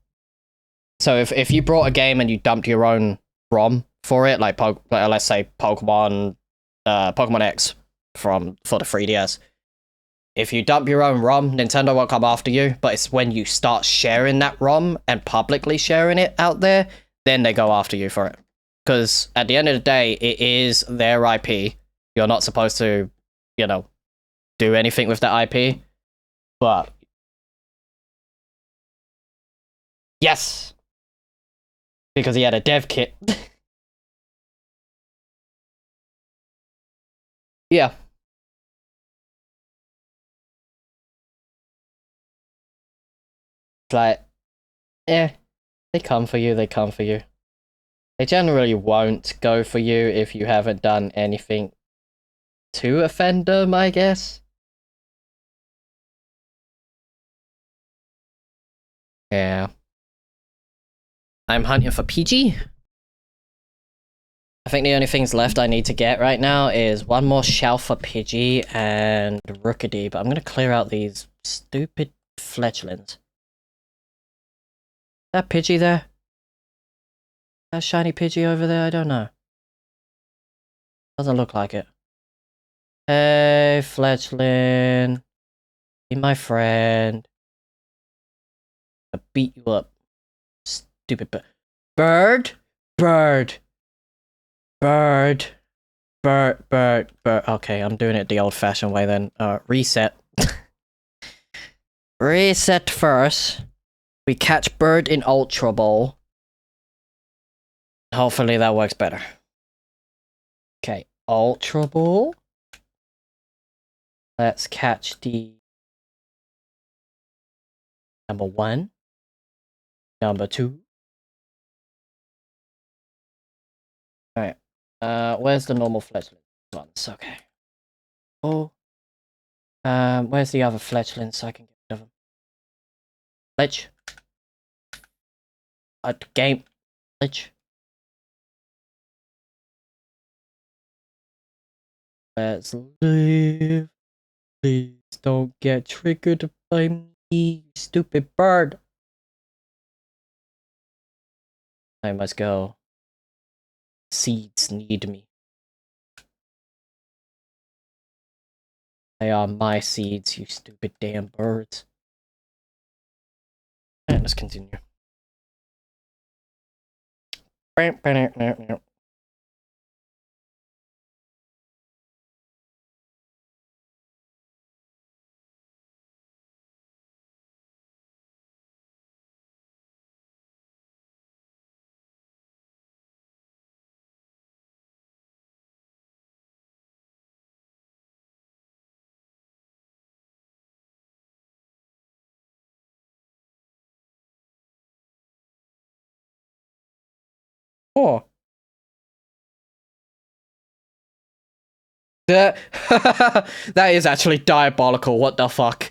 So if you brought a game and you dumped your own ROM for it, like let's say Pokemon X for the 3DS, if you dump your own ROM, Nintendo won't come after you. But it's when you start sharing that ROM and publicly sharing it out there, then they go after you for it. Because at the end of the day, it is their IP. You're not supposed to, you know, do anything with that IP. But yes, because he had a dev kit. Yeah. It's like, they come for you, they come for you. They generally won't go for you if you haven't done anything to offend them, I guess. Yeah. I'm hunting for PG. I think the only things left I need to get right now is one more shelf for Pidgey and Rookity, but I'm gonna clear out these stupid fletchlings. That Pidgey there? That shiny Pidgey over there? I don't know. Doesn't look like it. Hey, fletchling. Be my friend. I'll beat you up. Stupid bird. Bird. Okay, I'm doing it the old-fashioned way then. Reset. Reset first. We catch bird in Ultra Ball. Hopefully that works better. Okay, Ultra Ball. Let's catch the number 1. Number 2. Alright. Where's the normal fletchling ones? Okay. Oh. Where's the other fletchling so I can get rid of them? Fletch. Game. Fletch. Let's live. Please don't get triggered by me, stupid bird. I must go. Seeds need me. They are my seeds, you stupid damn birds. And let's continue. Oh. That that is actually diabolical. What the fuck?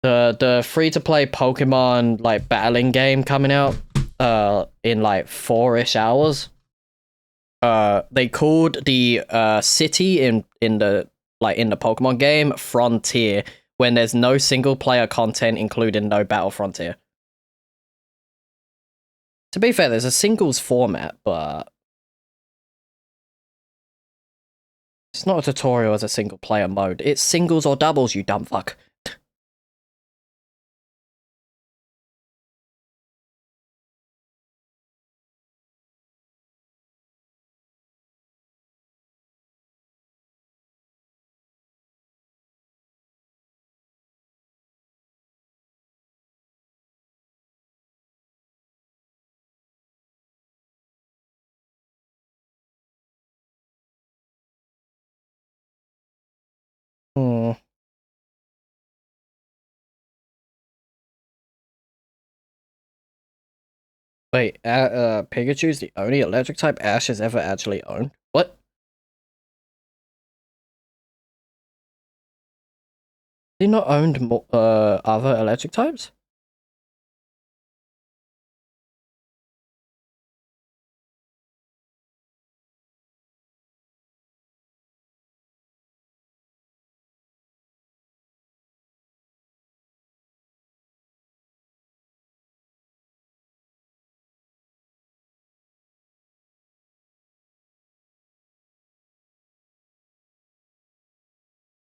The free-to-play Pokemon like battling game coming out in like 4-ish hours. They called the city in the Pokemon game Frontier when there's no single player content, including no Battle Frontier. To be fair, there's a singles format, but it's not a tutorial as a single player mode. It's singles or doubles, you dumb fuck. Hmm. Wait, Pikachu's the only electric type Ash has ever actually owned? What? He not owned more, other electric types?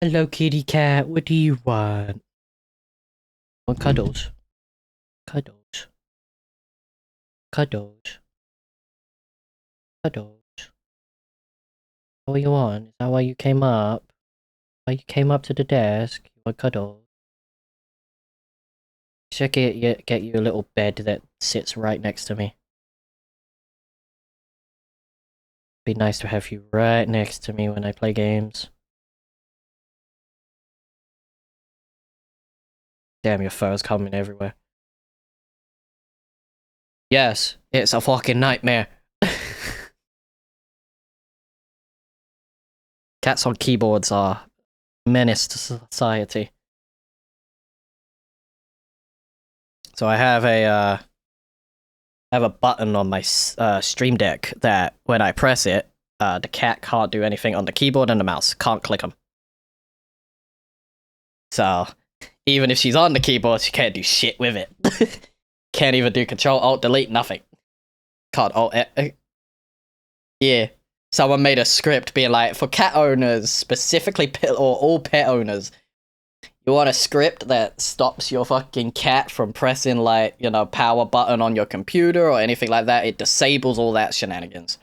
Hello, kitty cat. What do you want? Want cuddles? Cuddles. Cuddles. Cuddles. What you want? Is that why you came up? Why you came up to the desk? You want cuddles? Should get you a little bed that sits right next to me. Be nice to have you right next to me when I play games. Damn, your fur's coming everywhere. Yes, it's a fucking nightmare. Cats on keyboards are menace to society. So I have a button on my Stream Deck that when I press it, the cat can't do anything on the keyboard and the mouse. Can't click them. So even if she's on the keyboard, she can't do shit with it. Can't even do Control Alt Delete, nothing. Can't Alt. Yeah. Someone made a script being like, for cat owners, specifically or all pet owners, you want a script that stops your fucking cat from pressing, like, you know, power button on your computer or anything like that. It disables all that shenanigans.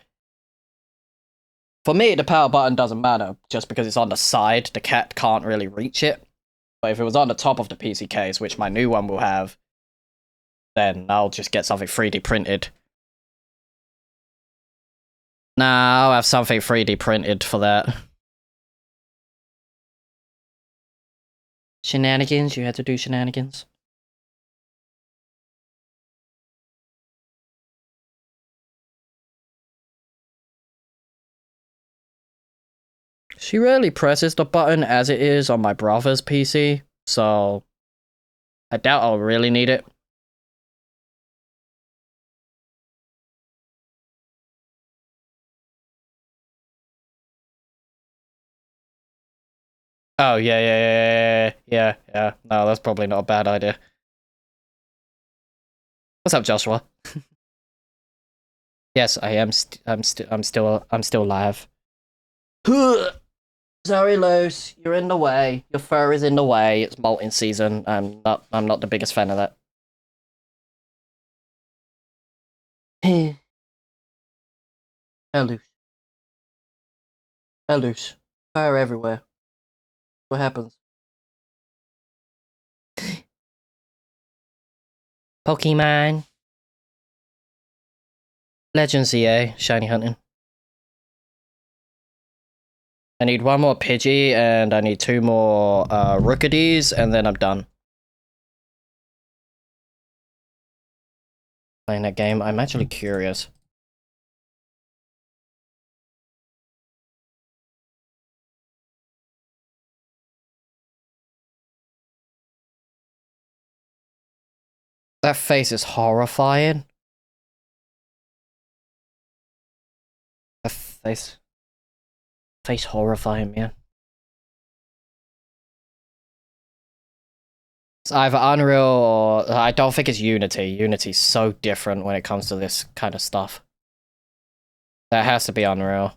For me, the power button doesn't matter, just because it's on the side, the cat can't really reach it. But if it was on the top of the PC case, which my new one will have, then I'll just get something 3D printed. Nah, I'll have something 3D printed for that. Shenanigans? You had to do shenanigans? She rarely presses the button as it is on my brother's PC, so I doubt I'll really need it. Oh, yeah. No, that's probably not a bad idea. What's up, Joshua? Yes, I am. I'm still live. Sorry, Luce, you're in the way. Your fur is in the way. It's molting season. I'm not the biggest fan of that. Hey, Luce. Luce. Fur everywhere. What happens? Pokemon. Legends EA. Shiny hunting. I need one more Pidgey, and I need 2 more Rookadies, and then I'm done. playing that game. I'm actually curious. That face is horrifying. That face horrifying, man. It's either Unreal or I don't think it's Unity. Unity's so different when it comes to this kind of stuff. That has to be Unreal.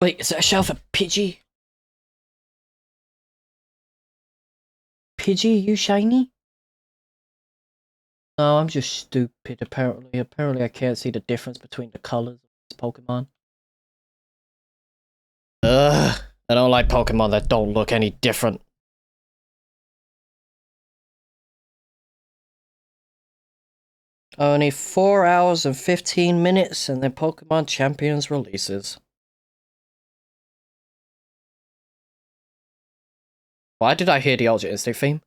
Wait, is that a shell for Pidgey? Pidgey, you shiny? No, I'm just stupid, apparently. Apparently I can't see the difference between the colors of this Pokemon. Ugh, I don't like Pokemon that don't look any different. Only 4 hours and 15 minutes and then Pokemon Champions releases. Why did I hear the Ultra Instinct theme?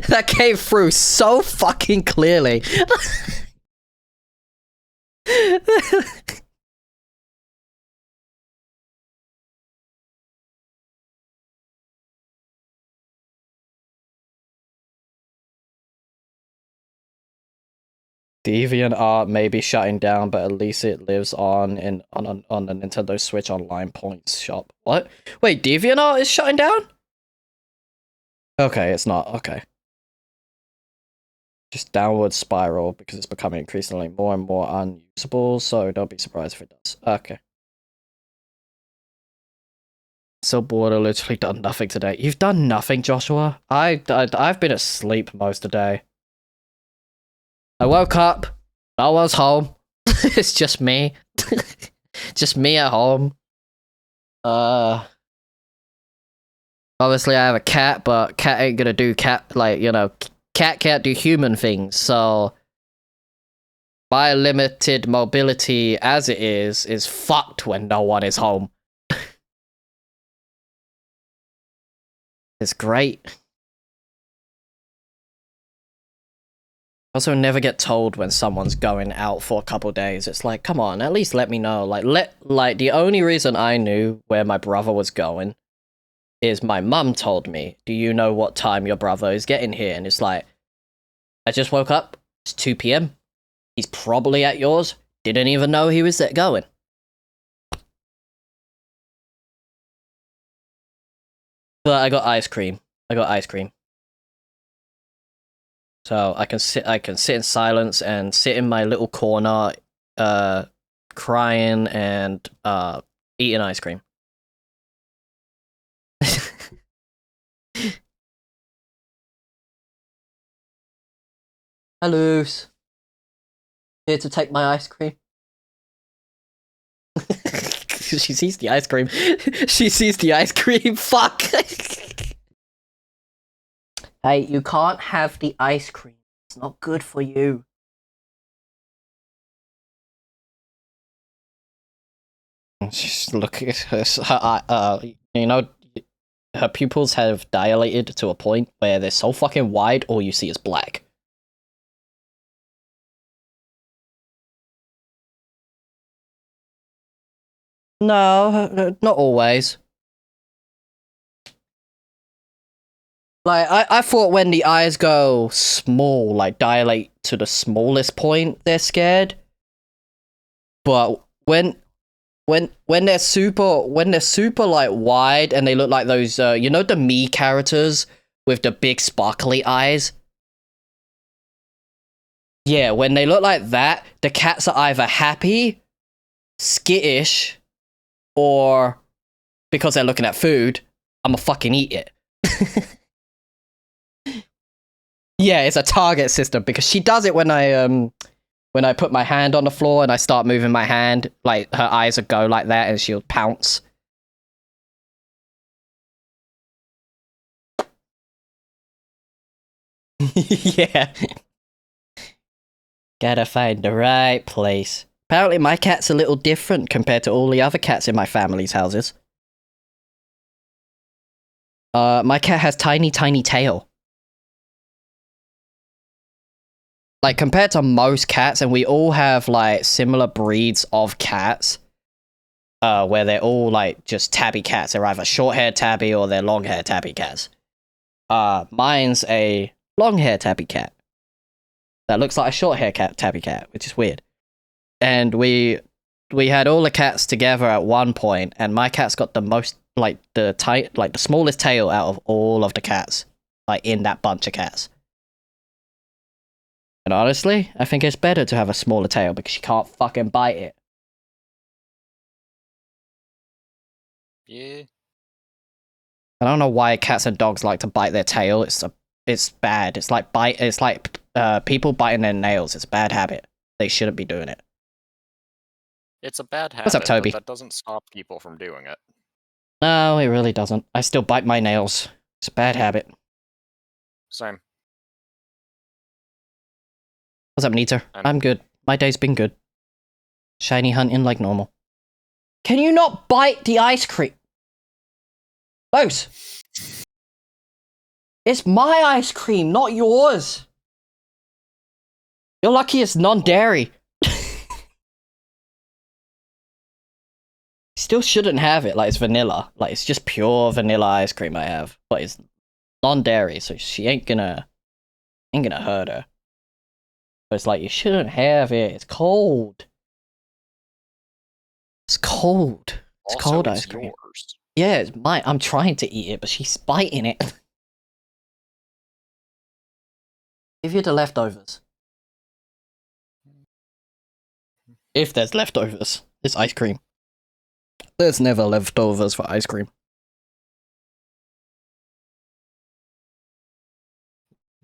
That came through so fucking clearly. DeviantArt may be shutting down, but at least it lives on on the Nintendo Switch Online points shop. What? Wait, DeviantArt is shutting down? Okay, it's not. Okay. Just downward spiral because it's becoming increasingly more and more unusable, so don't be surprised if it does. Okay. So bored, I literally done nothing today. You've done nothing, Joshua? I've been asleep most of the day. I woke up, no one's home. It's just me. Just me at home. Obviously I have a cat, but cat ain't gonna do cat, like, you know, cat can't do human things, so my limited mobility as it is fucked when no one is home. It's great. Also, never get told when someone's going out for a couple days. It's like, come on, at least let me know. Like the only reason I knew where my brother was going is my mum told me, do you know what time your brother is getting here? And it's like, I just woke up, it's 2 PM. He's probably at yours. Didn't even know he was there going. But I got ice cream. So I can sit in silence and sit in my little corner, crying and eating ice cream. Hello. Here to take my ice cream. She sees the ice cream. She sees the ice cream. Fuck. Hey, you can't have the ice cream. It's not good for you. Just look at her. You know, her pupils have dilated to a point where they're so fucking wide, all you see is black. No, not always. Like, I thought when the eyes go small, like dilate to the smallest point, they're scared. But when they're super like wide and they look like those you know the Mii characters with the big sparkly eyes? Yeah, when they look like that, the cats are either happy, skittish, or because they're looking at food, I'ma fucking eat it. Yeah, it's a target system because she does it when I put my hand on the floor and I start moving my hand, like her eyes will go like that and she'll pounce. Yeah. Gotta find the right place. Apparently my cat's a little different compared to all the other cats in my family's houses. My cat has tiny tail. Like, compared to most cats, and we all have, like, similar breeds of cats, where they're all, like, just tabby cats. They're either short-haired tabby or they're long-haired tabby cats. Mine's a long-haired tabby cat. That looks like a short-haired tabby cat, which is weird. And we had all the cats together at one point, and my cat's got the most, like, the smallest tail out of all of the cats, like, in that bunch of cats. And honestly, I think it's better to have a smaller tail because you can't fucking bite it. Yeah. I don't know why cats and dogs like to bite their tail. It's bad. It's like people biting their nails. It's a bad habit. They shouldn't be doing it. It's a bad habit. What's up, Toby? But that doesn't stop people from doing it. No, it really doesn't. I still bite my nails. It's a bad habit. Same. What's up, Nita? I'm good. My day's been good. Shiny hunting like normal. Can you not bite the ice cream? Close. It's my ice cream, not yours. You're lucky it's non-dairy. Still shouldn't have it, like it's vanilla. Like, it's just pure vanilla ice cream I have. But it's non-dairy, so she ain't gonna hurt her. But it's like, you shouldn't have it. It's cold. It's cold. It's also, cold it's ice cream. Yours. Yeah, it's mine. I'm trying to eat it, but she's biting it. Give you the leftovers. If there's leftovers, it's ice cream. There's never leftovers for ice cream.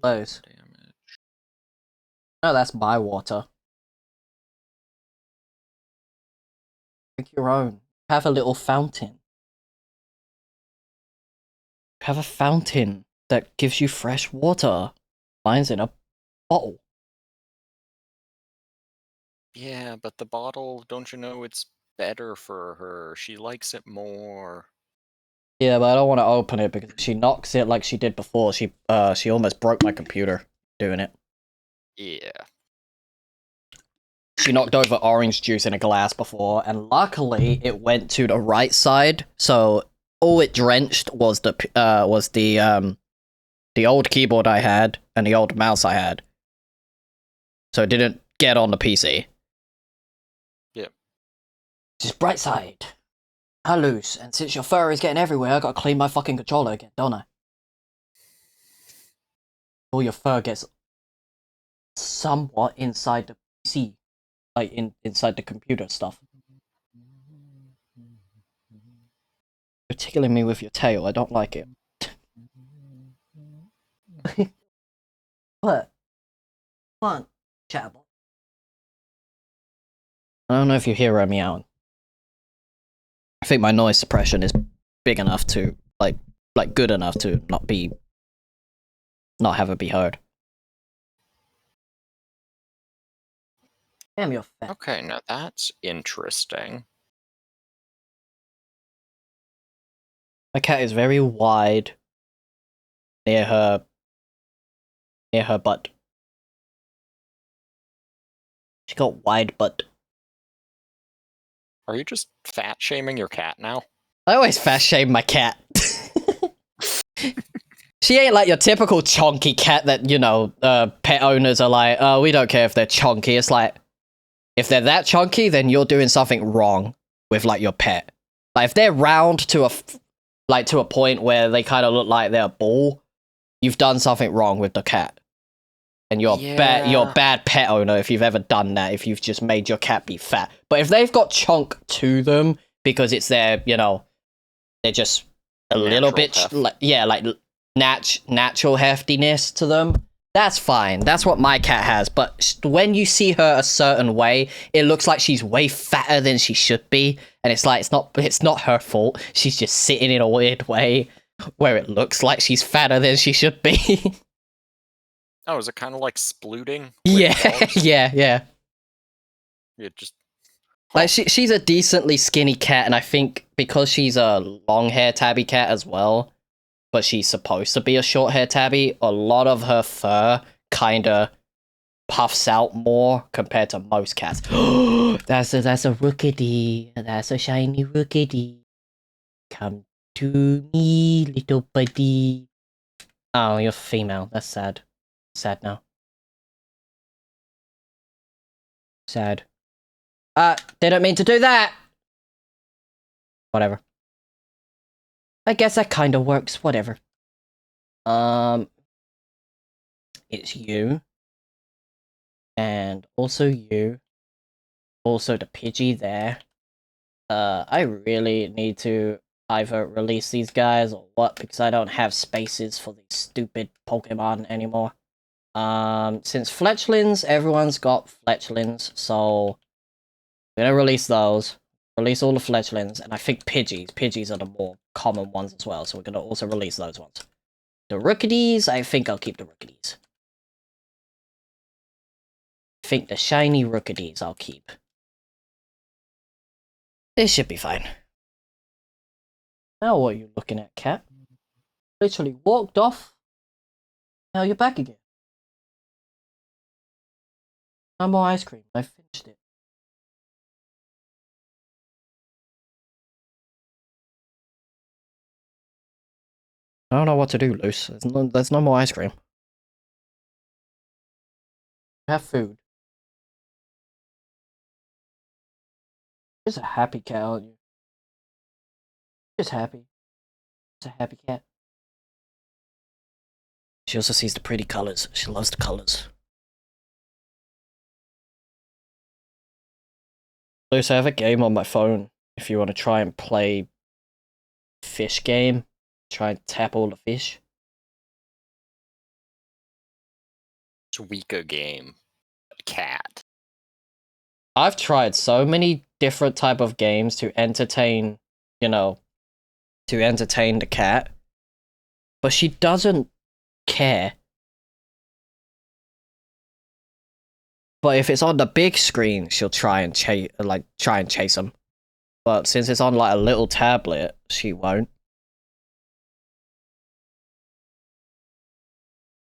Those. No, that's my water. Drink your own. Have a little fountain. Have a fountain that gives you fresh water. Mine's in a bottle. Yeah, but the bottle, don't you know it's better for her? She likes it more. Yeah, but I don't want to open it because if she knocks it like she did before, she almost broke my computer doing it. Yeah. She knocked over orange juice in a glass before, and luckily it went to the right side, so all it drenched was the old keyboard I had and the old mouse I had. So it didn't get on the PC. Yep. Just bright side. I lose, and since your fur is getting everywhere, I gotta clean my fucking controller again, don't I? All your fur gets somewhat inside the PC. Like, inside the computer stuff. You're tickling me with your tail, I don't like it. What? Come on, chatbot. I don't know if you hear her meowing. I think my noise suppression is big enough to, like good enough to not have it be heard. Damn, you're fat. Okay, now that's interesting. My cat is very wide near her butt. She got wide butt. Are you just fat shaming your cat now? I always fat shame my cat. She ain't like your typical chonky cat that, you know, pet owners are like, oh, we don't care if they're chonky. It's like, if they're that chonky, then you're doing something wrong with, like, your pet. Like, if they're round to a point where they kind of look like they're a ball, you've done something wrong with the cat. And you're a bad pet owner if you've ever done that, if you've just made your cat be fat. But if they've got chunk to them because it's their, you know, they're just a little bit, natural heftiness to them, that's fine. That's what my cat has. But when you see her a certain way, it looks like she's way fatter than she should be. And it's like, it's not her fault. She's just sitting in a weird way where it looks like she's fatter than she should be. Oh, is it kind of like splooting? Yeah, With dogs? yeah. It just. Like she's a decently skinny cat, and I think because she's a long hair tabby cat as well, but she's supposed to be a short hair tabby, a lot of her fur kinda puffs out more compared to most cats. that's a rookity. That's a shiny rookity. Come to me, little buddy. Oh, you're female. That's sad. Sad now. Sad. Didn't mean to do that! Whatever. I guess that kinda works. Whatever. It's you. And also you. Also the Pidgey there. I really need to either release these guys or what, because I don't have spaces for these stupid Pokemon anymore. Since Fletchlings, everyone's got Fletchlings, so I'm gonna release those. Release all the Fletchlings, and I think Pidgeys. Pidgeys are the more common ones as well, so we're gonna also release those ones. The Rookities, I think I'll keep the Rookities. I think the shiny Rookities I'll keep. This should be fine. Now what are you looking at, cat? Literally walked off. Now you're back again. No more ice cream. I finished it. I don't know what to do, Luce. There's no more ice cream. Have food. Just a happy cat, aren't you? Just happy. Just a happy cat. She also sees the pretty colors. She loves the colors. Luce, I have a game on my phone. If you want to try and play fish game, try and tap all the fish. Suika game. Cat. I've tried so many different type of games to entertain, to entertain the cat, but she doesn't care. But if it's on the big screen, she'll try and chase him. But since it's on like a little tablet, she won't.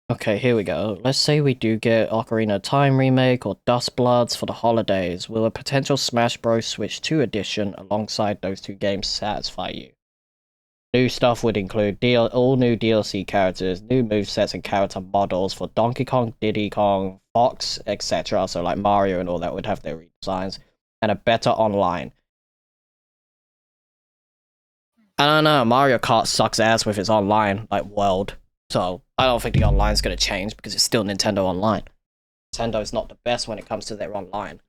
Okay, here we go. Let's say we do get Ocarina of Time remake or Dust Bloods for the holidays. Will a potential Smash Bros. Switch 2 edition alongside those two games satisfy you? New stuff would include all new DLC characters, new movesets and character models for Donkey Kong, Diddy Kong, Fox, etc. So like Mario and all that would have their redesigns, and a better online. I don't know, Mario Kart sucks ass with its online, like, world. So, I don't think the online's gonna change, because it's still Nintendo Online. Nintendo's not the best when it comes to their online.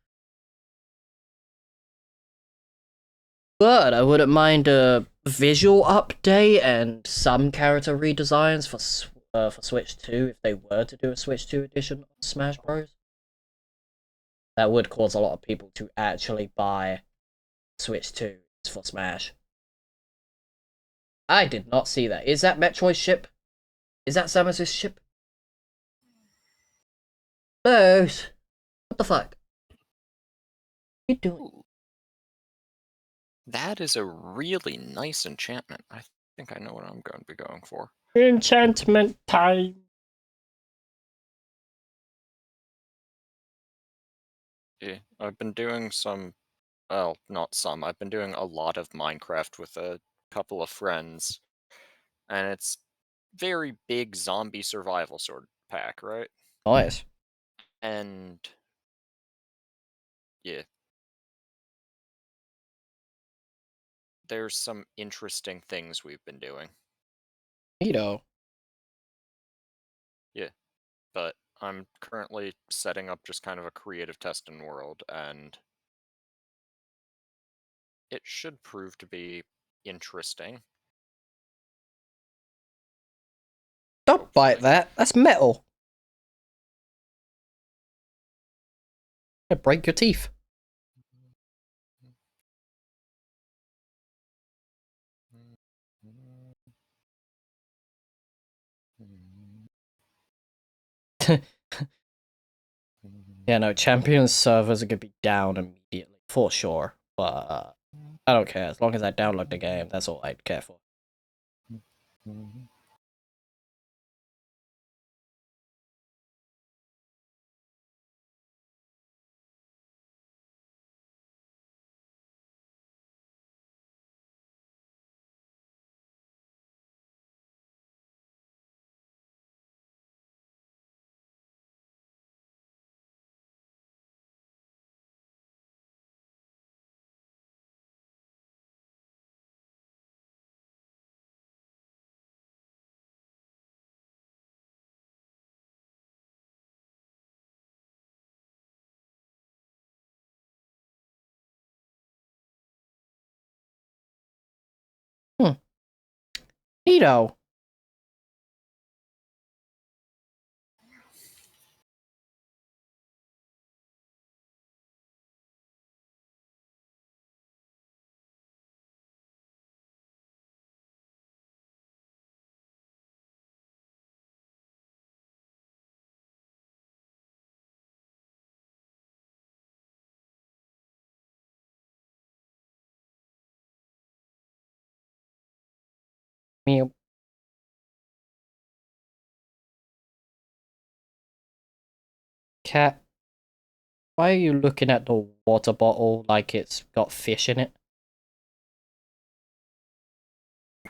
But I wouldn't mind a visual update and some character redesigns for Switch 2 if they were to do a Switch 2 edition of Smash Bros. That would cause a lot of people to actually buy Switch 2 for Smash. I did not see that. Is that Metroid's ship? Is that Samus's ship? Those. What the fuck? What are you doing? That is a really nice enchantment. I think I know what I'm going to be going for. Enchantment time. Yeah, I've been doing some. Well, not some. I've been doing a lot of Minecraft with a couple of friends, and it's very big zombie survival sort of pack, right? Nice. And yeah, there's some interesting things we've been doing. Neato. Yeah, but I'm currently setting up just kind of a creative testing world, and it should prove to be interesting. Don't bite that. That's metal. It'll break your teeth. Yeah, no, Champions servers are gonna be down immediately, for sure. But I don't care. As long as I download the game, that's all I'd care for. Neato. Meow. Cat, why are you looking at the water bottle like it's got fish in it?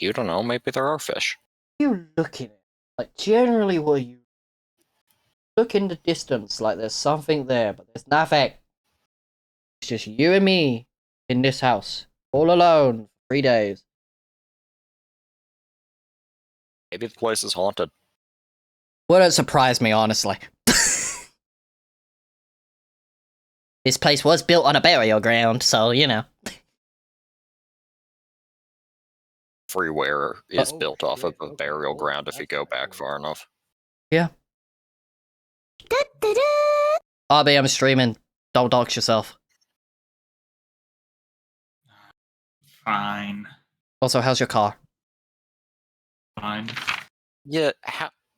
You don't know, maybe there are fish. You looking at it? Like, generally, what you look in the distance like there's something there, but there's nothing. It's just you and me in this house, all alone, for 3 days. Maybe the place is haunted. Wouldn't surprise me, honestly. This place was built on a burial ground, so, you know. Everywhere is Oh, built off of shit, a okay, burial well, ground if you that's go not back good. far enough. Yeah. RB, I'm streaming. Don't dox yourself. Fine. Also, how's your car? Fine. Yeah,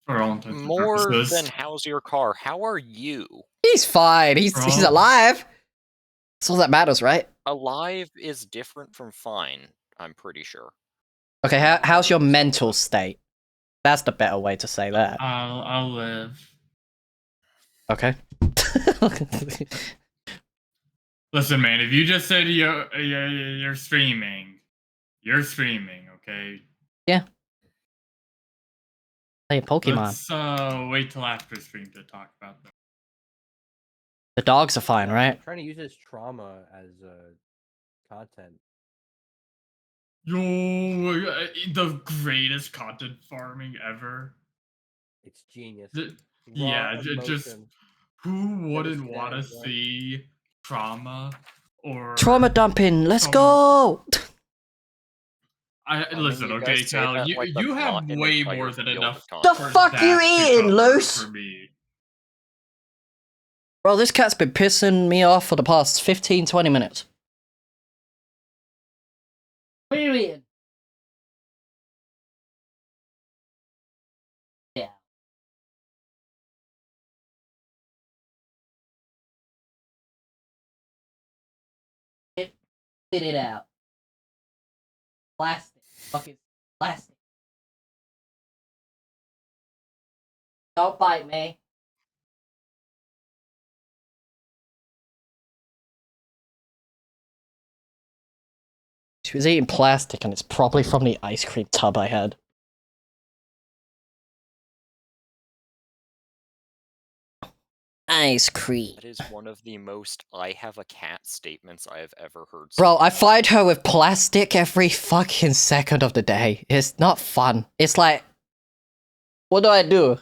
For all intents and more purposes. than how's your car? How are you? He's fine. He's Bro. alive. That's all that matters, right? Alive is different from fine, I'm pretty sure. Okay, I'm not how's your 100% mental though. state? That's the better way to say that. I'll live. Okay. Listen, man, if you just said you're streaming, okay? Yeah. Play Pokemon. Let's wait till after stream to talk about that. The dogs are fine, right? I'm trying to use this trauma as content. Yo, the greatest content farming ever. It's genius. Yeah, Raw just emotion. who wouldn't Devastating, want to bro. see trauma or Trauma dumping. Let's some- go. I mean, listen, you okay, guys say Cal, that you like that's you have not an way entire more than field enough. of The content. fuck you that to eating, cover Loose? for me. Bro, this cat's been pissing me off for the past 15, 20 minutes. What are you eating? Yeah. Spit it out. Plastic. Fucking plastic. Don't bite me. She was eating plastic, and it's probably from the ice cream tub I had. Ice cream. That is one of the most I have a cat statements I have ever heard. Bro, I find her with plastic every fucking second of the day. It's not fun. It's like, what do?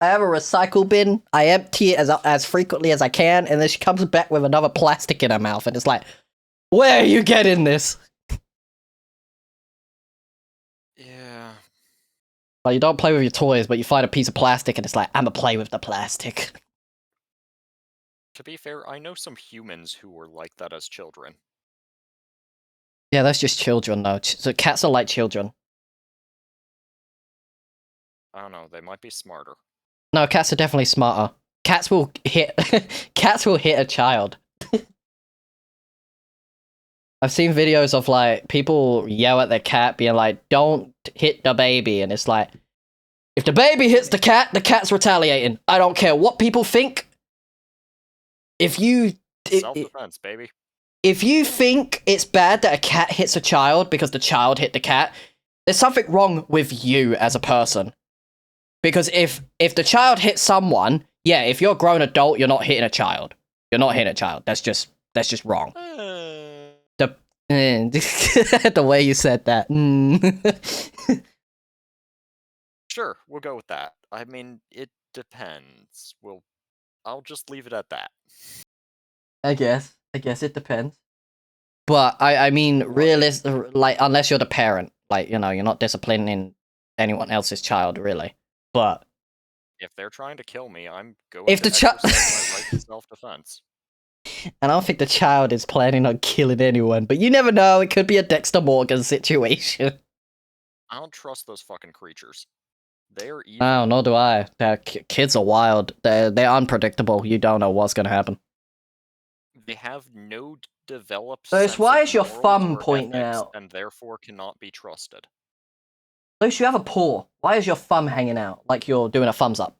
I have a recycle bin. I empty it as frequently as I can, and then she comes back with another plastic in her mouth, and it's like, where are you getting this? Yeah. Like, you don't play with your toys, but you find a piece of plastic, and it's like, I'ma play with the plastic. To be fair, I know some humans who were like that as children. Yeah, that's just children, though. So cats are like children. I don't know, they might be smarter. No, cats are definitely smarter. Cats will hit. Cats will hit a child. I've seen videos of like people yell at their cat, being like, "Don't hit the baby," and it's like, if the baby hits the cat's retaliating. I don't care what people think. If you Self-defense, baby. if you think it's bad that a cat hits a child because the child hit the cat, there's something wrong with you as a person. Because if the child hits someone, yeah, if you're a grown adult, you're not hitting a child. You're not hitting a child. That's just wrong. The way you said that. Sure, we'll go with that. I mean, it depends. I'll just leave it at that. I guess it depends. But I mean, like, unless you're the parent, like, you know, you're not disciplining anyone else's child, really. But If they're trying to kill me, I'm going If to the child- exercise my right to self-defense. I don't think the child is planning on killing anyone. But you never know; it could be a Dexter Morgan situation. I don't trust those fucking creatures. They're evil. Oh, nor do I. Kids are wild. They're unpredictable. You don't know what's gonna happen. They have no developed. Luce, sense why of is your morals thumb or pointing ethics, out? and therefore cannot be trusted. Luce, you have a paw. Why is your thumb hanging out like you're doing a thumbs up?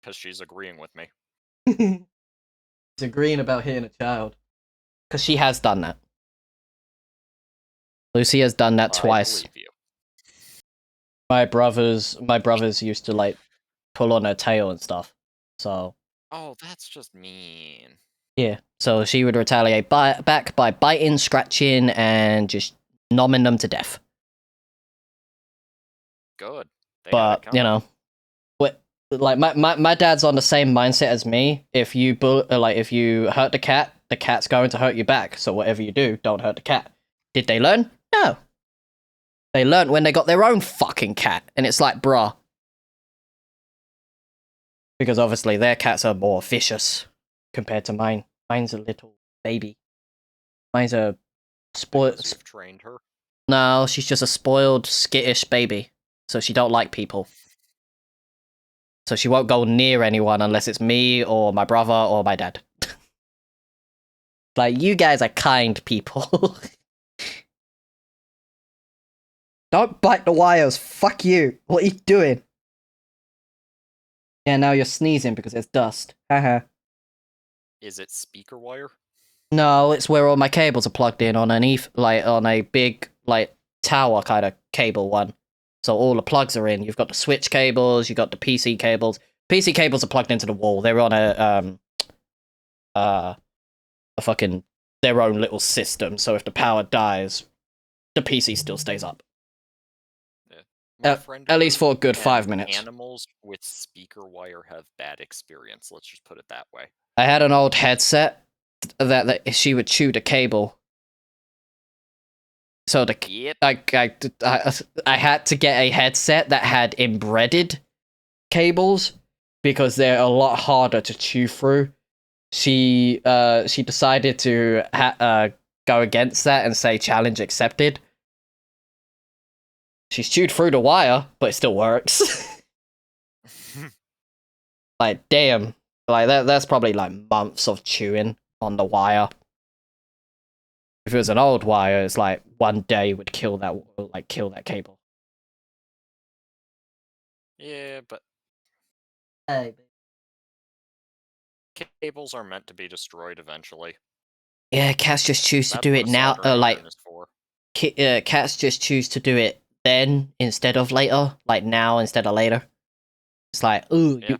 Because she's agreeing with me. She's agreeing about hitting a child. Because she has done that. Lucy has done that twice. I believe you. My brothers used to like pull on her tail and stuff. So Oh, that's just mean. yeah, so she would retaliate back by biting, scratching, and just nomming them to death. Good. They had it But you coming. know, like my dad's on the same mindset as me. If you if you hurt the cat's going to hurt you back. So whatever you do, don't hurt the cat. Did they learn? No. They learned when they got their own fucking cat, and it's like, bruh. Because obviously their cats are more vicious compared to mine. Mine's a little baby. Mine's a spoiled. Because you've trained her. No, she's just a spoiled, skittish baby. So she don't like people. So she won't go near anyone unless it's me or my brother or my dad. Like, you guys are kind people. Don't bite the wires. Fuck you. What are you doing? Yeah, now you're sneezing because there's dust. Haha. Is it speaker wire? No, it's where all my cables are plugged in on on a big, like, tower kind of cable one. So all the plugs are in. You've got the switch cables, you've got the PC cables. PC cables are plugged into the wall. They're on a fucking their own little system. So if the power dies, the PC still stays up. My friend At least for a good and 5 minutes. Animals with speaker wire have bad experience. Let's just put it that way. I had an old headset that she would chew the cable. So Yep. I had to get a headset that had embedded cables because they're a lot harder to chew through. She decided to go against that and say challenge accepted. She's chewed through the wire, but it still works. Like, damn. Like, that's probably like months of chewing on the wire. If it was an old wire, it's like one day would kill that cable. Yeah, but Hey. cables are meant to be destroyed eventually. Yeah, cats just choose to That's do what it a now. soldering Like, iron is for. cats just choose to do it then instead of later. Like, now instead of later. It's like, ooh, Yeah.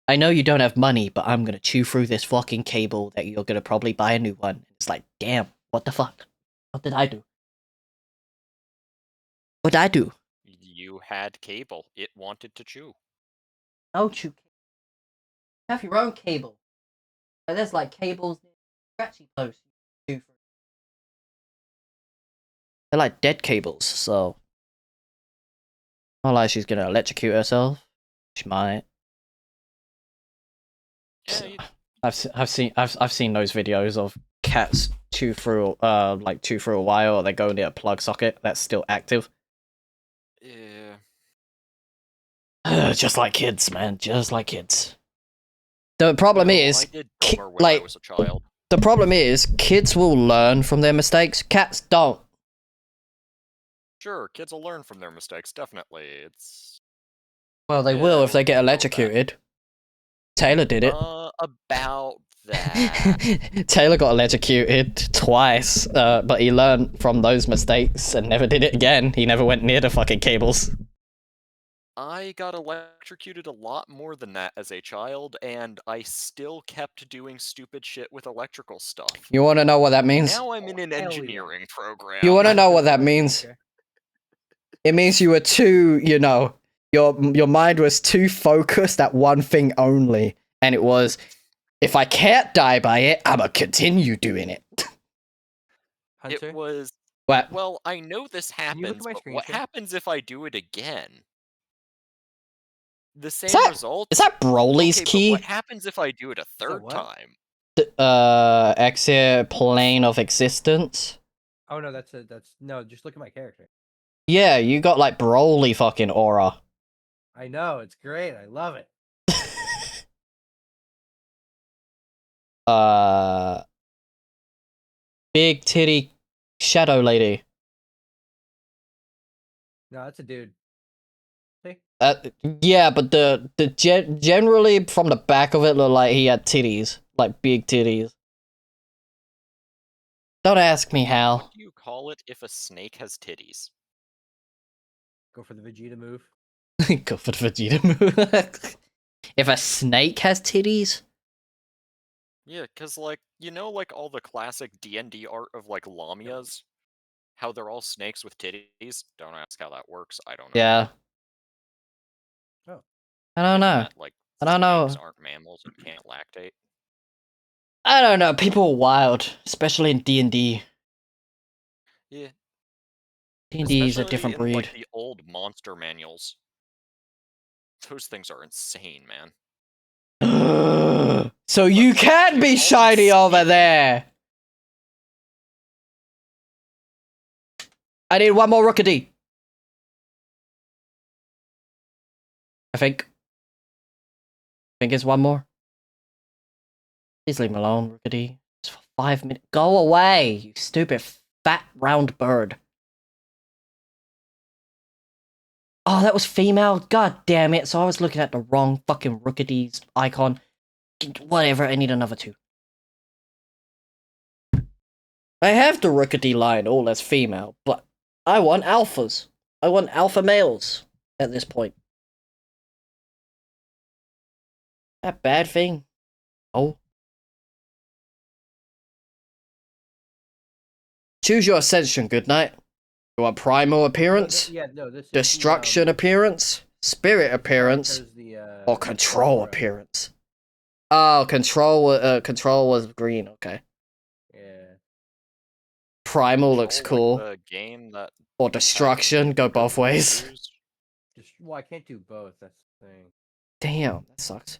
I know you don't have money, but I'm gonna chew through this fucking cable that you're gonna probably buy a new one. It's like, damn, what the fuck? What did I do? What did I do? You had cable. It wanted to chew. No chew. Have your own cable. Like, there's like cables, scratchy posts. They're like dead cables, so not like she's gonna electrocute herself. She might. Yeah, I've seen those videos of cats chew through a wire, or they go near a plug socket that's still active. yeah. Just like kids, man. Just like kids. The problem No, is, I did ki- dumber when I like- was a child. the problem is, kids will learn from their mistakes. Cats don't. Sure, kids will learn from their mistakes, definitely. It's Well, they Yeah, will if they we get know that. electrocuted. Taylor did it. About that. Taylor got electrocuted twice, but he learned from those mistakes and never did it again. He never went near the fucking cables. I got electrocuted a lot more than that as a child, and I still kept doing stupid shit with electrical stuff. You want to know what that means? Now I'm in an Hell yeah. engineering program. You want to know what that means? Okay. It means you were too, your mind was too focused at one thing only, and it was, if I can't die by it, I'ma continue doing it. Hunter, It was What? well, I know this you look at happens, my but screen what share? happens if I do it again? The same that- result? Is that Broly's Okay, but key? what happens if I do it a third what? time? Exit plane of existence? oh no, that's no. Just look at my character. Yeah, you got like Broly fucking aura. I know it's great. I love it. Big titty shadow lady. No, that's a dude. See? Yeah, but generally from the back of it looked like he had titties, like big titties. Don't ask me how. What do you call it if a snake has titties? Go for the Vegeta move. Go for the Vegeta move. If a snake has titties, Yeah, cause like like all the classic D&D art of like lamias, how they're all snakes with titties. Don't ask how that works. I don't know. yeah. Oh. I don't Given know. that, like, I don't know. snakes aren't mammals and can't lactate. I don't know. People are wild, especially in D&D. Yeah. D&D is a Especially different in, breed. like, the old monster manuals. Those things are insane, man. So you can be shiny over there. I need one more Rookity. I think it's one more. Please leave me alone, Rookity. Just for 5 minutes. Go away, you stupid fat round bird. Oh, that was female? God damn it. So I was looking at the wrong fucking Rookity's icon. Whatever, I need another two. I have the Rookity line all as female, but I want alphas. I want alpha males at this point. That bad thing? Oh. Choose your ascension, good night. You want primal appearance? Yeah, no, this is Destruction appearance? Spirit appearance? The, Or control appearance? Oh, control was green, okay. Yeah. Primal looks Control, cool. like, the game that Or destruction, go both ways. Just, well, I can't do both. That's the thing. Damn, that sucks.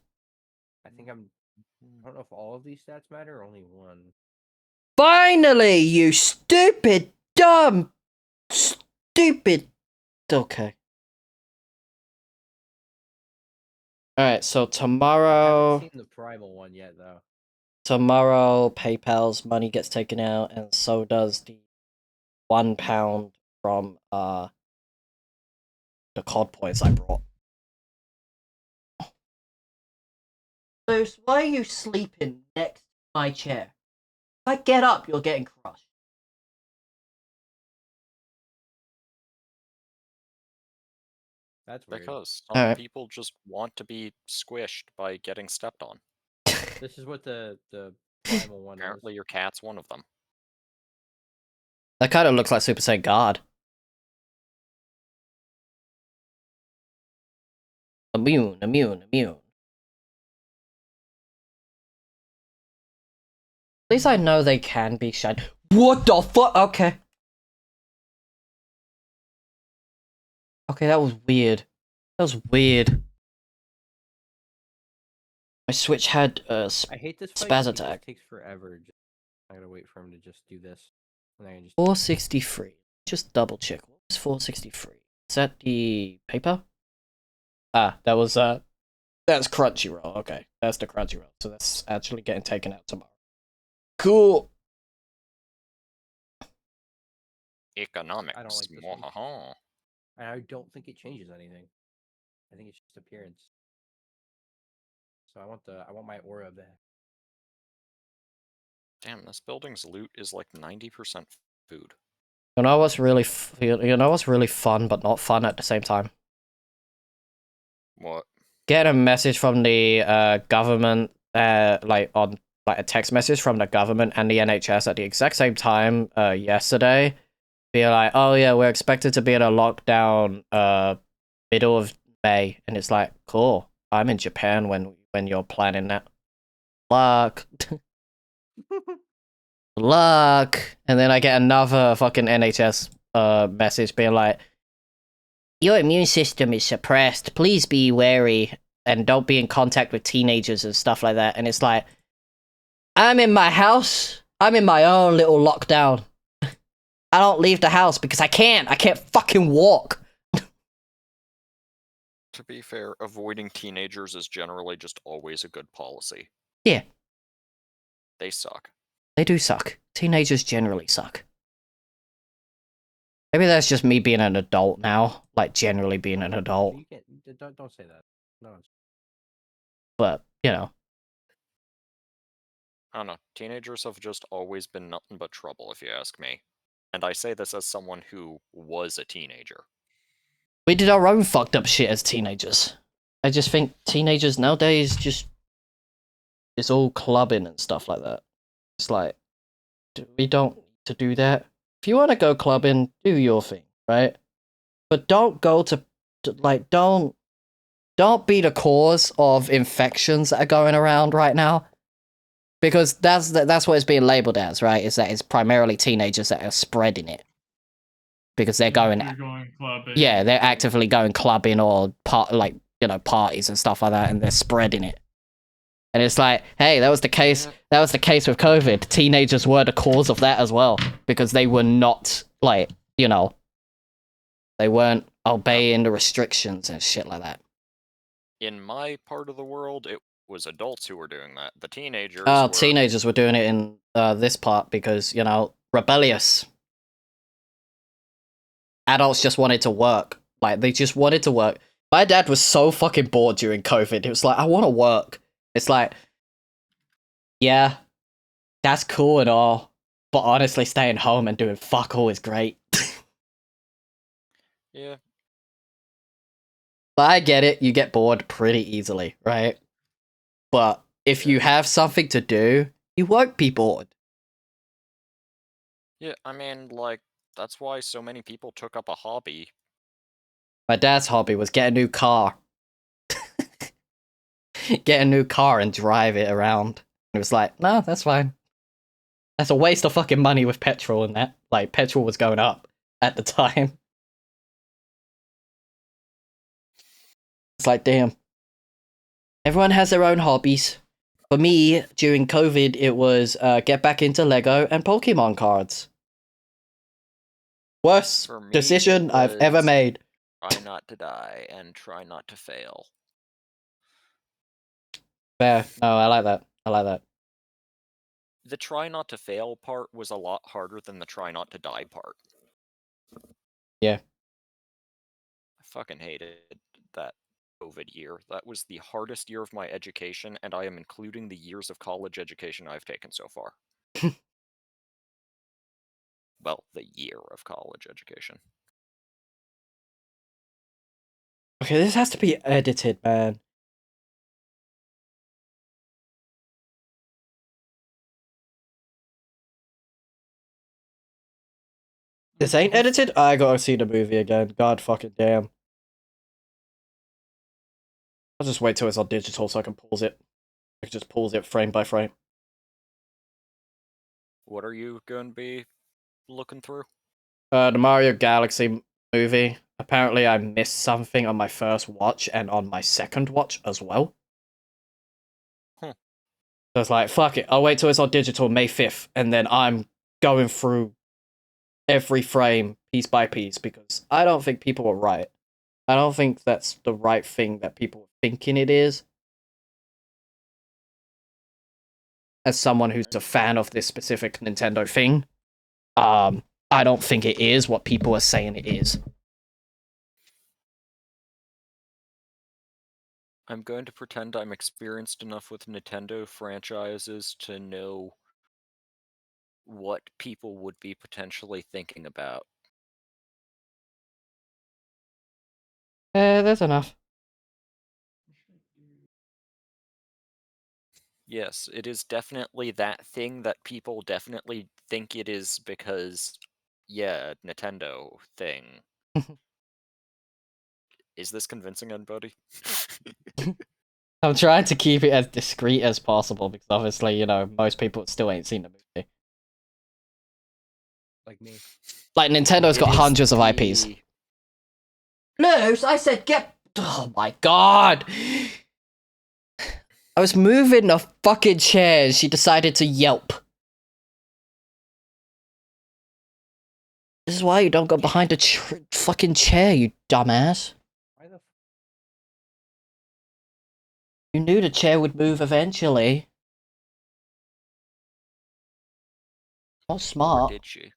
I think I don't know if all of these stats matter or only one. Finally, you stupid, dumb, stupid. Okay. Alright, so I tomorrow. haven't seen the primal one yet, though. Tomorrow, PayPal's money gets taken out, and so does the £1 from the COD points I brought. Bruce, why are you sleeping next to my chair? If I get up, you're getting crushed. That's weird. because some Alright. people just want to be squished by getting stepped on. This is what the primal one Apparently is. your cat's one of them. That kind of looks like Super Saiyan God. Immune, immune, immune. At least I know they can be shed. What the fuck? Okay. Okay, that was weird. That was weird. My Switch had I hate this fight. 'cause spaz he just attack. takes forever. I gotta wait for him to just do this. And I can just 463. Just double check. What was 463? Is that the paper? that was that's Crunchyroll. Okay, that's the Crunchyroll. So that's actually getting taken out tomorrow. Cool. Economics. I don't like this one. Mwahaha. And I don't think it changes anything. I think it's just appearance. So I want my aura back. Damn, this building's loot is like 90% food. You know what's really fun but not fun at the same time? What? Get a message from the government, like a text message from the government and the NHS at the exact same time yesterday. Be like, oh yeah, we're expected to be in a lockdown middle of May, and it's like, cool. I'm in Japan when you're planning that. Luck. Luck. And then I get another fucking NHS message being like, your immune system is suppressed. Please be wary and don't be in contact with teenagers and stuff like that. And it's like, I'm in my house. I'm in my own little lockdown. I don't leave the house because I can't. I can't fucking walk. To be fair, avoiding teenagers is generally just always a good policy. Yeah. They suck. They do suck. Teenagers generally suck. Maybe that's just me being an adult now. Like, generally being an adult. You can't, don't say that. No. But, you know. I don't know. Teenagers have just always been nothing but trouble, if you ask me. And I say this as someone who was a teenager. We did our own fucked up shit as teenagers. I just think teenagers nowadays just... It's all clubbing and stuff like that. It's like, we don't need to do that. If you want to go clubbing, do your thing, right? But don't go to like, don't be the cause of infections that are going around right now. Because that's what it's being labeled as, right? Is that it's primarily teenagers that are spreading it. Because they're going clubbing. yeah, they're actively going clubbing or parties and stuff like that, and they're spreading it. And it's like, hey, that was the case. That was the case with COVID. Teenagers were the cause of that as well, because they were not they weren't obeying the restrictions and shit like that. In my part of the world, it was adults who were doing that. The teenagers. Teenagers were doing it in this part because rebellious. Adults just wanted to work. Like, they just wanted to work. My dad was so fucking bored during COVID. It was like, I want to work. It's like, yeah, that's cool and all, but honestly, staying home and doing fuck all is great. Yeah. But I get it. You get bored pretty easily, right? But if you have something to do, you won't be bored. Yeah, I mean, like, that's why so many people took up a hobby. My dad's hobby was get a new car. Get a new car and drive it around. It was like, no, that's fine. That's a waste of fucking money with petrol and that. Like, petrol was going up at the time. It's like, damn. Everyone has their own hobbies. For me, during COVID, it was get back into Lego and Pokemon cards. Worst For me, decision it I've ever was made. Try not to die and try not to fail. Fair. No, I like that. I like that. The try not to fail part was a lot harder than the try not to die part. Yeah. I fucking hated that COVID year. That was the hardest year of my education, and I am including the years of college education I've taken so far. Well, the year of college education. Okay, this has to be edited, man. This ain't edited? I gotta see the movie again. God fucking damn. I'll just wait till it's on digital so I can pause it. I can just pause it frame by frame. What are you going to be looking through? The Mario Galaxy movie. Apparently I missed something on my first watch and on my second watch as well. Huh. So it's like, fuck it. I'll wait till it's on digital May 5th, and then I'm going through every frame piece by piece because I don't think people were right. I don't think that's the right thing that people are thinking it is. As someone who's a fan of this specific Nintendo thing, I don't think it is what people are saying it is. I'm going to pretend I'm experienced enough with Nintendo franchises to know what people would be potentially thinking about. That's enough. Yes, it is definitely that thing that people definitely think it is because, yeah, Nintendo thing. Is this convincing anybody? I'm trying to keep it as discreet as possible because obviously, you know, most people still ain't seen the movie. Like me. Like, Nintendo's got It is hundreds of IPs. the- Luce, I said get... Oh my god! I was moving the fucking chair and she decided to yelp. This is why you don't go behind a fucking chair, you dumbass. Why the You knew the chair would move eventually. Not Or smart. did she?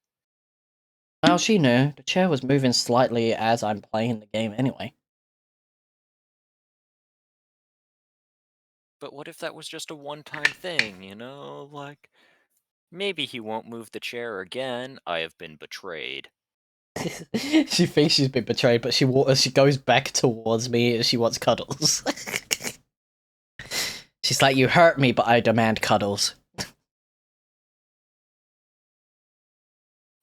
Well, she knew. The chair was moving slightly as I'm playing the game anyway. But what if that was just a one-time thing, you know? Like, maybe he won't move the chair again. I have been betrayed. She thinks she's been betrayed, but she goes back towards me and she wants cuddles. She's like, you hurt me, but I demand cuddles.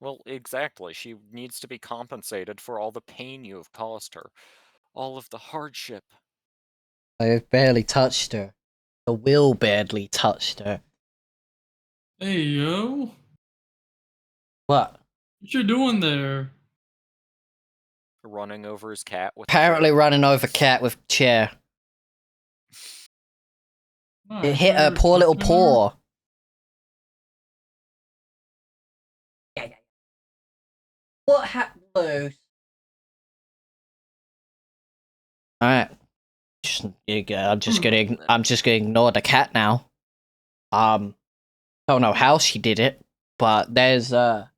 Well, exactly. She needs to be compensated for all the pain you have caused her. All of the hardship. I have barely touched her. The will barely touched her. Hey, yo. What? What you doing there? Running over his cat with a Apparently chair. running over cat with chair. Oh, It I hit thought you her were poor little touching her. paw. What happened, Luce? Alright. I'm just gonna ignore the cat now. Don't know how she did it, but there's a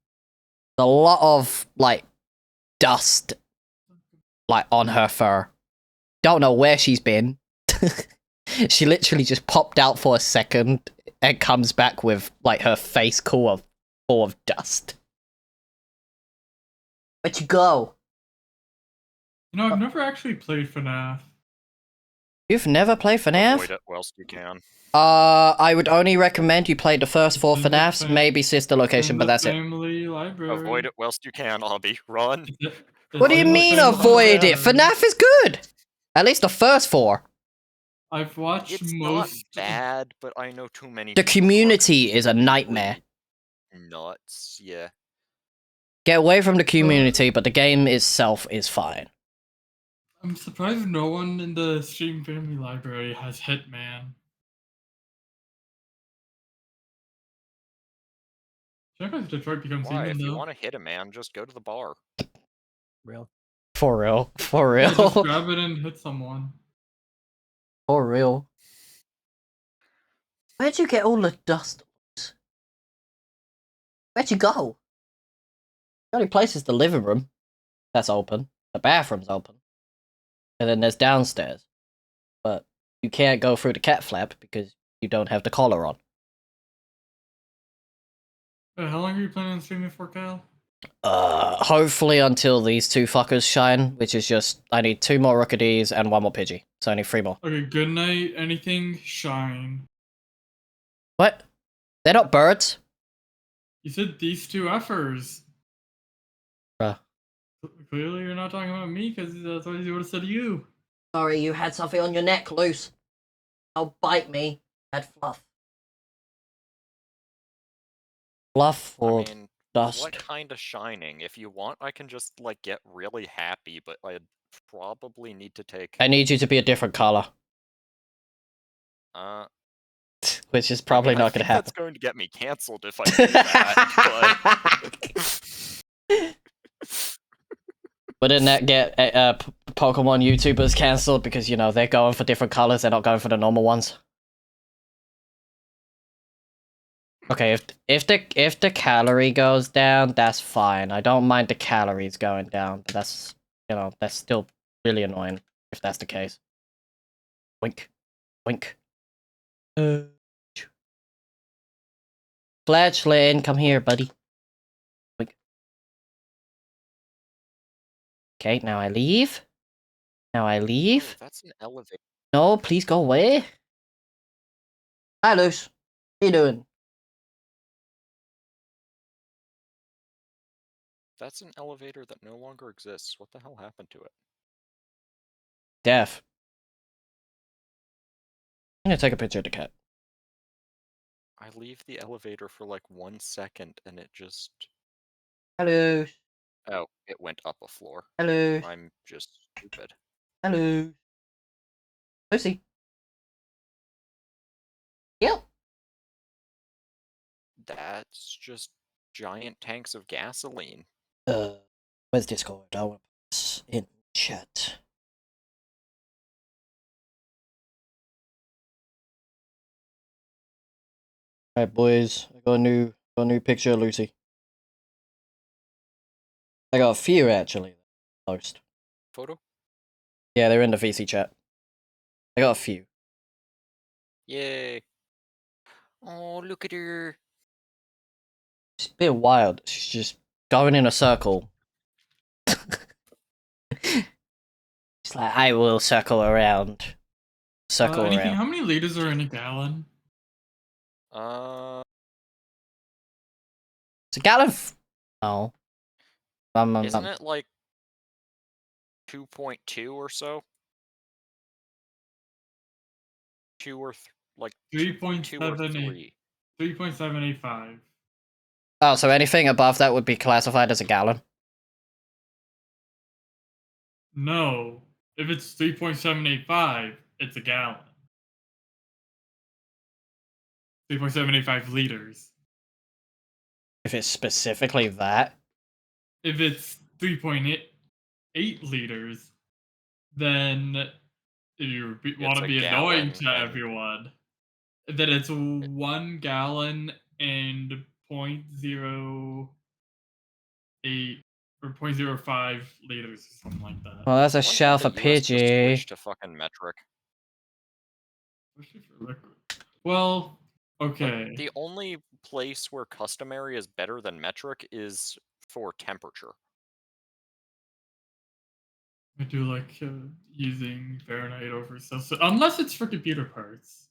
lot of like dust like on her fur. Don't know where she's been. She literally just popped out for a second and comes back with like her face full of dust. Where'd you go? You know, I've never actually played FNAF. You've never played FNAF? Avoid it whilst you can. I would only recommend you play the first 4 It's in the FNAFs, fam- maybe Sister Location, In but the that's it. family library. Avoid it whilst you can, Obby. Run! What do you in the mean family avoid it? library. FNAF is good! At least the first 4. I've watched It's not most. bad, but I know too many The people who are community is a nightmare. nuts, yeah. Get away from the community, but the game itself is fine. I'm surprised no one in the stream family library has Hitman. Check out Detroit Becomes Why? Human If you though. want to hit a man, just go to the bar. real? For real. For Yeah, just real. grab it and hit someone. For real. Where'd you get all the dust? Where'd you go? The only place is the living room. That's open. The bathroom's open. And then there's downstairs. But you can't go through the cat flap because you don't have the collar on. How long are you planning on streaming for, Cal? Hopefully until these 2 fuckers shine, which is just, I need 2 more Rookidees and 1 more Pidgey. So I need 3 more. Okay, good night. Anything, shine. What? They're not birds? You said these 2 effers. Bruh. Clearly you're not talking about me, because that's what he would have said to you. Sorry, you had something on your neck loose. Don't bite me. Had fluff. Fluff or I mean, dust? what kind of shining? If you want, I can just, like, get really happy, but I'd probably need to take... I need you to be a different color. Which is probably not going to happen. That's going to get me cancelled if I do that, but... Wouldn't that get Pokemon YouTubers cancelled because, you know, they're going for different colors, they're not going for the normal ones. Okay, if the calorie goes down, that's fine. I don't mind the calories going down, but that's, you know, that's still really annoying if that's the case. Wink. Wink. Fledgling, come here, buddy. Wink. Okay, now I leave. Now I Oh, leave. that's an elevator. No, please go away. Hi, Luce. How you doing? That's an elevator that no longer exists. What the hell happened to it? Deaf. I'm gonna take a picture of the cat. I leave the elevator for like 1 second and it just... Hello. Oh, it went up a floor. Hello. I'm just stupid. Hello. Lucy. Yep. That's just giant tanks of gasoline. Where's Discord? I want to put in chat. Alright, boys. I got a new picture of Lucy. I got a few actually. Post. Photo? Yeah, they're in the VC chat. I got a few. Yay. Oh, look at her. She's a bit wild. She's just going in a circle. She's like, I will circle around. Circle Anything? around. How many liters are in a gallon? It's a gallon. No. Isn't it like 2.2 or so? 2 or like 2.2 or 3. 3.785. Oh, so anything above that would be classified as a gallon? No. If it's 3.785, it's a gallon. 3.785 liters. If it's specifically that? If it's 3.8 liters, then if you want to a be annoying gallon to and- everyone, then it's 1 gallon and 0.08 or 0.05 liters or something like that. Well, that's a I like how shelf the of US just Pidgey. switched to fucking metric. Especially for liquid. Well, okay. Like, the only place where customary is better than metric is for temperature. I do like using Fahrenheit over Celsius, unless it's for computer parts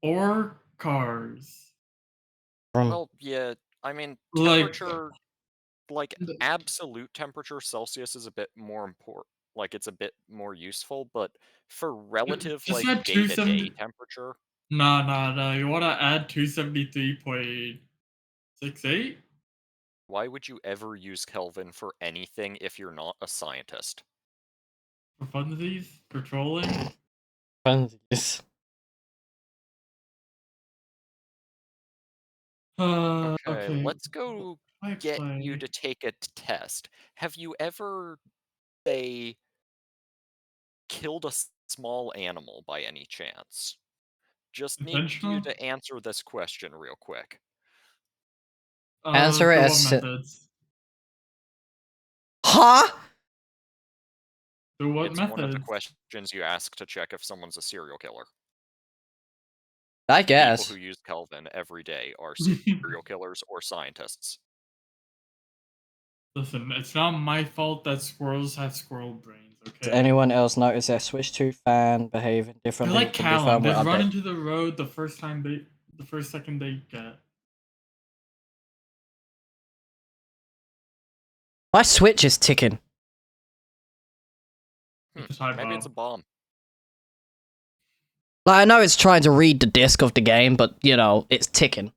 or cars. Well, yeah, I mean, temperature, like absolute temperature, Celsius is a bit more important. Like, it's a bit more useful, but for relative, just like, add day-to-day temperature... Nah. You want to add 273.68? Why would you ever use Kelvin for anything if you're not a scientist? For funsies? For trolling? Funsies. Okay, let's go get you play? to take a test. Have you ever, say, killed a small animal by any chance? Just need you Intentional? to answer this question real quick. Answer it Through as what methods? Huh? Through what It's one of the methods? questions you ask to check if someone's a serial killer. I People guess. who use Kelvin every day are serial killers or scientists. Listen, it's not my fault that squirrels have squirrel brains, okay? Does anyone else notice their Switch 2 fan behaving They're differently like from the Callum. They firmware run update? into the road the first second they get. My Switch is ticking. Maybe it's a bomb. Like, I know it's trying to read the disc of the game, but, you know, it's ticking.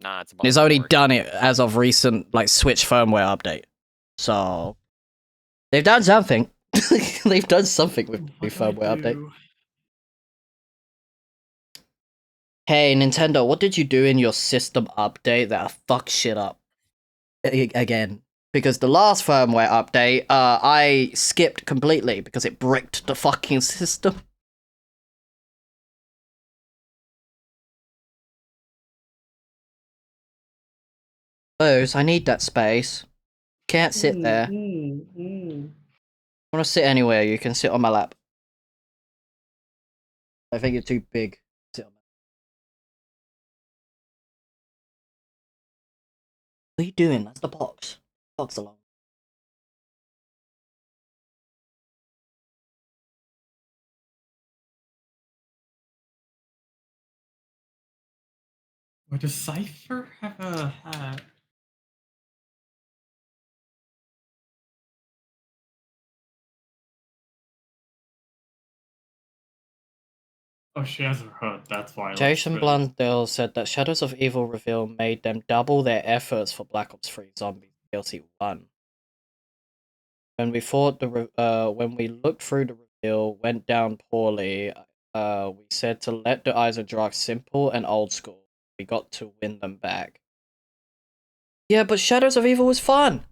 Nah, it's a bomb. It's only done it as of recent, like, Switch firmware update. So, they've done something. They've done something with the firmware update. Hey, Nintendo, what did you do in your system update that fucked shit up? Again. because the last firmware update, I skipped completely because it bricked the fucking system. Those, I need that space. Can't sit there. I want to sit anywhere. You can sit on my lap. I think you're too big. Sit on my... What are you doing? That's the box. Box along. Wait, does Cypher have a hat? Oh, she has her hood. That's why. Jason Blundell said that Shadows of Evil reveal made them double their efforts for Black Ops 3 Zombies DLC 1. When we thought when we looked through the reveal went down poorly, we said to let the Eyes of Dark simple and old school. We got to win them back. Yeah, but Shadows of Evil was fun.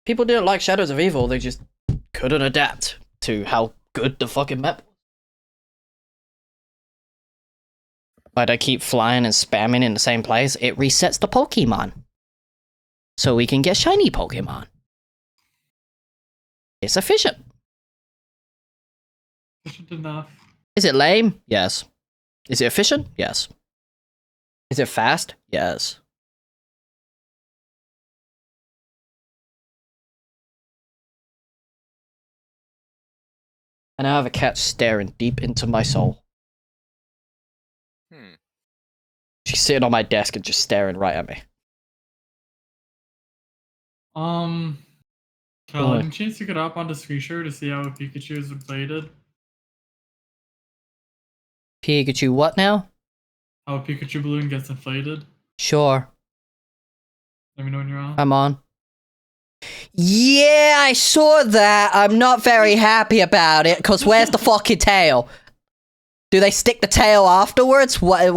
People didn't like Shadows of Evil, they just couldn't adapt to how good the fucking map was. But I keep flying and spamming in the same place, it resets the Pokemon. So we can get shiny Pokemon. It's efficient. Efficient enough. Is it lame? Yes. Is it efficient? Yes. Is it fast? Yes. And I have a cat staring deep into my soul. She's sitting on my desk and just staring right at me. Kel, any chance you could hop on the screen share to see how a Pikachu is inflated? Pikachu what now? How a Pikachu balloon gets inflated? Sure. Let me know when you're on. I'm on. Yeah, I saw that. I'm not very happy about it, because where's the fucking tail? Do they stick the tail afterwards? What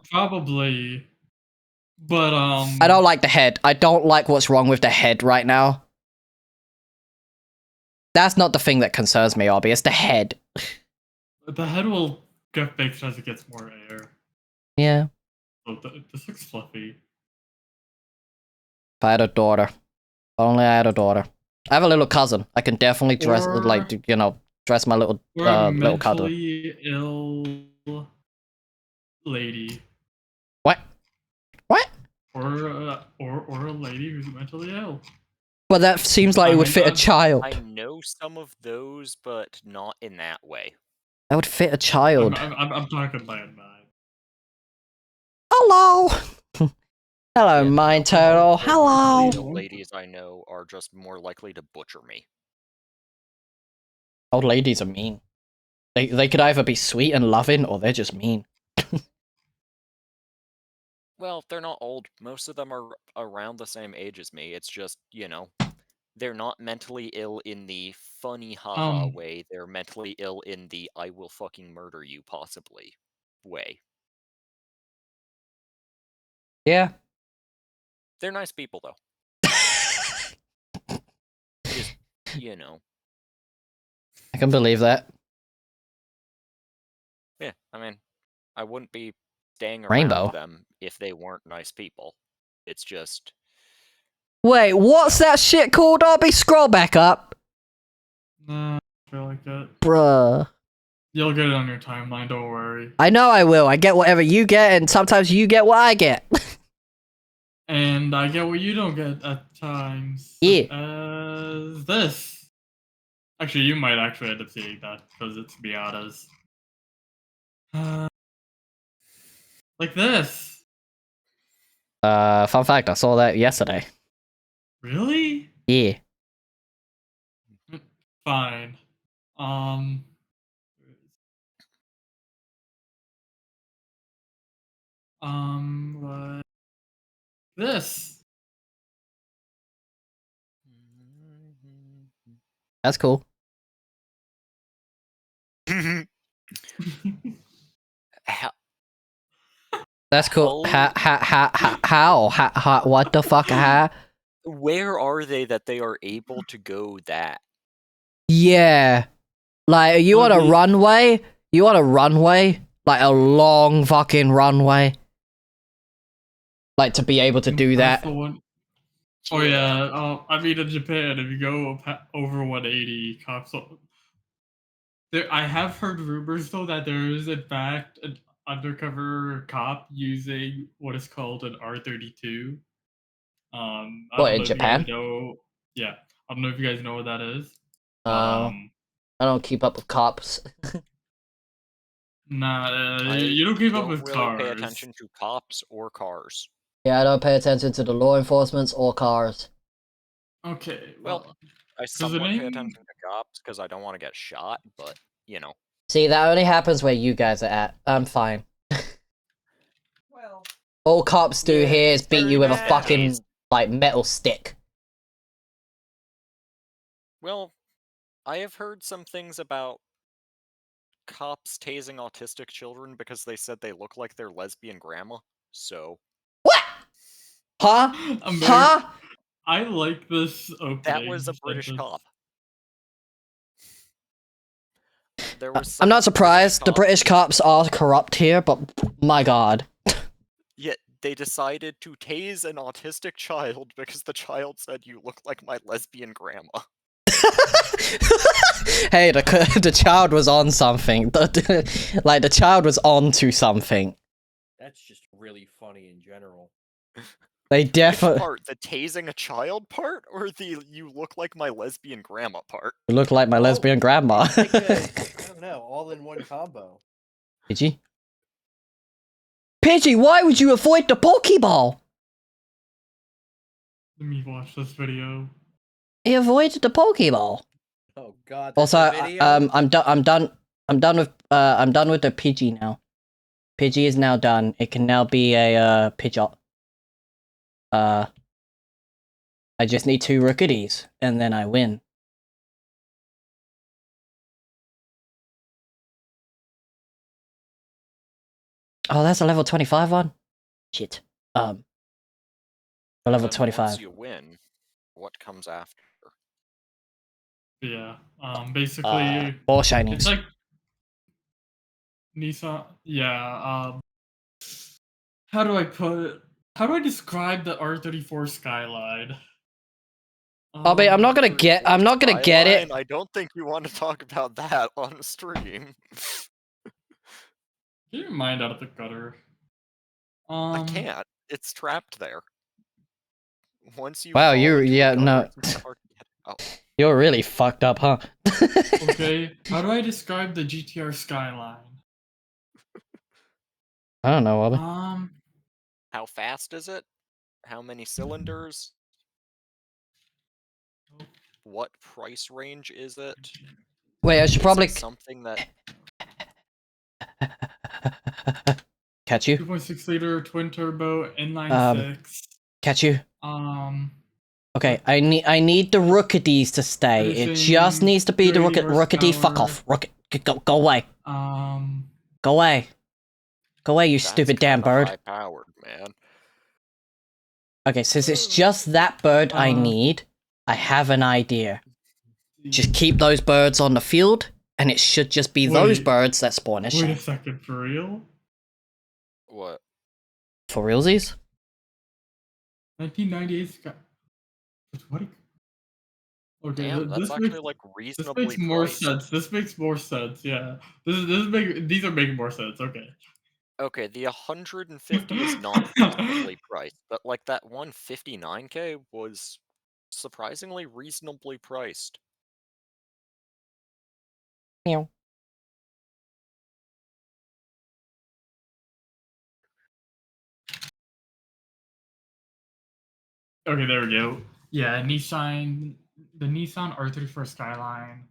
Probably. But, I don't like the head. I don't like what's wrong with the head right now. That's not the thing that concerns me, Obby. It's the head. The head will get fixed as it gets more air. Yeah. Oh, this looks fluffy. If I had a daughter. If only I had a daughter. I have a little cousin. I can definitely dress, dress my little, little cousin. Mentally ill lady. What? What? Or a lady who's mentally ill. Well, that seems like it would fit a child. I know some of those, but not in that way. That would fit a child. I'm talking landmine. Hello! Hello, Yeah, Mine Turtle. Hello! The ladies I know are just more likely to butcher me. Old ladies are mean. They could either be sweet and loving, or they're just mean. Well, they're not old. Most of them are around the same age as me. It's just, they're not mentally ill in the funny haha way. They're mentally ill in the I will fucking murder you possibly way. Yeah. They're nice people, though. Just, I can believe that. Yeah, I mean, I wouldn't be staying around Rainbow. them if they weren't nice people. It's just... Wait, what's that shit called, Obby? Scroll back up. Nah, I feel like it. Bruh. You'll get it on your timeline, don't worry. I know I will. I get whatever you get, and sometimes you get what I get. And I get what you don't get at times. Yeah. As this. Actually, you might actually end up seeing that, because it's Miata's. Like this. Fun fact, I saw that yesterday. Really? Yeah. Fine. Like this. That's cool. That's cool. How- How? What the fuck? How? Where are they that they are able to go that? Yeah. Like, are you Well, on a they- runway? You on a runway? Like a long fucking runway? Like to be able to do That's that? the one. Oh yeah. I mean, in Japan, if you go over 180, cops. I have heard rumors though that there is in fact an undercover cop using what is called an R32. I What, don't in know if you guys Japan? know. Yeah, I don't know if you guys know what that is. But, I don't keep up with cops. nah, I you don't keep up don't with really pay cars. attention to cops or cars. Yeah, I don't pay attention to the law enforcements or cars. Okay, Well, well, I the somewhat pay name- attention to cops because I don't want to get shot, but, you know. See, that only happens where you guys are at. I'm fine. Well, All cops do Yeah, here is beat you with a bad. fucking, like, metal stick. Well, I have heard some things about cops tasing autistic children because they said they look like their lesbian grandma, so... What? Huh? Huh? I like this opening. That was a British sentence. cop. There was I'm not some surprised. The cop- British cops are corrupt here, but my god. Yet they decided to tase an autistic child because the child said, "You look like my lesbian grandma." Hey, the child was on something. Like, the child was on to something. that's just really funny in general. They Which definitely part? The tasing a child part, or the "you look like my lesbian grandma" part? look like my lesbian grandma. It's like I don't know, all in one combo. Pidgey? Pidgey, why would you avoid the Pokeball? Let me watch this video. He avoided the Pokeball. Oh god. Also, there's a video? I'm done with the Pidgey now. Pidgey is now done. It can now be a Pidgeot. I just need 2 Rookies, and then I win. Oh, that's a level 25 one? Shit. A level Then 25. Once you win, what comes after? Yeah. Basically, More it's shinies. like Nissan. Yeah. How do I put it? How do I describe the R34 Skyline? Bobby, I'm not gonna get it. I don't think you want to talk about that on stream. Get your mind out of the gutter. I can't. It's trapped there. Once you Wow, fall you're- into a yeah, gutter, no. it's really hard to get out. You're really fucked up, huh? Okay. How do I describe the GTR Skyline? I don't know, Bobby. How fast is it? How many cylinders? What price range is it? Wait, I should Is probably it something that catch you. 2.6 liter twin turbo inline 6. Catch you. Um, Okay, I need the Rookies to stay. It just Anything needs to be the 280 Rookity. Fuck horsepower. off. Go away. Go away. Go away, you that's stupid damn kinda bird. high-powered, man? Okay, since it's just that bird I Uh, need, I have an idea. Just keep those birds on the field, and it should just be those Wait. birds that spawn a Wait a shiny. second, for real? What? For realsies? 1998 Sky. What? Okay, Damn, that's this actually makes like this reasonably makes more priced. sense. This makes more sense. Yeah, these are making more sense. Okay. Okay, the 150 is not reasonably priced, but like that 159K was surprisingly reasonably priced. Meow. Okay, there we go. Yeah, the Nissan R34 Skyline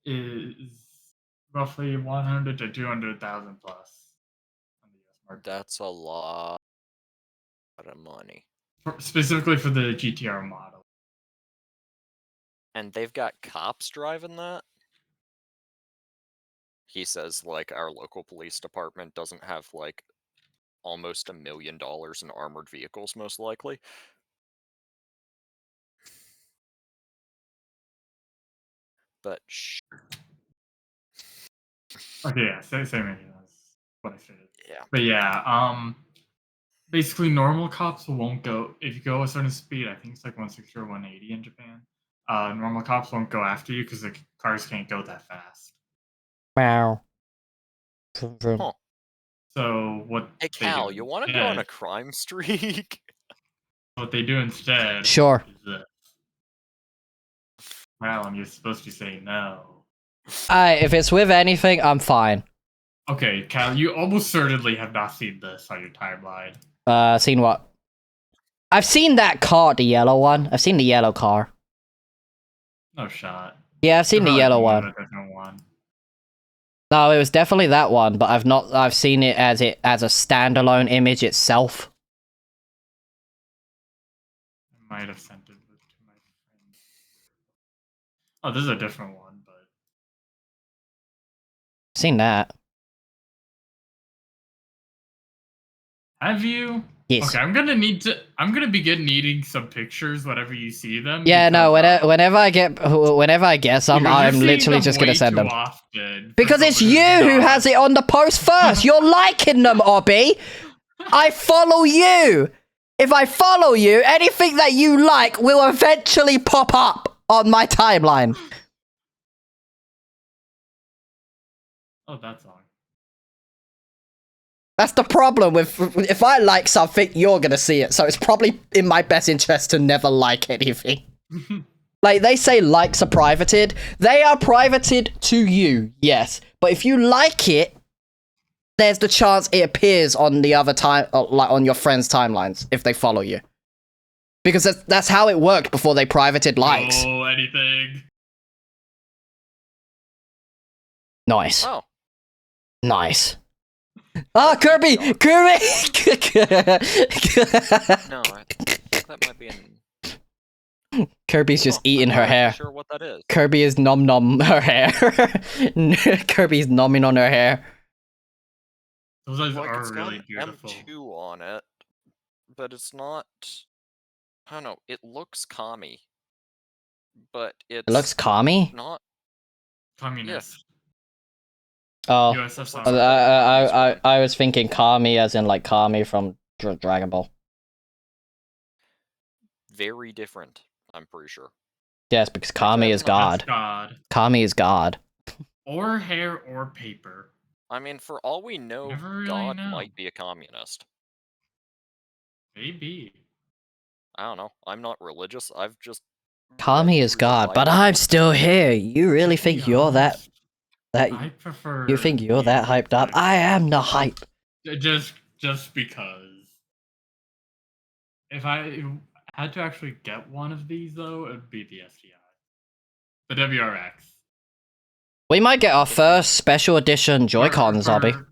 is roughly 100 to 200,000 plus on the US market. That's a lot of money. Specifically for the GTR model. And they've got cops driving that? He says, like, our local police department doesn't have, like, almost $1 million in armored vehicles, most likely. But Okay, yeah, same idea. That's what I stated. yeah. But yeah, basically normal cops won't go if you go a certain speed. I think it's like 160 or 180 in Japan. Normal cops won't go after you because the cars can't go that fast. Wow. Vroom, vroom. Huh. So what Hey they Cal, do you want to go on a instead- crime streak? what they do instead Sure. is this. Well, you're supposed to say no. If it's with anything, I'm fine. Okay, Cal, you almost certainly have not seen this on your timeline. Seen what? I've seen that car, the yellow one. I've seen the yellow car. No shot. Yeah, I've seen the You're yellow probably one. thinking of a different one. No, it was definitely that one, but I've seen it as a standalone image itself. I might have sent it to my friend. Oh, this is a different one, but Seen that. have you? Yes. Okay, I'm gonna begin needing some pictures whenever you see them. Yeah, no, because, whenever I get some, because you're I'm seeing literally them just gonna way send too them. often for Because it's someone you who's who not. has it on the post first. You're liking them, Obby. I follow you. If I follow you, anything that you like will eventually pop up on my timeline. Oh, that's all. That's the problem with if I like something, you're gonna see it. So it's probably in my best interest to never like anything. Like they say likes are privated. They are privated to you, yes. But if you like it, there's the chance it appears on the other time, like on your friends' timelines if they follow you. Because that's how it worked before they privated likes. Oh, anything. Nice. Oh, Nice. Ah, Kirby! Kirby! no, that might be an... Kirby's just eating I'm her not hair. sure what that is. Kirby is nom her hair. Kirby's nomming on her hair. Those eyes Like, are it's really got beautiful. M2 on it, but it's not... I don't know, it looks commie. But it's It looks commie? not... Communist. Oh. USSR. I was thinking Kami as in like Kami from Dragon Ball. Very different, I'm pretty sure. Yes, because Kami is That's God. God. Kami is God. Or hair or paper. I mean, for all we know, Never really God know. might be a communist. Maybe. I don't know. I'm not religious. I've just... Kami read is through the God, but Bible. I'm still here. You really To be think you're that honest, I prefer. you think you're that the hyped up? type- I am the hype. Just because. If I had to actually get one of these, though, it would be the STI. The WRX. We might get our first special edition Joy-Cons, Obby.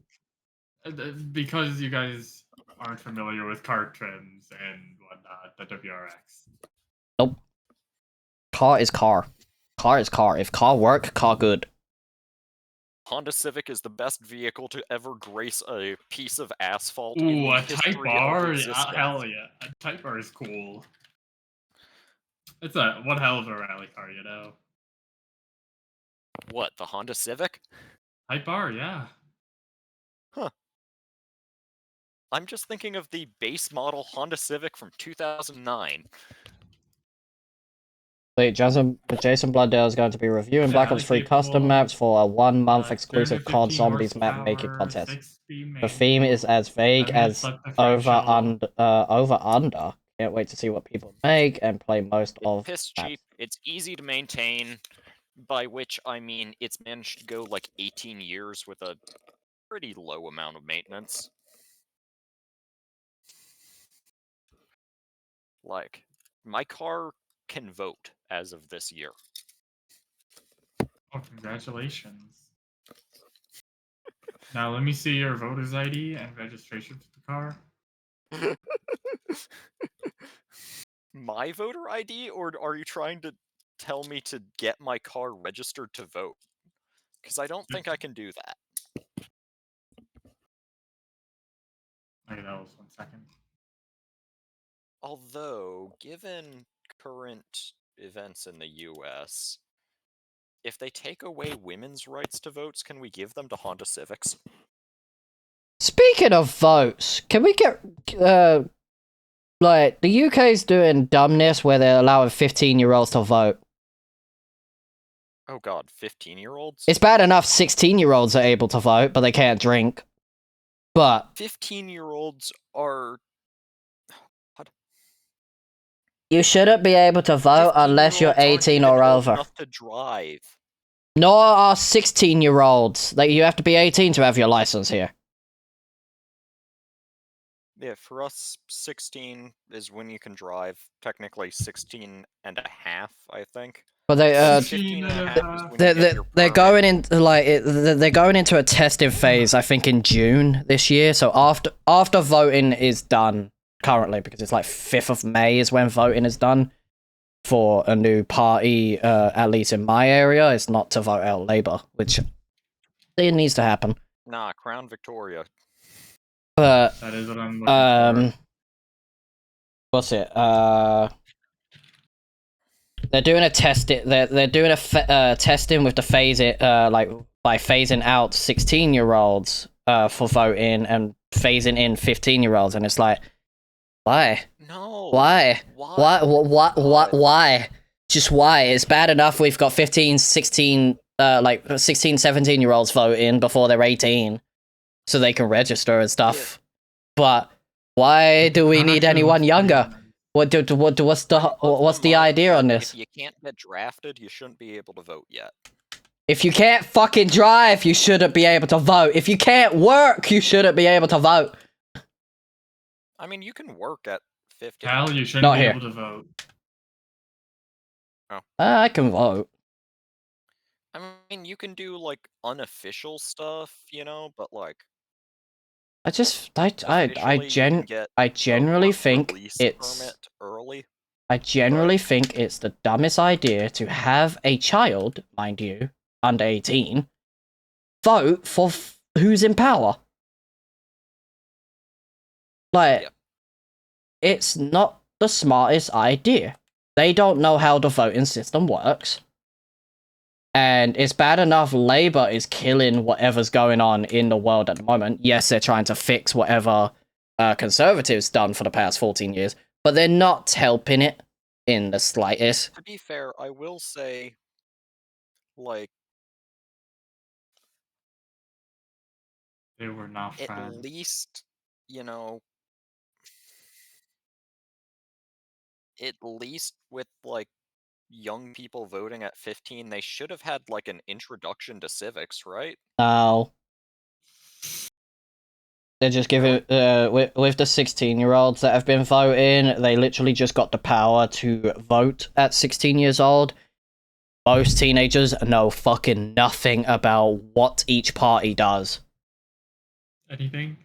Because you guys aren't familiar with car trims and whatnot, the WRX. Nope. Car is car. Car is car. If car work, car good. Honda Civic is the best vehicle to ever grace a piece of asphalt in Ooh, the a Type history R? of existence. Hell yeah. A Type R is cool. It's one hell of a rally car, you know? What, the Honda Civic? Type R, yeah. I'm just thinking of the base model Honda Civic from 2009. Wait, Jason Blundell is going to be reviewing Black Ops 3 custom maps for a 1-month exclusive COD Zombies map making contest. The theme is as vague as over under. Can't wait to see what people make and play most of. Piss cheap. It's easy to maintain, by which I mean it's managed to go like 18 years with a pretty low amount of maintenance. Like, my car can vote as of this year. Oh, congratulations. Now let me see your voter's ID and registration for the car. My voter ID, or are you trying to tell me to get my car registered to vote? Because I don't think I can do that. Okay, that was 1 second. Although, given current events in the US, if they take away women's rights to votes, can we give them to Honda Civics? Speaking of votes, can we get like the UK's doing dumbness where they're allowing 15-year-olds to vote. Oh god, 15-year-olds? It's bad enough 16-year-olds are able to vote, but they can't drink. But 15-year-olds are... What? you shouldn't be able to vote unless you're 15-year-olds aren't 18 even or old over. enough to drive. Nor are 16-year-olds. Like, you have to be 18 to have your license here. Yeah, for us, 16 is when you can drive. Technically 16 and a half, I think. But they 15 and a half is when you get your they're permit. going into they're going into a testing phase, I think, in June this year. So after voting is done currently, because it's like 5th of May is when voting is done for a new party. At least in my area, it's not to vote out Labour, which it needs to happen. Nah, Crown Victoria. But That is what I'm looking for. what's it? They're doing a test. They're doing a testing with the phase it like by phasing out 16-year-olds for voting and phasing in 15-year-olds, and it's like, why? No. Why? Why? Just why? It's bad enough we've got 15, 16, like 16, 17-year-olds voting before they're 18, so they can register and stuff. Yeah. But why do we need anyone younger? What's the idea on this? If you can't get drafted, you shouldn't be able to vote yet. If you can't fucking drive, you shouldn't be able to vote. If you can't work, you shouldn't be able to vote. I mean, you can work at 15. Hal, you shouldn't Not be here. able to vote. Oh. I can vote. I mean, you can do, like, unofficial stuff, you know, but, like... I generally think it's... early. I generally think it's the dumbest idea to have a child, mind you, under 18, vote for who's in power. Like, Yep. It's not the smartest idea. They don't know how the voting system works. And it's bad enough Labour is killing whatever's going on in the world at the moment. Yes, they're trying to fix whatever Conservatives done for the past 14 years, but they're not helping it in the slightest. To be fair, I will say, like... They were not friends. At least, you know... At least with, like, young people voting at 15, they should have had, like, an introduction to civics, right? No. They're just giving, with the 16-year-olds that have been voting, they literally just got the power to vote at 16 years old. Most teenagers know fucking nothing about what each party does. Anything?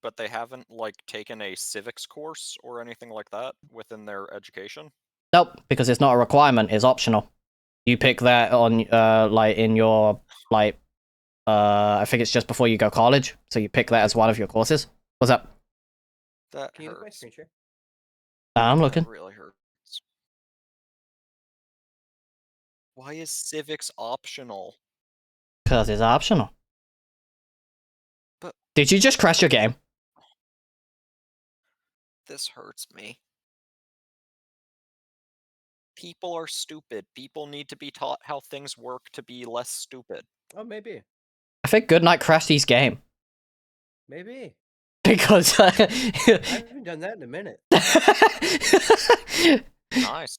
But they haven't, like, taken a civics course or anything like that within their education? Nope, because it's not a requirement, it's optional. You pick that on, like, in your, like, I think it's just before you go college, so you pick that as one of your courses. What's up? That Can you look at my hurts. screen share? I'm looking. That really hurts. Why is civics optional? Because it's optional. But did you just crash your game? This hurts me. People are stupid. People need to be taught how things work to be less stupid. Oh, maybe. I think Goodnight crashed his game. Maybe. Because I haven't done that in a minute. Nice.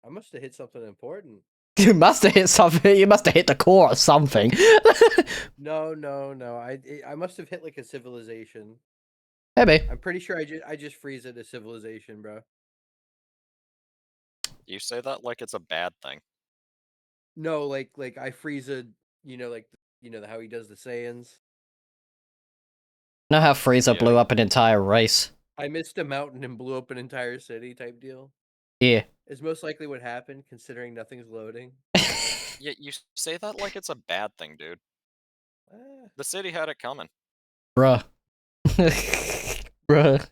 I must have hit something important. You must have hit something. You must have hit the core or something. No. I must have hit like a civilization. Maybe. I'm pretty sure I just freeze at a civilization, bro. You say that like it's a bad thing. No, like I freeze a, like how he does the Saiyans. You know how Frieza blew up an entire race? I missed a mountain and blew up an entire city type deal. Yeah. Is most likely what happened, considering nothing's loading. Yeah, you say that like it's a bad thing, dude. The city had it coming. Bruh. Bruh.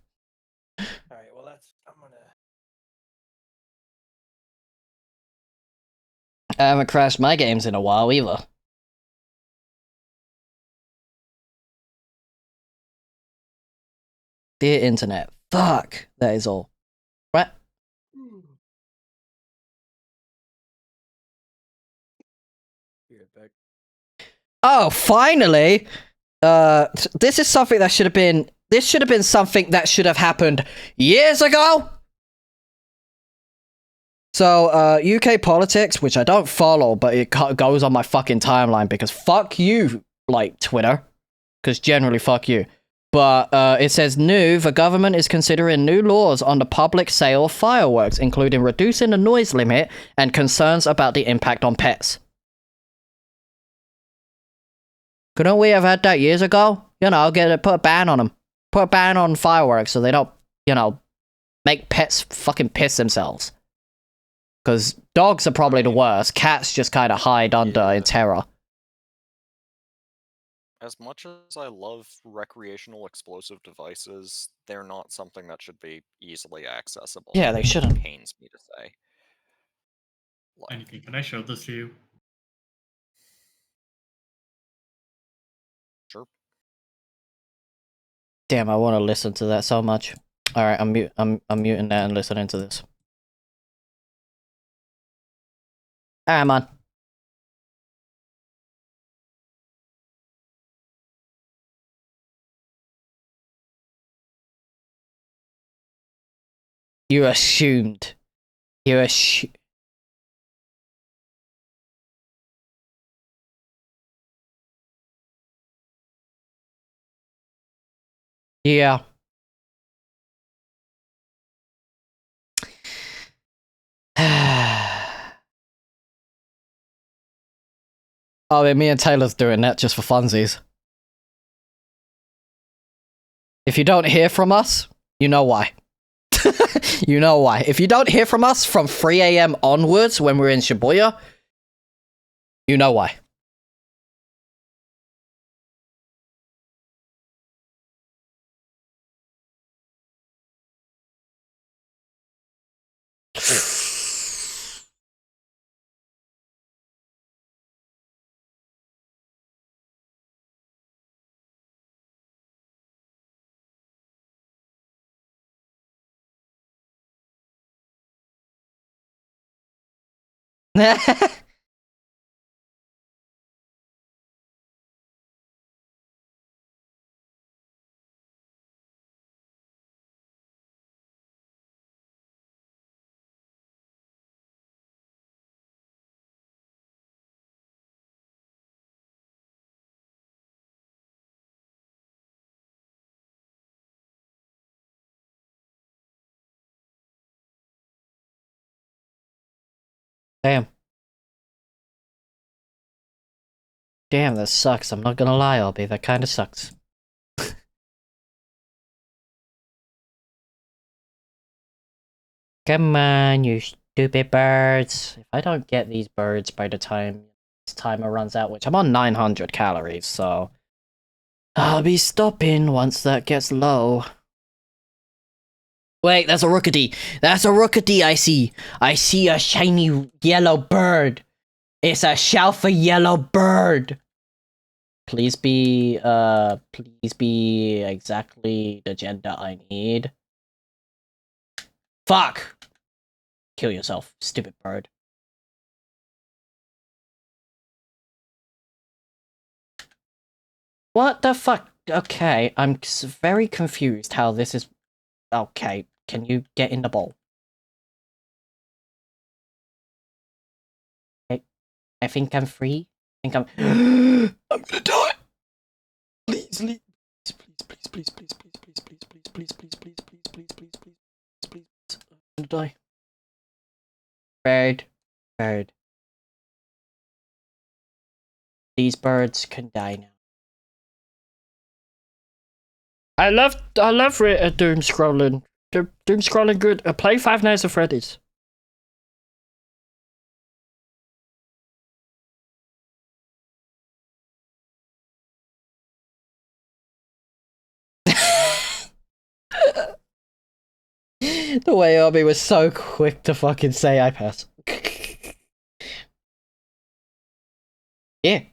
All right. Well, I'm gonna. I haven't crashed my games in a while either. Dear internet. Fuck. That is all. Right? Be right back. Oh, finally! This is something that should have been... This should have been something that should have happened years ago! So, UK politics, which I don't follow, but it goes on my fucking timeline because fuck you, like, Twitter. Because generally, fuck you. But, it says the government is considering new laws on the public sale of fireworks, including reducing the noise limit and concerns about the impact on pets. Couldn't we have had that years ago? You know, put a ban on them. Put a ban on fireworks so they don't, you know, make pets fucking piss themselves. Because dogs are probably the worst. Cats just kind of hide under in terror. As much as I love recreational explosive devices, they're not something that should be easily accessible. Yeah, they shouldn't. It pains me to say. Like, Anything? Can I show this to you? sure. Damn, I want to listen to that so much. All right, I'm muting that and listening to this. All right, man. You assumed. You assumed. Yeah. Oh, yeah, me and Taylor's doing that just for funsies. If you don't hear from us, you know why. You know why. If you don't hear from us from 3 AM onwards when we're in Shibuya, you know why. Damn. Damn, that sucks. I'm not gonna lie, Albie. That kinda sucks. Come on, you stupid birds. If I don't get these birds by the time this timer runs out, which I'm on 900 calories, so I'll be stopping once that gets low. Wait, that's a rookity. That's a rookity I see. I see a shiny yellow bird. It's a shalfa yellow bird. Please be exactly the gender I need. Fuck! Kill yourself, stupid bird. What the fuck? Okay, I'm very confused how this is... Okay, can you get in the bowl? Okay. I think I'm free. I think I'm... I'm gonna die! Please, please, please, please, please, please, please, please, please, please, please, please, please, please, please, please, please, I'm gonna die. Bird. Bird. These birds can die now. I love doom scrolling. Doom scrolling good. Play Five Nights at Freddy's. The way Obby was so quick to fucking say I pass. Yeah.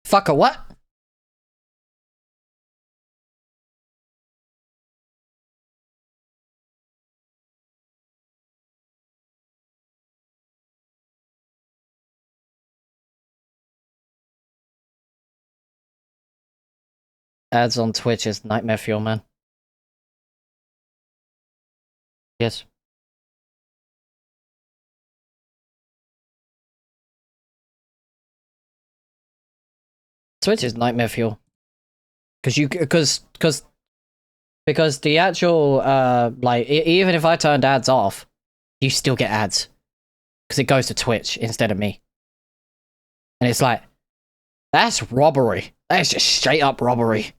Fuck a what? Ads on Twitch is nightmare fuel, man. Yes. Twitch is nightmare fuel. Because the actual like even if I turned ads off, you still get ads because it goes to Twitch instead of me, and it's like that's robbery. That's just straight up robbery.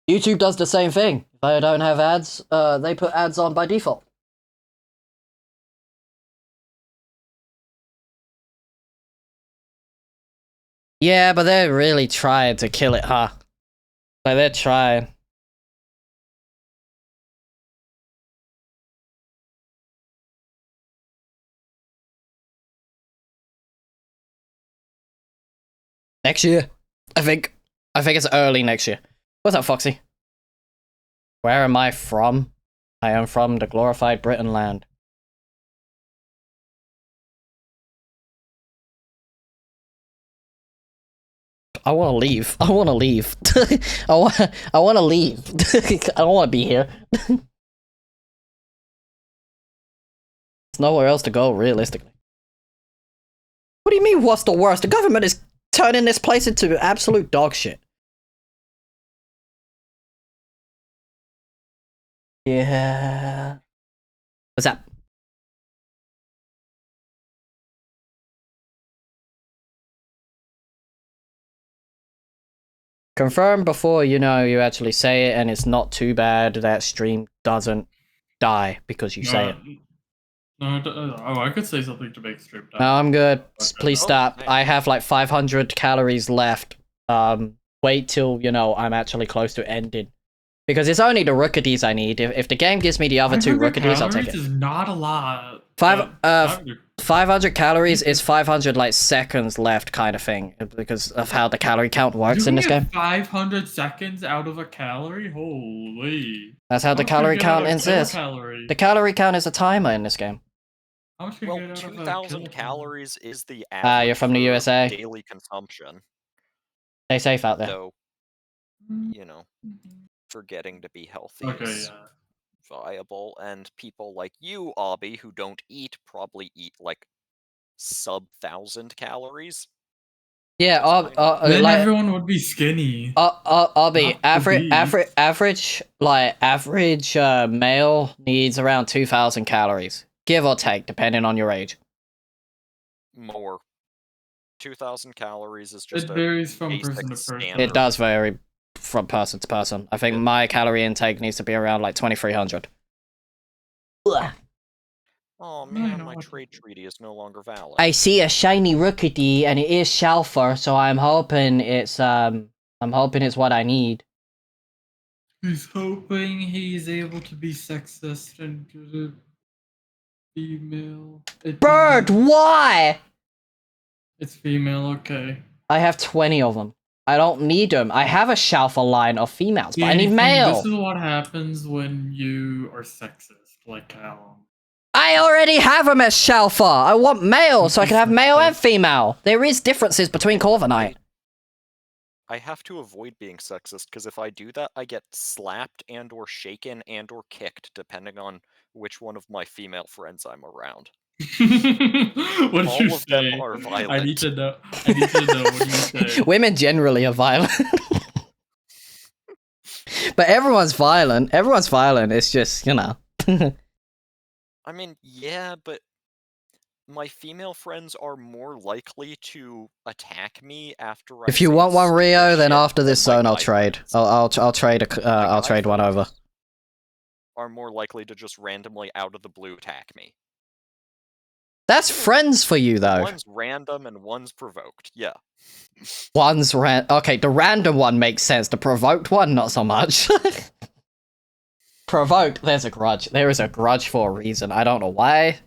YouTube does the same thing. If I don't have ads, they put ads on by default. Yeah, but they're really trying to kill it, huh? Like, they're trying. Next year, I think it's early next year. What's up, Foxy? Where am I from? I am from the glorified Britain land. I want to leave. I want to leave. I want to leave. I don't want to be here. There's nowhere else to go, realistically. What do you mean, what's the worst? The government is turning this place into absolute dog shit. Yeah. What's up? Confirm before, you know, you actually say it and it's not too bad that stream doesn't die because you say it. No, I could say something to make stream die. No, I'm good. Please Oh, stop. hey. I have like 500 calories left. Wait till, you know, I'm actually close to ending. Because it's only the rookies I need. If the game gives me the other two 500 rookies, I'll take calories it. is not a lot. 500 calories is 500 like seconds left kind of thing because of how the calorie count works in this game. 500 seconds out of a calorie? Holy. That's how the calorie count exists. The calorie count is a timer in this game. How much can you Well, get out of a 2,000 kilocalorie? calories is the average You're from the for USA. daily consumption. Stay safe out there. Though, you know, for getting to be healthy is viable, and people like you, Obby, who don't eat, probably eat like sub-1,000 calories. Yeah, Then like, everyone would be skinny. Obby, Not average male needs around 2,000 calories, give or take, depending on your age. More. 2,000 calories is just It a varies from basic person to person. standard. It does vary from person to person. I think my calorie intake needs to be around like 2,300. Oh man, my trade treaty is no longer valid. I see a shiny rookity and it is Shalfer, so I'm hoping it's what I need. He's hoping he's able to be sexist and get a female. Bird, why? It's female, okay. I have 20 of them. I don't need them. I have a shelf line of females, but I need Anything- male. This is what happens when you are sexist, like Callum. I already have them as Shelfer. I want male, so I can have male and female. There is differences between Corviknight. I have to avoid being sexist, because if I do that, I get slapped and or shaken and or kicked, depending on which one of my female friends I'm around. What did you All of say? them are violent. I need to know. I need to know what you say. Women generally are violent. But everyone's violent. Everyone's violent. It's just, you know. I mean, yeah, but my female friends are more likely to attack me after I If you say want one stupid Rio, then shit after this than my zone, I'll guy trade. friends I'll trade. I'll trade one over. are more likely to just randomly out of the blue attack me. That's friends for you, though. One's random and one's provoked. Yeah. One's okay, the random one makes sense. The provoked one, not so much. Provoked, there's a grudge. There is a grudge for a reason. I don't know why,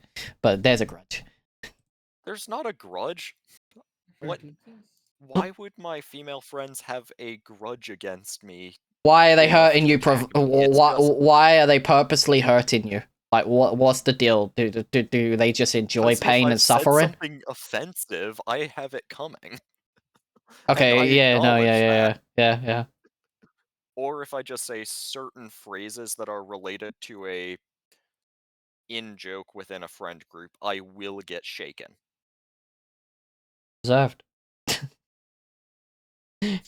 but there's a grudge. There's not a grudge. What? Why would my female friends have a grudge against me? Why are they enough hurting to you? attack me? It's just- Why are they purposely hurting you? Like, what's the deal? Do they just enjoy 'cause if pain I've and said suffering? something offensive, I have it coming. Okay, I yeah, no, acknowledge yeah. Or if I just say certain phrases that are related to a in-joke within a friend group, I will get shaken. Deserved. Like,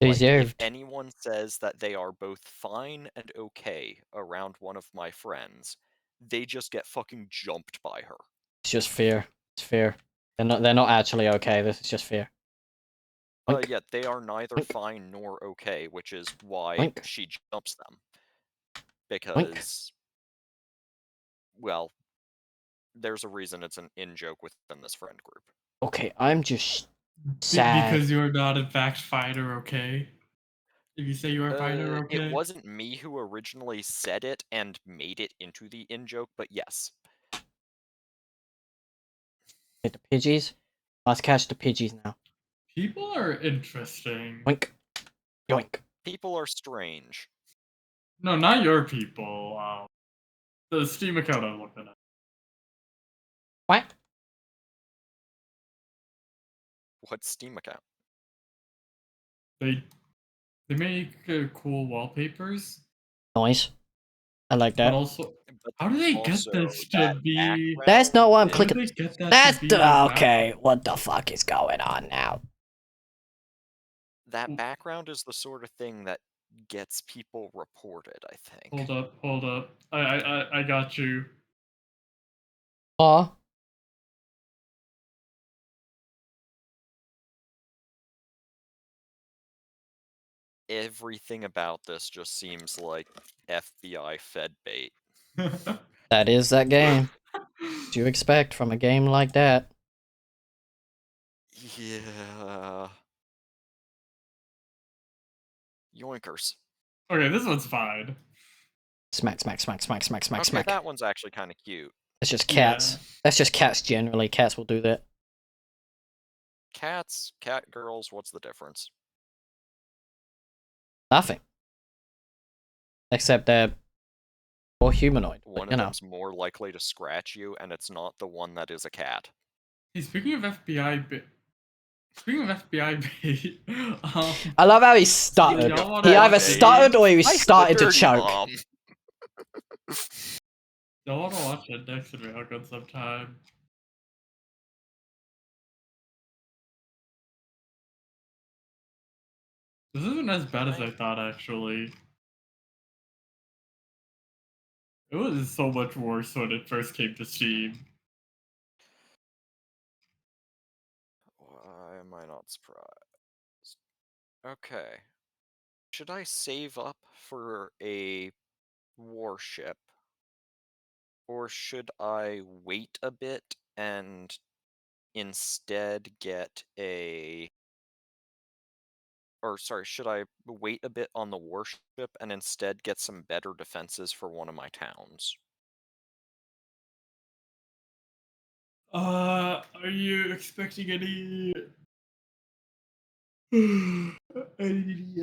if Deserved. anyone says that they are both fine and okay around one of my friends, they just get fucking jumped by her. It's just fear. It's fear. They're not actually okay. This is just fear. Oink. Yeah, they are neither Oink. fine nor okay, which is why Oink. she jumps them. Because, well, there's a reason it's an in-joke within this friend group. Okay, I'm just sad. Because you are not, in fact, fine or okay. If you say you are fine or okay. It wasn't me who originally said it and made it into the in-joke, but yes. Get the Pidgeys. Let's catch the Pidgeys now. People are interesting. Oink. Yoink. People are strange. No, not your people. The Steam account I'm looking at. What? What Steam account? They make cool wallpapers. Nice. I like But that. also, But how do they get also, this to that be? background- That's not what I'm How do clicking. they get that That's to be a okay. What the fuck is going on now? That background is the sort of thing that gets people reported, I think. Hold up. I got you. Aw. Everything about this just seems like FBI fed bait. That is that game. What do you expect from a game like that? Yeah. Yoinkers. Okay, this one's fine. Smack, smack, smack, smack, smack, smack, Okay, smack. that one's actually kind of cute. That's just cats. Yeah. That's just cats generally. Cats will do that. Cats, cat girls, what's the difference? Nothing. Except they're more humanoid. But, One you of know. them's more likely to scratch you, and it's not the one that is a cat. Hey, speaking of FBI bait. I love how he stuttered. y'all wanna He either watch stuttered or he I have a started to dirty choke. mom. Y'all want to watch it next to me? I'll go sometime. This isn't as bad as I thought, actually. It was so much worse when it first came to Steam. Why am I not surprised? Okay. Should I save up for a warship? Or should I wait a bit and instead get a... or sorry, should I wait a bit on the warship and instead get some better defenses for one of my towns? Are you expecting any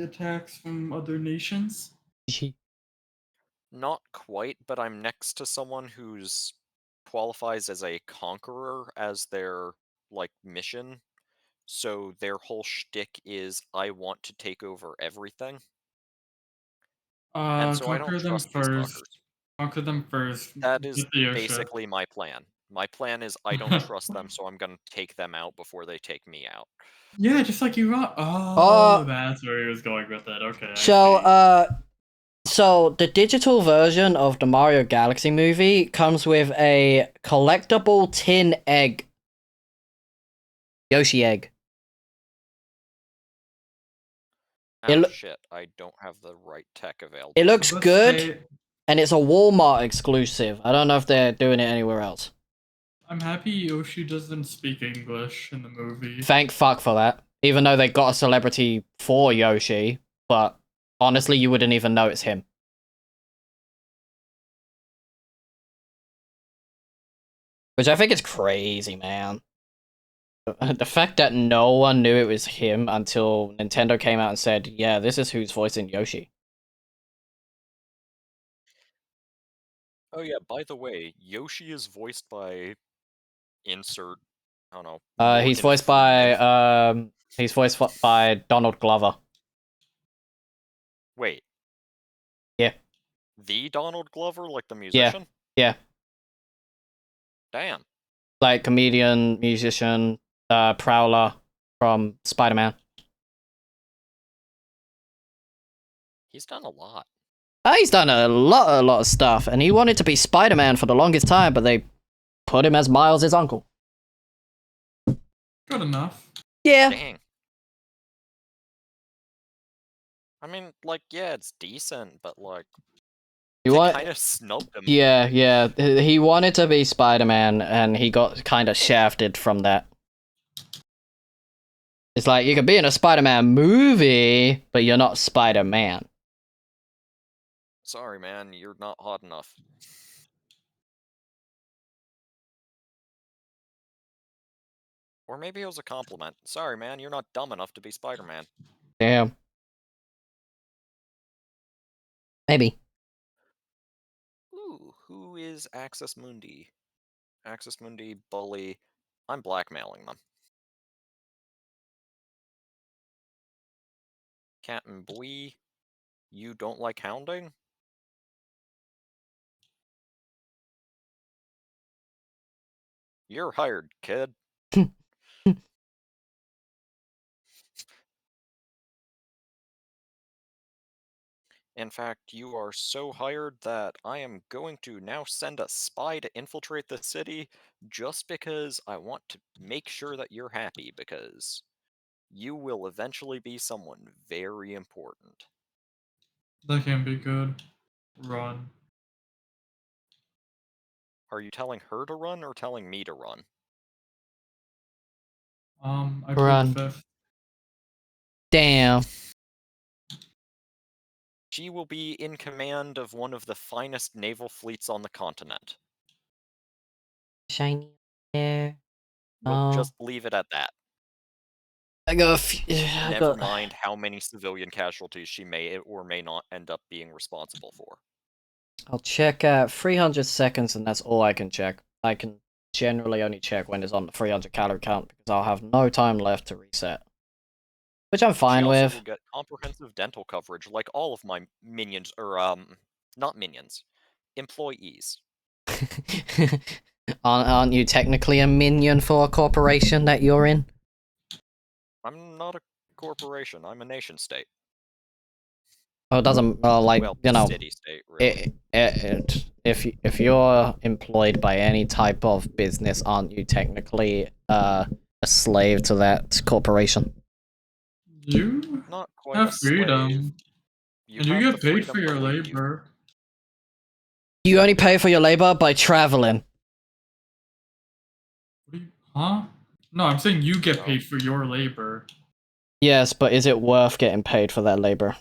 attacks from other nations? Not quite, but I'm next to someone who's qualifies as a conqueror as their like mission. So their whole shtick is I want to take over everything. And so I don't Conquer them trust these first. fuckers. Conquer them first. That is Get the Yosha. basically my plan. My plan is I don't trust them, so I'm gonna take them out before they take me out. Yeah, just like you got. Uh, Oh, that's where he was going with it. Okay. I So, see. so the digital version of the Mario Galaxy movie comes with a collectible tin egg. Yoshi egg. It Oh lo- shit, I don't have the right tech available. It looks Let's good, say- and it's a Walmart exclusive. I don't know if they're doing it anywhere else. I'm happy Yoshi doesn't speak English in the movie. Thank fuck for that. Even though they got a celebrity for Yoshi, but honestly, you wouldn't even know it's him. Which I think is crazy, man. The fact that no one knew it was him until Nintendo came out and said, yeah, this is who's voicing Yoshi. Oh yeah, by the way, Yoshi is voiced by insert, I don't know. He's Morgan voiced by Freeman. Donald Glover. Wait. Yeah. The Donald Glover, like the musician? Yeah. Damn. Like comedian, musician, Prowler from Spider-Man. He's done a lot. He's done a lot of stuff, and he wanted to be Spider-Man for the longest time, but they put him as Miles' uncle. Good enough. Yeah. Dang. I mean, like, yeah, it's decent, but like, they kind of snubbed him. Yeah. He wanted to be Spider-Man, and he got kind of shafted from that. It's like, you could be in a Spider-Man movie, but you're not Spider-Man. Sorry, man, you're not hot enough. Or maybe it was a compliment. Sorry, man, you're not dumb enough to be Spider-Man. Damn. Maybe. Ooh, who is Access Mundi? Access Mundi, bully. I'm blackmailing them. Captain Blee, you don't like hounding? You're hired, kid. In fact, you are so hired that I am going to now send a spy to infiltrate the city just because I want to make sure that you're happy, because you will eventually be someone very important. That can be good. Run. Are you telling her to run or telling me to run? I Run. plead fifth. Damn. She will be in command of one of the finest naval fleets on the continent. Shiny hair. We'll Oh. just leave it at that. Never mind how many civilian casualties she may or may not end up being responsible for. I'll check at 300 seconds, and that's all I can check. I can generally only check when it's on the 300 calorie count, because I'll have no time left to reset. Which I'm fine She also with. will get comprehensive dental coverage, like all of my minions, or not minions, employees. Aren't you technically a minion for a corporation that you're in? I'm not a corporation. I'm a nation state. Oh, it doesn't, Well, you know, city state, really. if you're employed by any type of business, aren't you technically a slave to that corporation? You Not quite have a slave. freedom. And you have get the paid for freedom your to leave. labor. You only pay for your labor by traveling. What do you, huh? No, I'm saying you get Oh. paid for your labor. Yes, but is it worth getting paid for that labor?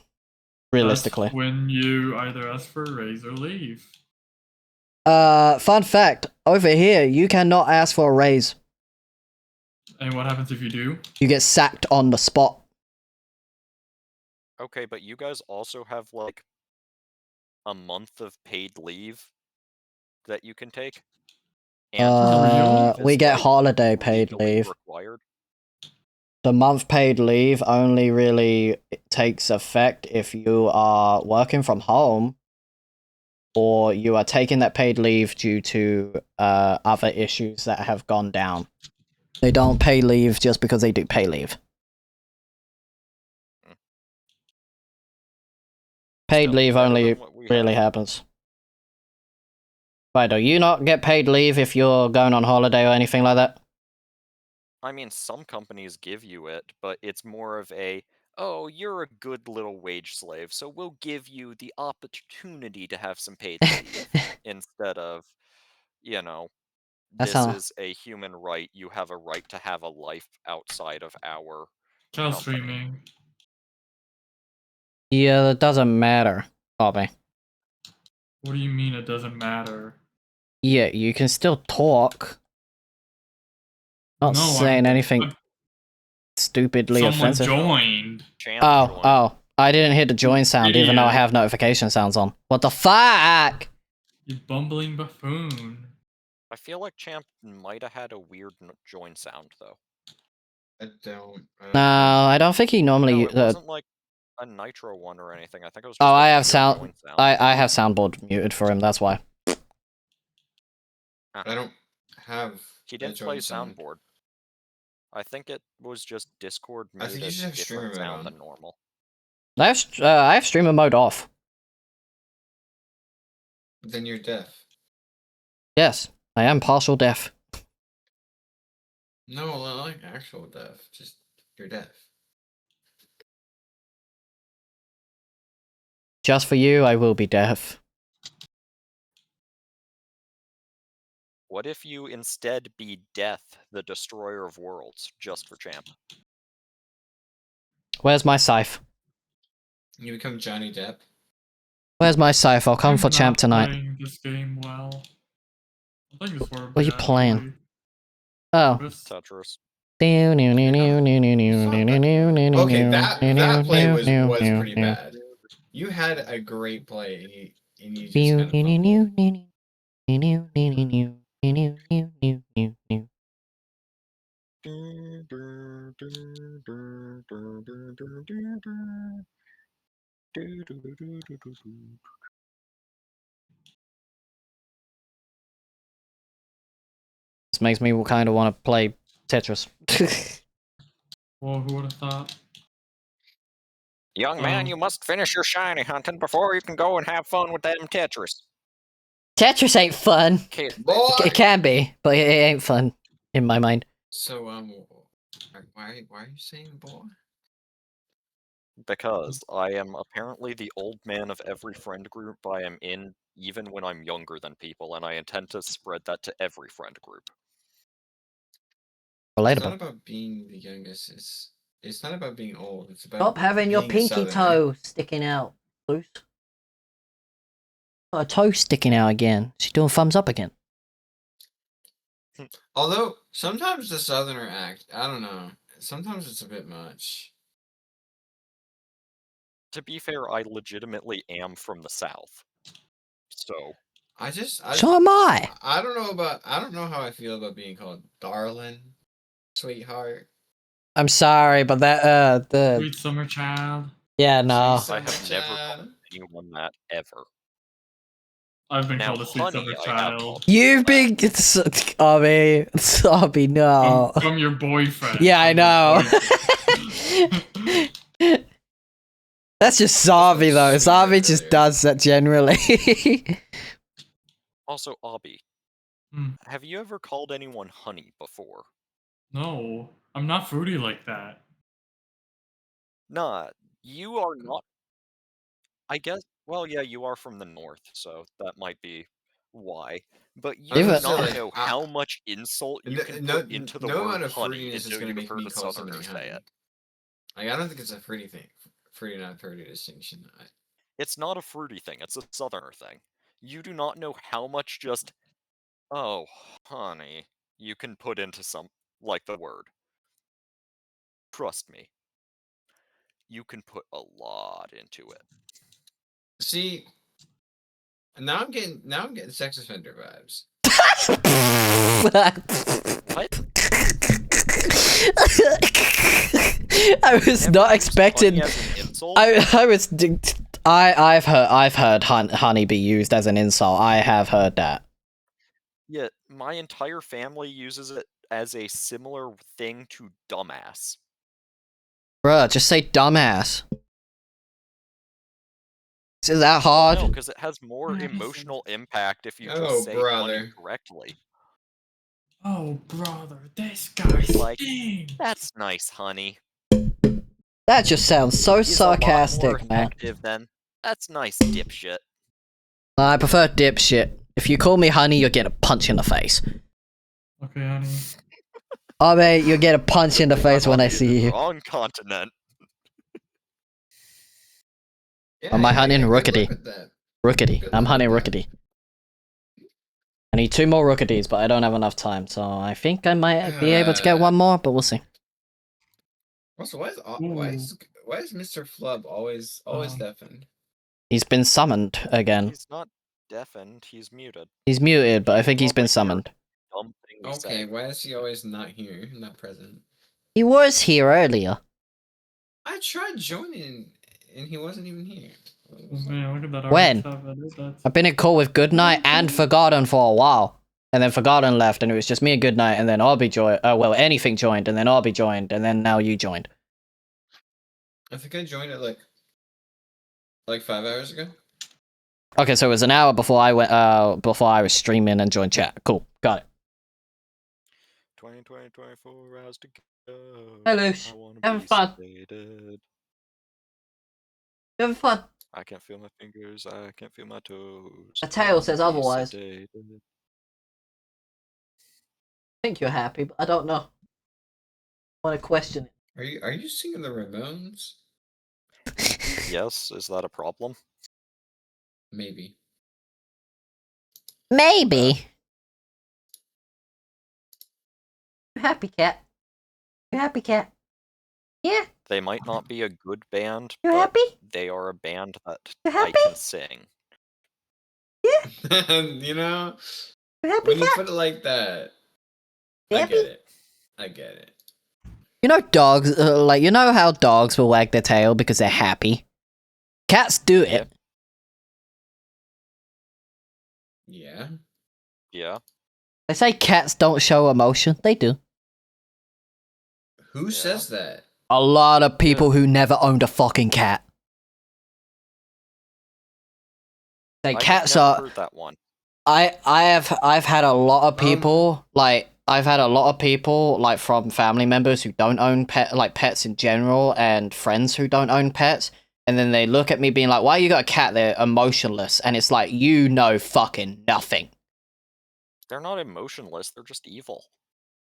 Realistically. That's when you either ask for a raise or leave. Fun fact. Over here, you cannot ask for a raise. And what happens if you do? You get sacked on the spot. Okay, but you guys also have, like, a month of paid leave that you can take? And We get like, holiday paid legally leave. required? The month paid leave only really takes effect if you are working from home or you are taking that paid leave due to other issues that have gone down. They don't pay leave just because they do pay leave. Paid Still, leave better only than what we really have. happens. Why do you not get paid leave if you're going on holiday or anything like that? I mean, some companies give you it, but it's more of a, oh, you're a good little wage slave, so we'll give you the opportunity to have some paid leave. Instead of, you know, That's this how- is a human right, you have a right to have a life outside of our Child company. streaming. Yeah, that doesn't matter, Bobby. What do you mean it doesn't matter? Yeah, you can still talk. Not No, saying anything I'm- stupidly someone offensive. joined. Champ joined. Oh, I didn't hear the join sound even though I Idiot. have notification sounds on. What the fuck? You bumbling buffoon. I feel like Champ might have had a weird join sound, though. I don't. No, I don't think he normally. No, it wasn't like a Nitro one or anything. I think it was just Oh, a I have weird sound. join sound. I have soundboard muted for him. That's why. I don't have. He a didn't join play sound. soundboard. I think it was just Discord I think muted you should have streamer different mode sound on. than normal. I have streamer mode off. Then you're deaf. Yes, I am partial deaf. No, not like actual deaf. Just you're deaf. Just for you, I will be deaf. What if you instead be Death, the Destroyer of Worlds, just for Champ? Where's my scythe? You become Johnny Depp. Where's my scythe? I'll come I'm for champ not tonight. playing this game well. I think it's for What are you playing? Oh. Tetris. Okay, that play was pretty bad. You had a great play, and you just kind of fumbled. This makes me kind of want to play Tetris. Well, who would have thought? Young man, you must finish your shiny hunting before you can go and have fun with them Tetris. Tetris ain't fun. Okay, Boy! It can be, but it ain't fun in my mind. So why are you saying boy? because I am apparently the old man of every friend group I am in, even when I'm younger than people, and I intend to spread that to every friend group. It's not Relatable. about being the youngest. It's not about being old. It's about Stop having your being a pinky Southerner. toe sticking out, Bruce. Got a toe sticking out again. She's doing thumbs up again. Although sometimes the Southerner act, I don't know. Sometimes it's a bit much. To be fair, I legitimately am from the South. So So am I. I don't know how I feel about being called darling, sweetheart. I'm sorry, but that the Sweet summer child. yeah no. Sweet I have summer never child. called anyone that ever. I've been Now, called a sweet honey, summer I have child. called You've been Sobby, no. From your boyfriend. Yeah, I From your know. boyfriend. That's just Zavi though. Sweet Zavi just earlier. does that generally. Also, Obby, have you ever called anyone honey before? No, I'm not fruity like that. Nah, you are not. I guess, well, yeah, you are from the north, so that might be why. But you I was do gonna Even- not say, know how much insult you can no put into the no word amount of honey fruitiness is until gonna you've make heard me a call southerner something say honey. it. Like, I don't think it's a fruity thing. Fruity, not fruity distinction. It's not a fruity thing, it's a southerner thing. You do not know how much just, oh, honey, you can put into like the word. Trust me. You can put a lot into it. See, now I'm getting sex offender vibes. What? I was Never not used expecting. honey as an insult? I've heard honey be used as an insult. I have heard that. Yeah, my entire family uses it as a similar thing to dumbass. Bruh, just say dumbass. Is that hard? No, because it has more emotional impact if you just say honey correctly. Oh, brother, this guy Like, stinks. that's nice, honey. That just sounds so Is a lot more sarcastic, man. effective than, that's nice, dipshit. I prefer dipshit. If you call me honey, you'll get a punch in the face. Okay, honey. Oh, mate, you'll get a punch in the face when I see you. Wrong continent. Yeah, Am I hunting good luck Rookity? with that. Rookity. Good I'm luck hunting with that. Rookity. I need 2 more Rookities, but I don't have enough time, so I think I might be able to get 1 more, but we'll see. Also, why is Mr. Flub always deafened? He's been summoned again. He's not deafened, he's muted. He's muted, but I think he's been Probably summoned. Dumb thing to Okay, say. why is he always not here, not present? He was here earlier. I tried joining, and he wasn't even here. Oh, man, look at that When? That's... I've been in call with Goodnight and Forgotten for a while. And then Forgotten left, and it was just me and Goodnight, and then Arby joined. Well, anything joined, and then Arby joined, and then now you joined. I think I joined it like 5 hours ago. Okay, so it was an hour before I went. Before I was streaming and joined chat. Cool, got it. 24 hours to go. Hey, Luce. I wanna Having be fun. sedated. You having fun? I can't feel my fingers, I can't feel my toes. The tail says I wanna be otherwise. sedated. I think you're happy, but I don't know. I want to question it. Are you singing the Ramones? Yes, is that a problem? Maybe. Maybe. You happy, cat? You happy, cat? Yeah. They might not be a good band, You but happy? they are a band that You I happy? can sing. You know, You happy, when you cat? put it like that, You I happy? get it. I get it. You know dogs, like, you know how dogs will wag their tail because they're happy? Cats do it. Yeah. Yeah. They say cats don't show emotion. They do. Who says that? A lot of people who never owned a fucking cat. Like, cats I've are... never heard that one. I've had a lot of people, like, from family members who don't own pets in general, and friends who don't own pets, and then they look at me being like, why you got a cat? They're emotionless. And it's like, you know fucking nothing. They're not emotionless, they're just evil.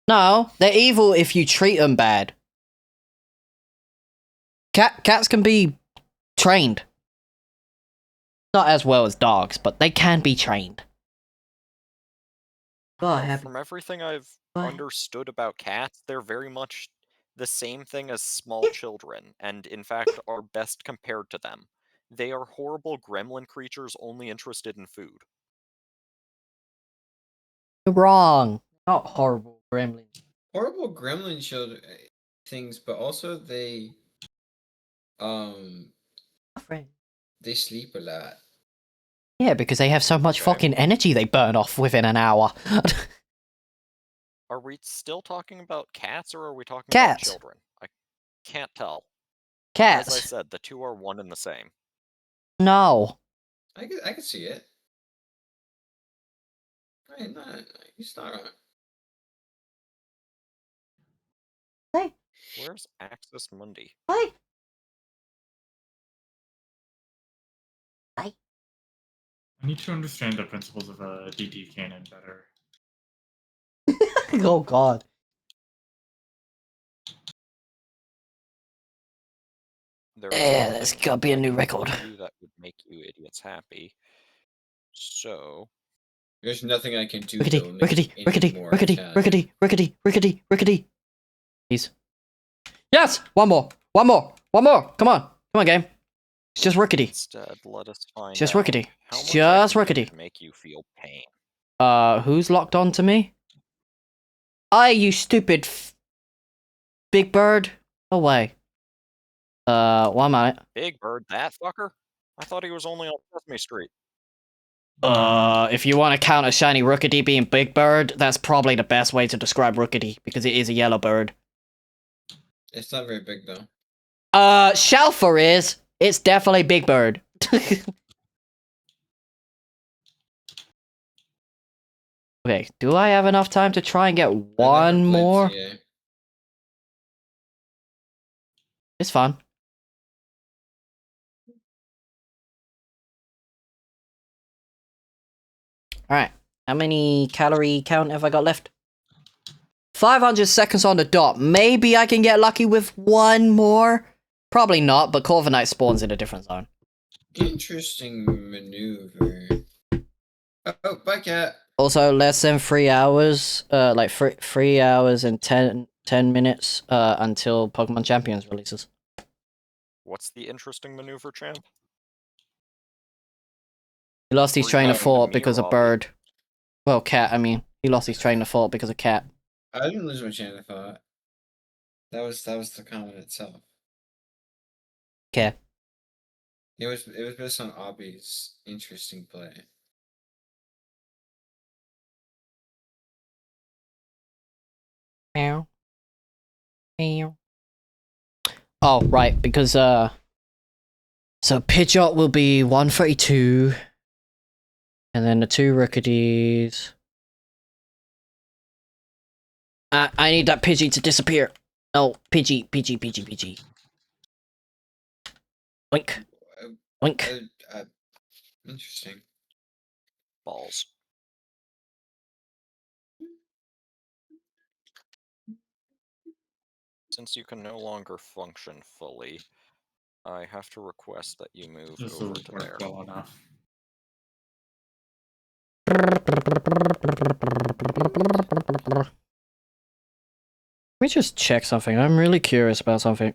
No, they're evil if you treat them bad. Cats can be trained. Not as well as dogs, but they can be trained. From everything I've understood about cats, they're very much the same thing as small children, and in fact are best compared to them. They are horrible gremlin creatures only interested in food. You're wrong. Not horrible gremlins. Horrible gremlin children things, but also they sleep a lot. Yeah, because they have so much fucking energy they burn off within an hour. Are we still talking about cats, or are we talking Cats. about children? I can't tell. Cats. As I said, the two are one and the same. No. I can see it. No, he's not wrong. Hey. Where's Axis Mundi? Hey. Hey. I need to understand the principles of a DT cannon better. Oh god. There is Yeah, there's nothing gotta be a I new can record. do that would make you idiots happy. So There's nothing I can do Rickety, that will make rickety, it any rickety, more rickety, Italian. rickety, rickety, rickety, rickety. Please. Yes! One more! One more! One more! Come on! Come on, game. It's just rickety. instead, let us find It's just out rickety. how It's much I just can do rickety. to make you feel pain. Who's locked on to me? You stupid Big Bird. Away. 1 minute. Big Bird, that fucker? I thought he was only on Sesame Street. If you want to count a shiny Rookity being Big Bird, that's probably the best way to describe Rookity, because it is a yellow bird. It's not very big though. Shalfer is. It's definitely Big Bird. Okay, do I have enough time to try and get I've never one played more? CA. It's fun. Alright, how many calorie count have I got left? 500 seconds on the dot. Maybe I can get lucky with one more? Probably not, but Corviknight spawns in a different zone. Interesting maneuver. Oh, bye cat. Also, less than 3 hours, like 3 hours and 10 minutes, until Pokemon Champions releases. What's the interesting maneuver, champ? He lost his Or train of you thought mean because of Mirai? bird. Well, cat, I mean. He lost his train of thought because of cat. I didn't lose my chain of thought. That was the comment itself. Okay. It was based on Obby's interesting play. Meow. Meow. Oh, right, because, so Pidgeot will be 132. And then the 2 Rookities. I need that Pidgey to disappear. Oh, Pidgey. Oink. Oink. Interesting. Balls. Since you can no longer function fully, I have to request that you move This over will to work there. well enough. Let me just check something. I'm really curious about something.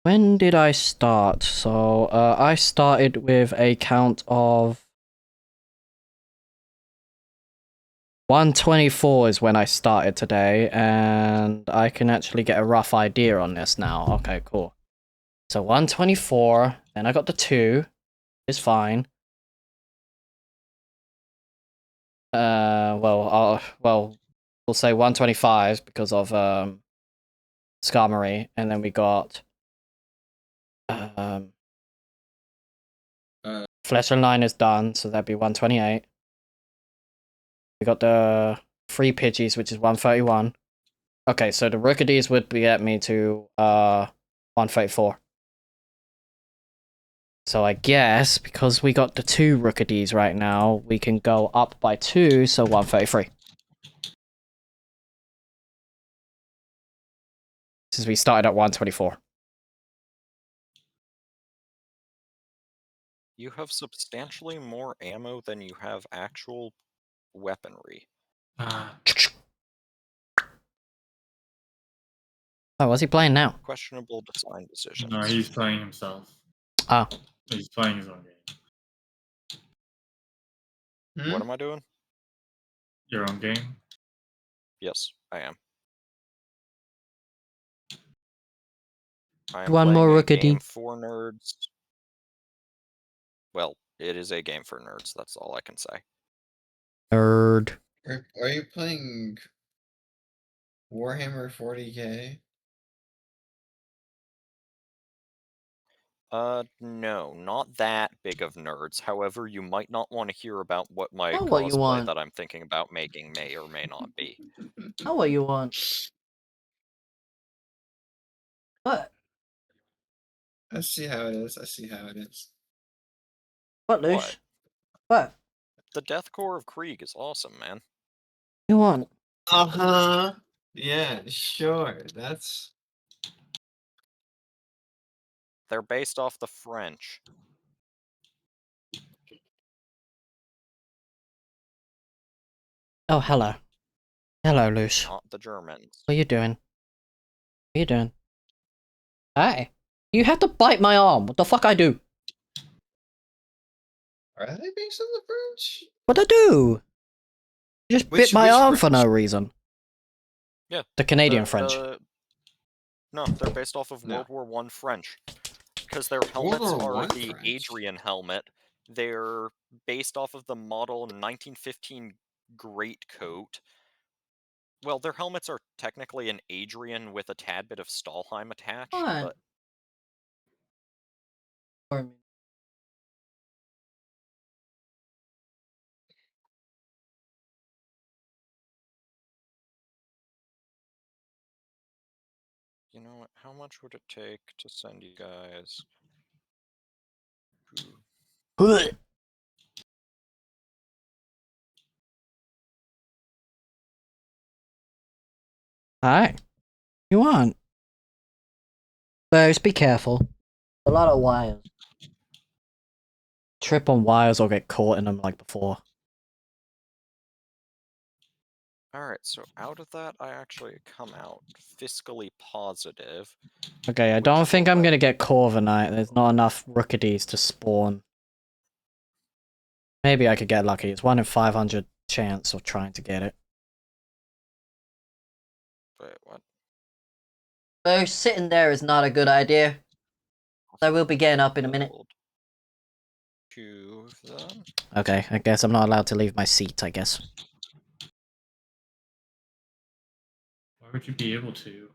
When did I start? So, I started with a count of 124 is when I started today, and I can actually get a rough idea on this now. Okay, cool. So 124, then I got the 2, is fine. Well, we'll say 125 because of Skarmory, and then we got Fletcher Line is done, so that'd be 128. We got the 3 Pidgeys, which is 131. Okay, so the Rookities would get me to 134. So I guess because we got the 2 Rookities right now, we can go up by 2, so 133. Since we started at 124. You have substantially more ammo than you have actual weaponry. Oh, what's he playing now? Questionable design decisions. No, he's playing himself. Oh. He's playing his own game. What am I doing? Your own game? Yes, I am. I am One playing more a game Rookity. for nerds. Well, it is a game for nerds, that's all I can say. Nerd. Are you playing Warhammer 40K? No, not that big of nerds. However, you might not want to hear about what my Oh, what you cosplay want. that I'm thinking about making may or may not be. Oh, what you want? What? I see how it is. What, Lush? What? The Death Core of Krieg is awesome, man. You want? Uh-huh. Yeah, sure. That's They're based off the French. Oh, hello. Hello, Luce. Not the Germans. What are you doing? What are you doing? Hi. You have to bite my arm. What the fuck I do? Are they based on the French? What'd I do? You just bit my Which arm for no French? reason. Yeah. The Canadian French. No, they're based off of No. World War I French. Because their helmets World War are I the French? Adrian helmet. They're based off of the model 1915 Greatcoat. Well, their helmets are technically an Adrian with a tad bit of Stahlheim attached, What? but you know what? How much would it take to send you guys to... Hi. You want? Bears, be careful. A lot of wires. Trip on wires or get caught in them like before. Alright, so out of that, I actually come out fiscally positive. Okay, I Which don't think I'm will- gonna get Corviknight. There's not enough Rookadies to spawn. Maybe I could get lucky. It's 1 in 500 chance of trying to get it. Wait, what? So sitting there is not a good idea. I will be getting up in a minute. Hold 2 of them. Okay, I guess I'm not allowed to leave my seat, I guess. Why would you be able to?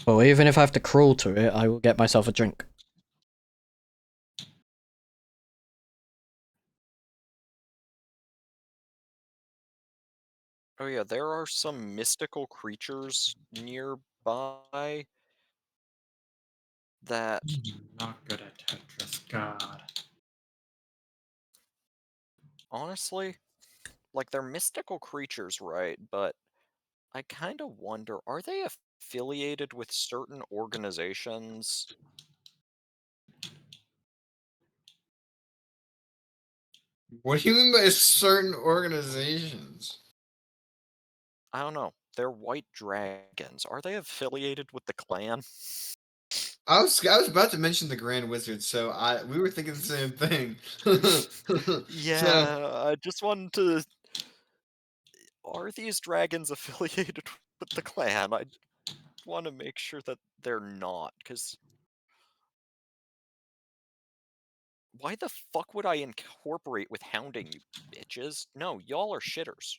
Well, even if I have to crawl to it, I will get myself a drink. Oh yeah, there are some mystical creatures nearby that... Not good at Tetris, God. Honestly, like, they're mystical creatures, right? But I kind of wonder, are they affiliated with certain organizations? What do you mean by certain organizations? I don't know. They're white dragons. Are they affiliated with the clan? I was about to mention the Grand Wizard, so we were thinking the same thing. Yeah, I just wanted to... Are these dragons affiliated with the clan? I want to make sure that they're not, because... Why the fuck would I incorporate with hounding, you bitches? No, y'all are shitters.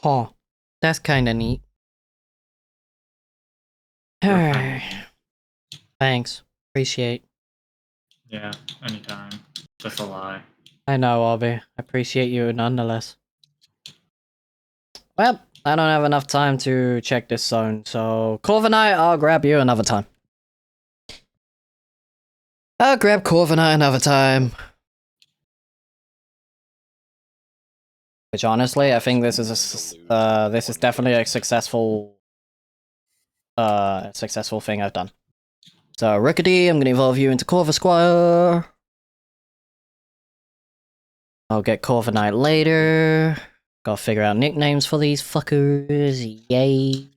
Huh. That's kinda neat. You're kinda Thanks. Appreciate. Yeah, anytime. That's a lie. I know, Obby. I appreciate you nonetheless. Well, I don't have enough time to check this zone, so Corviknight, I'll grab you another time. I'll grab Corviknight another time. Which honestly, I think this is this is definitely a successful thing I've done. So Rookady, I'm gonna evolve you into Corvisquire. I'll get Corviknight later. Gotta figure out nicknames for these fuckers. Yay.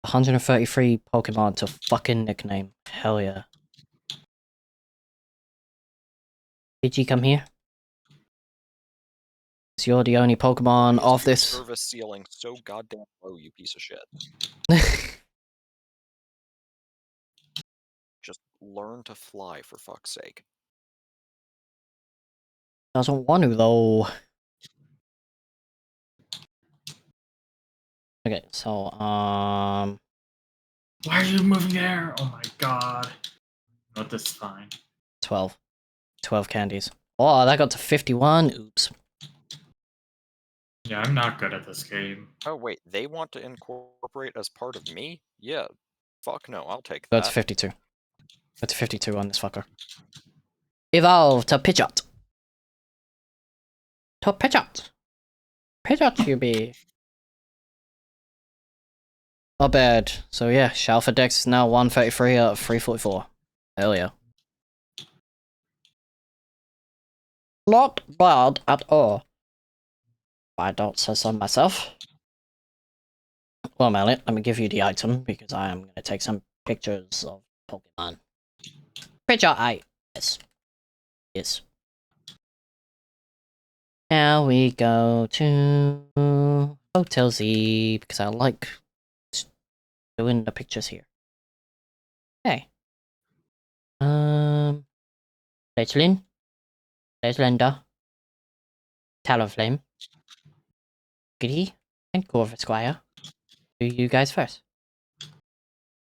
133 Pokemon to fucking nickname. Hell yeah. Did you come here? So you're the only Pokemon Raised off your this. service ceiling so goddamn low, you piece of shit. Just learn to fly, for fuck's sake. Doesn't want to though. Okay, so Why are you moving there? Oh my god. No, this is fine. 12. 12 candies. Oh, that got to 51. Oops. Yeah, I'm not good at this game. Oh wait, they want to incorporate as part of me? Yeah. Fuck no, I'll take Go that. to 52. Go to 52 on this fucker. Evolve to Pidgeot. to Pidgeot. Pidgeot, you be. Not bad. So yeah, Shalford Dex is now 133 out of 344. Hell yeah. Not bad at all. I don't say so myself. Well, Mallet, let me give you the item because I am going to take some pictures of Pokemon. Picture I. Yes. Yes. Now we go to Hotel Z because I like doing the pictures here. Okay. Fletchlin, Fletchlander, Talonflame, Giddy, and Corvisquire. Do you guys first.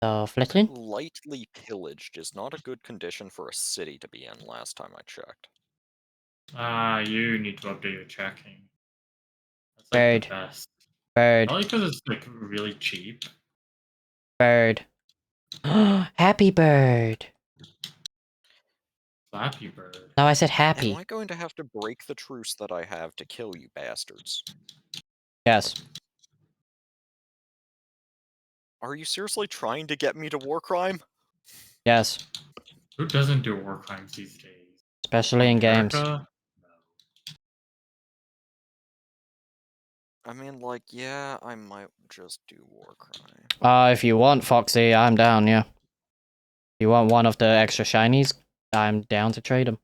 So, Fletchlin? Lightly pillaged is not a good condition for a city to be in last time I checked. You need to update your tracking. That's like Bird. the best. Bird. Probably because it's like really cheap. Bird. Happy Bird. Flappy Bird. No, I said Am happy. I going to have to break the truce that I have to kill you bastards? Yes. Are you seriously trying to get me to war crime? Yes. Who doesn't do war crimes these days? Especially in games. America? I mean, like, yeah, I might just do war crime. If you want, Foxy, I'm down, yeah. You want one of the extra shinies? I'm down to trade them.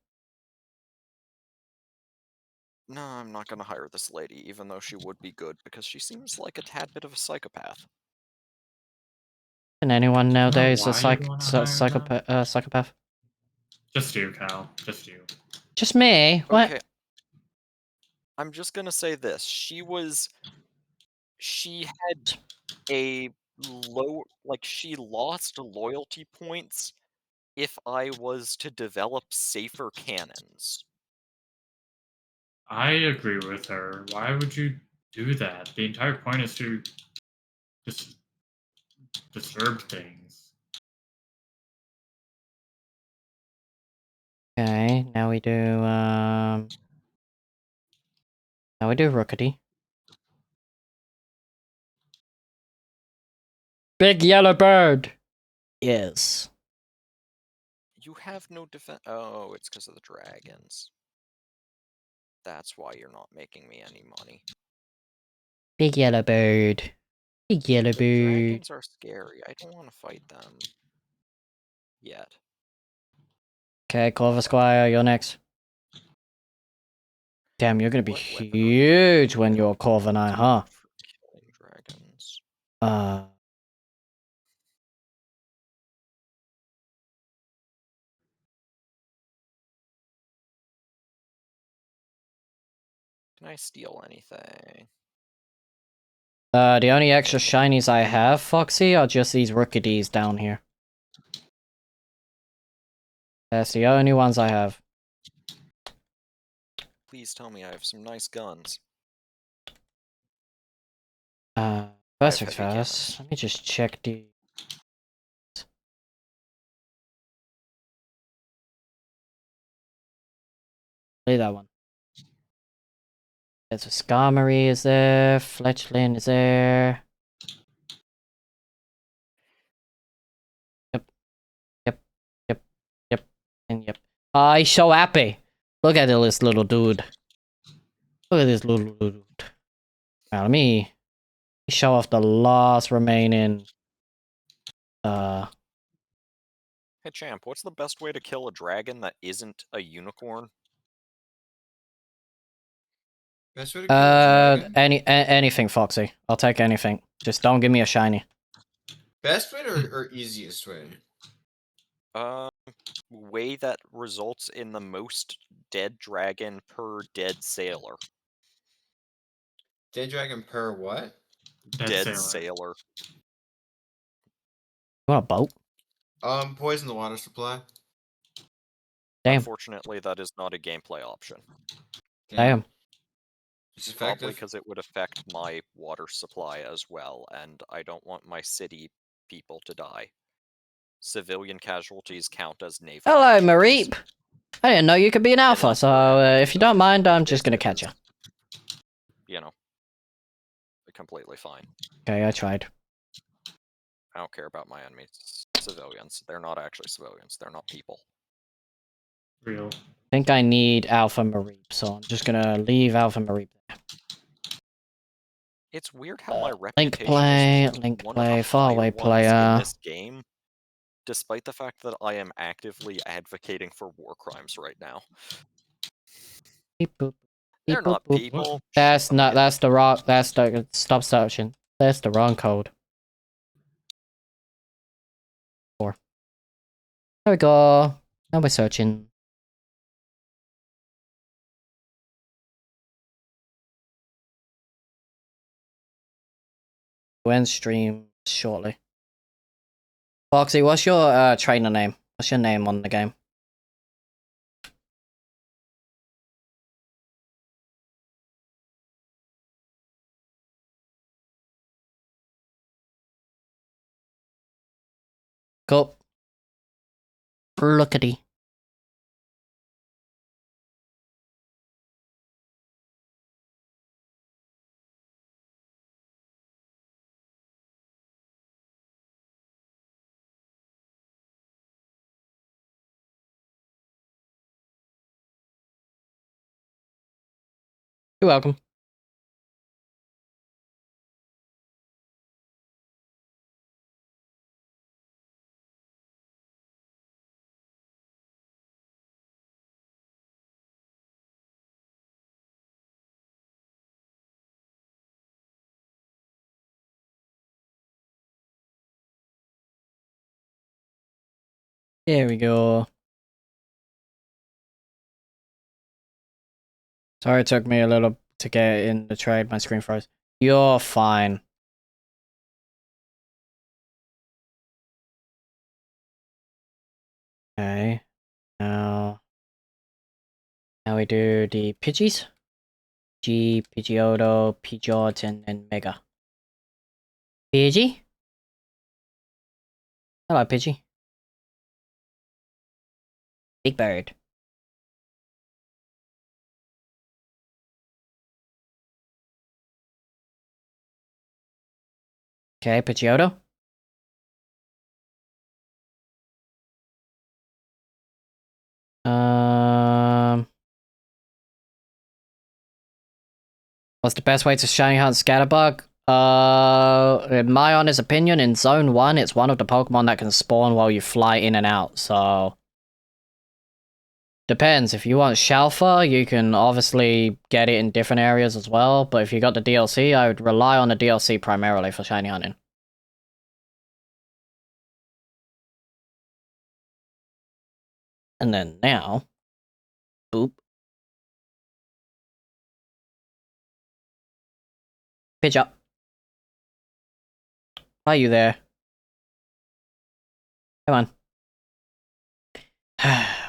No, I'm not gonna hire this lady, even though she would be good, because she seems like a tad bit of a psychopath. And anyone nowadays a why you'd wanna hire psychopath? Just you, Cal. Just you. Just me? What? Okay. I'm just gonna say this. She had a she lost loyalty points if I was to develop safer cannons. I agree with her. Why would you do that? The entire point is to just disturb things. Okay, now we do, now we do Rookity. Big yellow bird! Yes. You have no defense. Oh, it's because of the dragons. That's why you're not making me any money. Big yellow bird. Big yellow The bird. dragons are scary. I don't want to fight them. Yet. Okay, Corvisquire, you're next. Damn, you're gonna be What weapon are huge when you you're Corviknight, huh? for killing dragons? Can I steal anything? The only extra shinies I have, Foxy, are just these Rookities down here. That's the only ones I have. Please tell me I have some nice guns. First have things heavy first, cannons. let me just check the... Play that one. There's a Skarmory is there, Fletchlin is there. Yep, and yep. Ah, he's so happy. Look at this little dude. Look at this little dude. Now let me show off the last remaining. Hey champ, what's the best way to kill a dragon that isn't a unicorn? Best way to kill a dragon? Anything, Foxy. I'll take anything. Just don't give me a shiny. Best way or easiest way? Way that results in the most dead dragon per dead sailor. Dead dragon per what? Dead sailor. You want a boat? Poison the water supply. Damn. Unfortunately, that is not a gameplay option. Damn. It's Probably effective. because it would affect my water supply as well, and I don't want my city people to die. Civilian casualties count as naval Hello, casualties. Mareep. I didn't know you could be an alpha, Unless so we're in if you don't mind, I'm just gonna catch you. you know, completely fine. Okay, I tried. I don't care about my enemies. Civilians. They're not actually civilians. They're not people. Real. I think I need Alpha Mareep, so I'm just gonna leave Alpha Mareep there. It's weird how my Link reputation play, is link one play, of the faraway higher ones player. in this game, despite the fact that I am actively advocating for war crimes right now. Beep, boop. They're Beep, not boop, boop. people. Shut That's the not. fuck That's the wrong. That's the. Stop searching. That's the wrong code. 4. There we go. Now we're searching. We'll end stream shortly. Foxy, what's your trainer name? What's your name on the game? Cool. Lookity. You're welcome. There we go. Sorry it took me a little to get in the trade. My screen froze. You're fine. Okay. Now we do the Pidgeys. Pidgeotto, Pidgeot, and Mega. Pidgey? Hello, Pidgey. Big Bird. Okay, Pidgeotto. What's the best way to shiny hunt Scatterbug? In my honest opinion, in Zone 1, it's one of the Pokemon that can spawn while you fly in and out, so... Depends, if you want Shalfa, you can obviously get it in different areas as well, but if you got the DLC, I would rely on the DLC primarily for shiny hunting. And then now... Boop. Pidgeot. Are you there? Come on.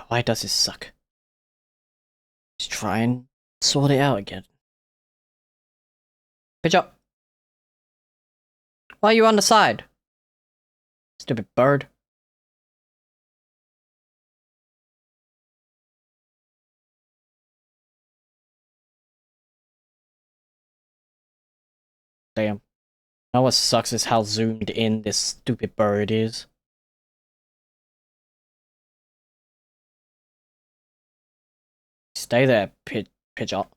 Why does this suck? Let's try and sort it out again. Pidgeot. Why are you on the side? Stupid bird. Damn. Now what sucks is how zoomed in this stupid bird is. Stay there, Pidgeot.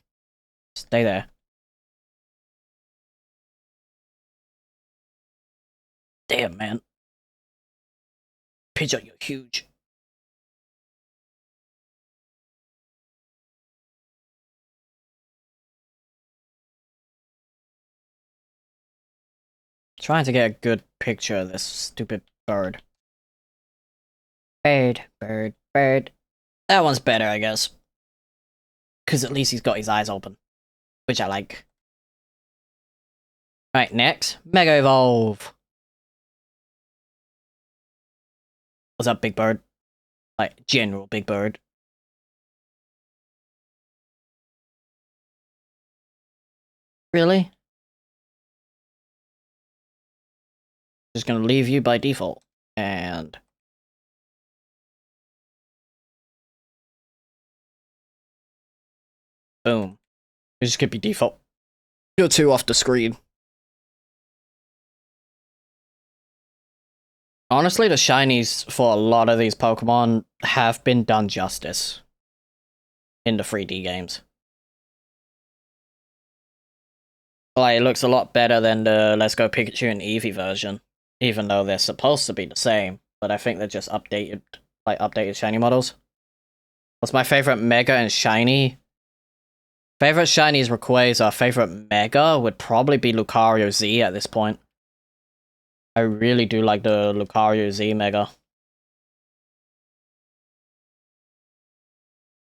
Stay there. Damn, man. Pidgeot, you're huge. Trying to get a good picture of this stupid bird. Bird. That one's better, I guess. Because at least he's got his eyes open. Which I like. Right, next. Mega Evolve. What's up, big bird? Like, general big bird. Really? Just gonna leave you by default. And... boom. This could be default. You're too off the screen. Honestly, the shinies for a lot of these Pokemon have been done justice in the 3D games. Like, it looks a lot better than the Let's Go Pikachu and Eevee version, even though they're supposed to be the same. But I think they're just updated shiny models. What's my favorite Mega and Shiny? Favorite Shinies Rayquaza. Favorite Mega would probably be Lucario Z at this point. I really do like the Lucario Z Mega.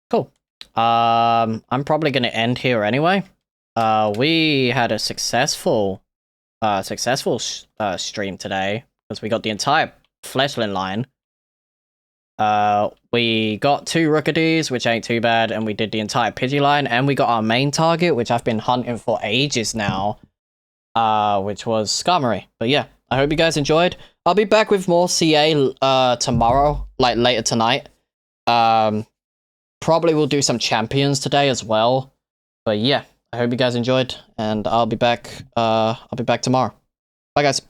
Cool. I'm probably gonna end here anyway. We had a successful stream today because we got the entire Fletchling line. We got 2 Rookadies, which ain't too bad, and we did the entire Pidgey line, and we got our main target, which I've been hunting for ages now, which was Skarmory. But yeah, I hope you guys enjoyed. I'll be back with more CA tomorrow, like later tonight. Probably will do some champions today as well. But yeah, I hope you guys enjoyed, and I'll be back tomorrow. Bye guys.